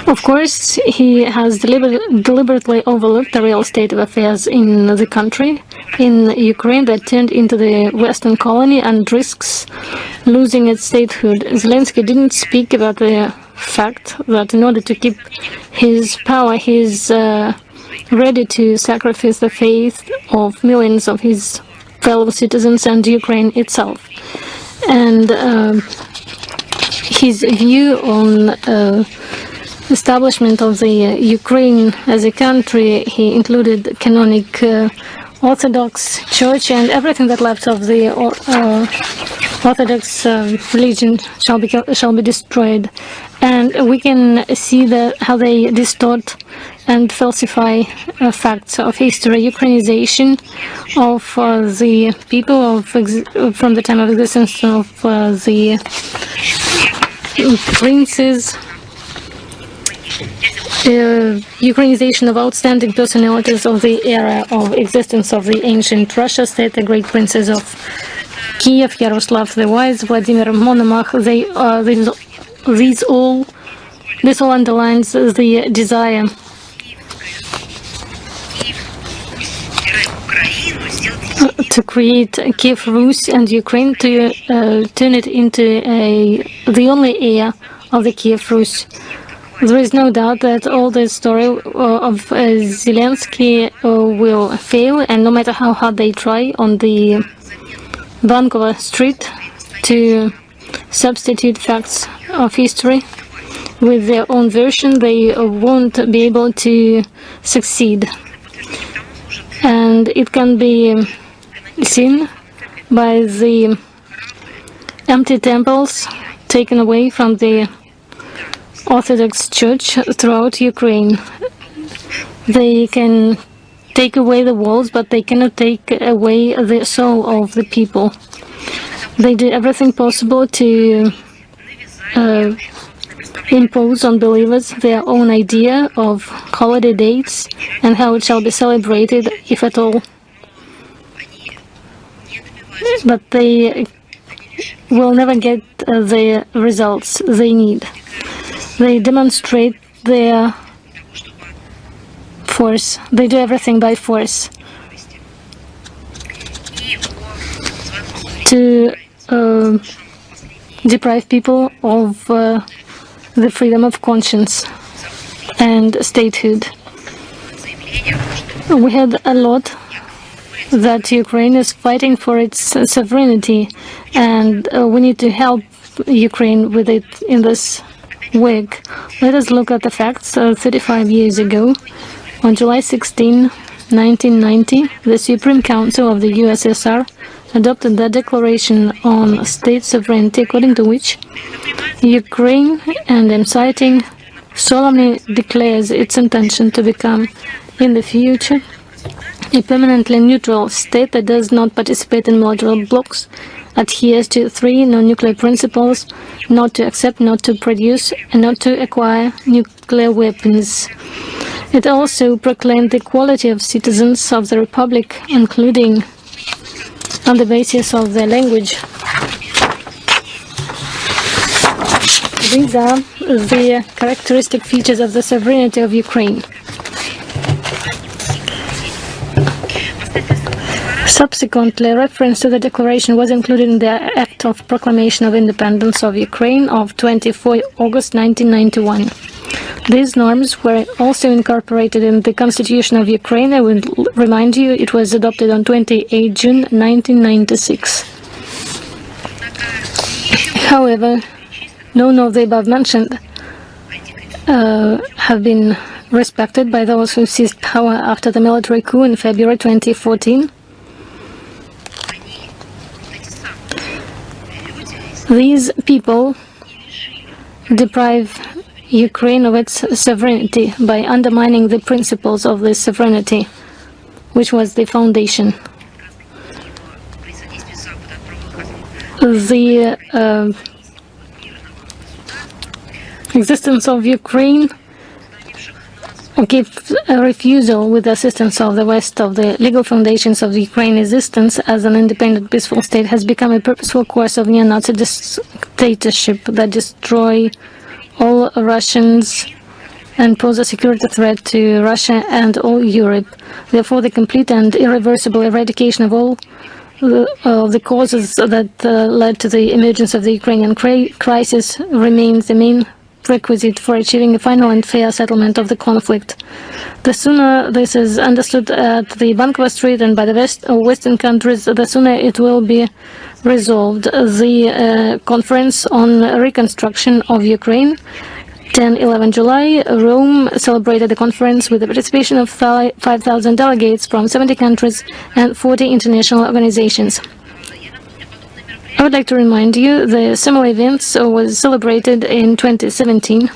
Of course, he has deliberately overlooked the real state of affairs in the country, in Ukraine, that turned into the Western colony and risks losing its statehood. Zelensky didn't speak about the fact that in order to keep his power, he's ready to sacrifice the faith of millions of his fellow citizens and Ukraine itself. And his view on establishment of the Ukraine as a country, he included canonic Orthodox Church, and everything that left of the Orthodox religion shall be destroyed. And we can see how they distort and falsify facts of history. Ukrainization of the people from the time of existence of the princes. Ukrainization of outstanding personalities of the era of existence of the ancient Russia state, the great princes of Kiev, Yaroslav the Wise, Vladimir Monomach. This all underlines the desire to create Kiev, Rus, and Ukraine, to turn it into the only heir of the Kiev, Rus. There is no doubt that all this story of Zelensky will fail, and no matter how hard they try on the Bankova Street to substitute facts of history with their own version, they won't be able to succeed. And it can be seen by the empty temples taken away from the Orthodox Church throughout Ukraine. They can take away the walls, but they cannot take away the soul of the people. They did everything possible to impose on believers their own idea of holiday dates and how it shall be celebrated, if at all. But they will never get the results they need. They demonstrate their force. They do everything by force. to deprive people of the freedom of conscience and statehood. We heard a lot that Ukraine is fighting for its sovereignty, and we need to help Ukraine with it in this week. Let us look at the facts. 35 years ago, on July 16, 1990, the Supreme Council of the USSR adopted the Declaration on State Sovereignty, according to which Ukraine, and I'm citing, solemnly declares its intention to become, in the future, a permanently neutral state that does not participate in military blocs, adheres to 3 non-nuclear principles: not to accept, not to produce, and not to acquire nuclear weapons. It also proclaimed the equality of citizens of the Republic, including on the basis of their language. These are the characteristic features of the sovereignty of Ukraine. Subsequently, reference to the declaration was included in the Act of Proclamation of Independence of Ukraine of 24 August 1991. These norms were also incorporated in the Constitution of Ukraine. I will remind you, it was adopted on 28 June 1996. However, none of the above mentioned have been respected by those who seized power after the military coup in February 2014. These people deprive Ukraine of its sovereignty by undermining the principles of this sovereignty, which was the foundation. The existence of Ukraine gives a refusal, with the assistance of the West, of the legal foundations of the Ukraine existence as an independent, peaceful state has become a purposeful course of neo-Nazi dictatorship that destroy all Russians and pose a security threat to Russia and all Europe. Therefore, the complete and irreversible eradication of all the causes that led to the emergence of the Ukrainian crisis remains the main requisite for achieving a final and fair settlement of the conflict. The sooner this is understood at the Bankova Street and by the Western countries, the sooner it will be resolved. The Conference on Reconstruction of Ukraine, 10-11 July, Rome celebrated the conference with the participation of 5,000 delegates from 70 countries and 40 international organizations. I would like to remind you the similar events was celebrated in 2017.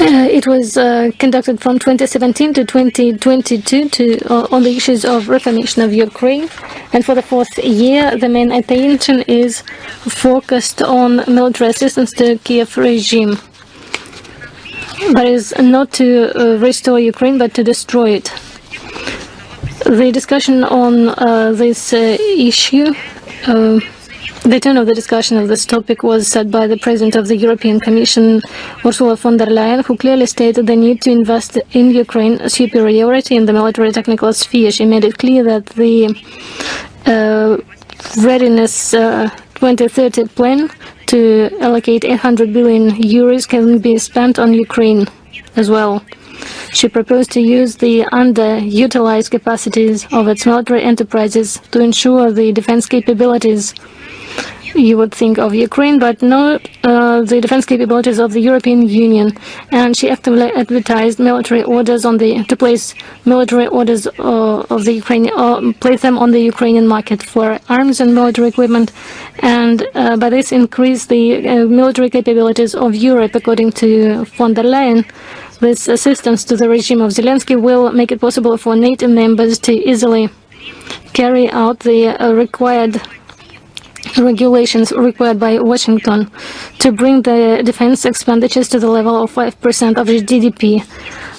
It was conducted from 2017 to 2022 on the issues of reformation of Ukraine, and for the 4th year the main attention is focused on military assistance to Kiev regime. That is not to restore Ukraine but to destroy it. The discussion on this issue, the tone of the discussion of this topic was set by the President of the European Commission, Ursula von der Leyen, who clearly stated the need to invest in Ukraine superiority in the military technical sphere. She made it clear that the Readiness 2030 plan to allocate 800 billion euros can be spent on Ukraine as well. She proposed to use the underutilized capacities of its military enterprises to ensure the defense capabilities, you would think, of Ukraine, but not the defense capabilities of the European Union. And she actively advertised military orders to place military orders of the Ukrainian, place them on the Ukrainian market for arms and military equipment, and by this increase the military capabilities of Europe. According to von der Leyen, this assistance to the regime of Zelensky will make it possible for NATO members to easily carry out the required regulations required by Washington to bring the defense expenditures to the level of 5% of GDP.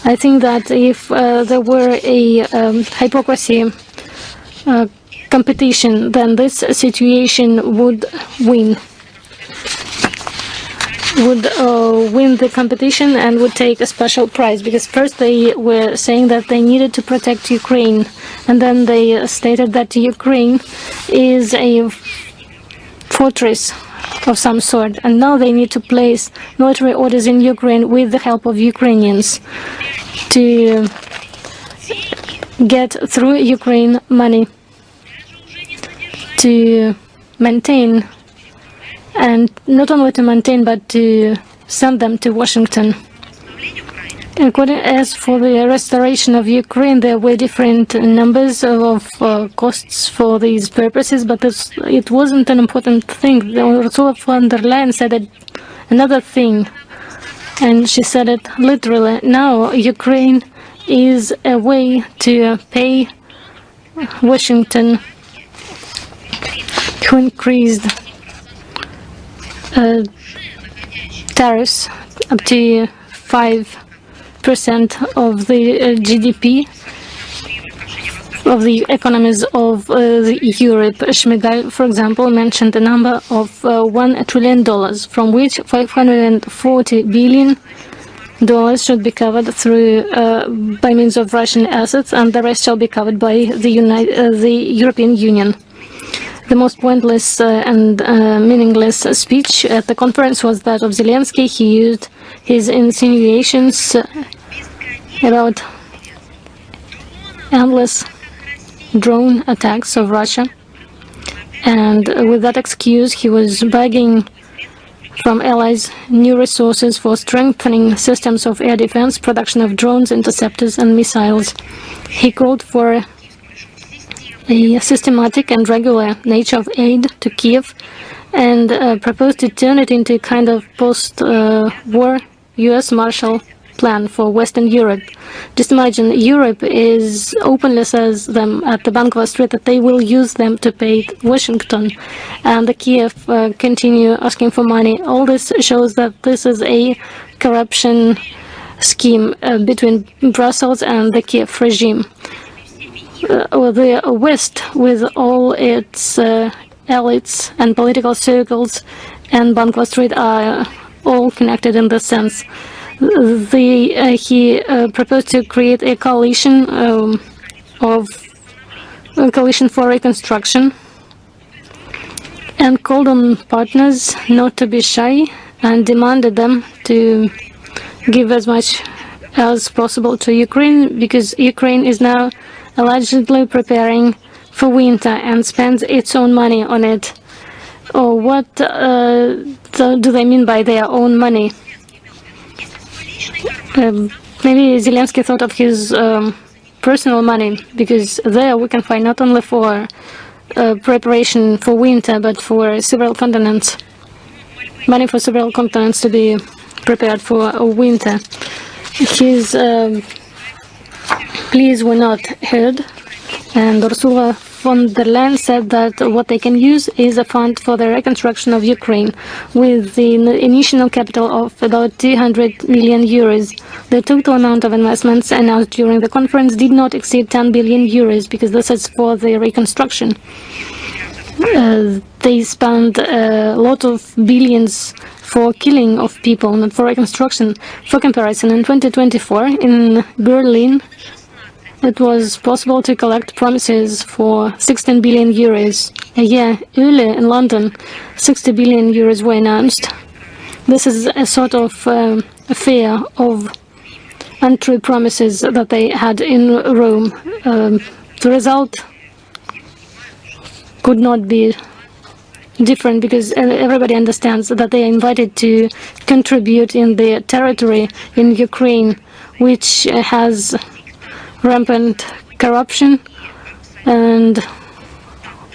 I think that if there were a hypocrisy competition, then this situation would win. would win the competition and would take a special prize, because first they were saying that they needed to protect Ukraine, and then they stated that Ukraine is a fortress of some sort, and now they need to place military orders in Ukraine with the help of Ukrainians to get through Ukraine money to maintain, and not only to maintain but to send them to Washington. As for the restoration of Ukraine, there were different numbers of costs for these purposes, but it wasn't an important thing. Ursula von der Leyen said another thing, and she said it literally. Now Ukraine is a way to pay Washington, who increased tariffs up to 5% of the GDP of the economies of Europe. Schmigal, for example, mentioned a number of $1 trillion, from which $540 billion should be covered through by means of Russian assets, and the rest shall be covered by the European Union. The most pointless and meaningless speech at the conference was that of Zelensky. He used his insinuations about endless drone attacks of Russia, and with that excuse he was begging from allies new resources for strengthening systems of air defense, production of drones, interceptors and missiles. He called for a systematic and regular nature of aid to Kiev, and proposed to turn it into a kind of post-war U.S. Marshall Plan for Western Europe. Just imagine, Europe is openly says them at the Bankova Street that they will use them to pay Washington, and the Kiev continue asking for money. All this shows that this is a corruption scheme between Brussels and the Kiev regime. The West, with all its elites and political circles, and Bankova Street are all connected in this sense. He proposed to create a coalition for reconstruction, and called on partners not to be shy, and demanded them to give as much as possible to Ukraine, because Ukraine is now allegedly preparing for winter and spends its own money on it. Or what do they mean by their own money? Maybe Zelensky thought of his personal money, because there we can find not only for preparation for winter, but for several continents. Money for several continents to be prepared for winter. His pleas were not heard, and Ursula von der Leyen said that what they can use is a fund for the reconstruction of Ukraine, with the initial capital of about 200 million euros. The total amount of investments announced during the conference did not exceed 10 billion euros, because this is for the reconstruction. They spent a lot of billions for killing of people, not for reconstruction. For comparison, in 2024 in Berlin, it was possible to collect promises for 16 billion euros. A year earlier in London, 60 billion euros were announced. This is a sort of affair of untrue promises that they had in Rome. The result could not be different, because everybody understands that they are invited to contribute in their territory in Ukraine, which has rampant corruption and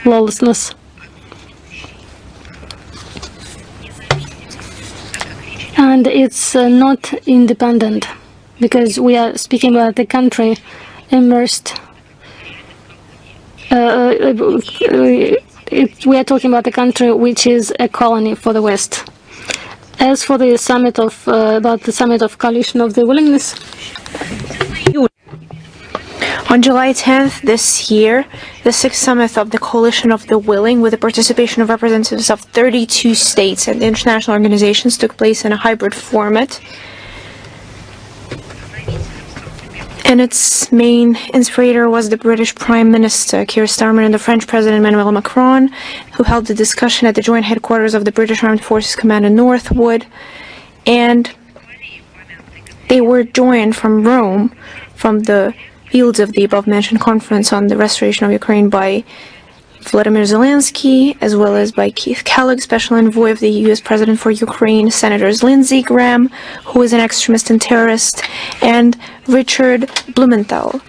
lawlessness. And it's not independent, because we are speaking about the country immersed. We are talking about a country which is a colony for the West. As for the summit of coalition of the willingness, On July 10th this year, the sixth summit of the Coalition of the Willing, with the participation of representatives of 32 states and international organizations, took place in a hybrid format. And its main inspirator was the British Prime Minister Keir Starmer and the French President Emmanuel Macron, who held the discussion at the joint headquarters of the British Armed Forces Command in Northwood. And they were joined from Rome, from the fields of the above-mentioned conference on the restoration of Ukraine, by Volodymyr Zelensky, as well as by Keith Kellogg, Special Envoy of the U.S. President for Ukraine, Senators Lindsey Graham, who is an extremist and terrorist, and Richard Blumenthal.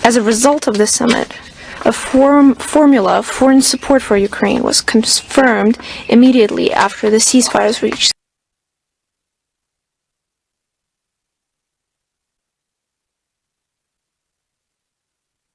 As a result of the summit, a formula of foreign support for Ukraine was confirmed immediately after the ceasefire was reached.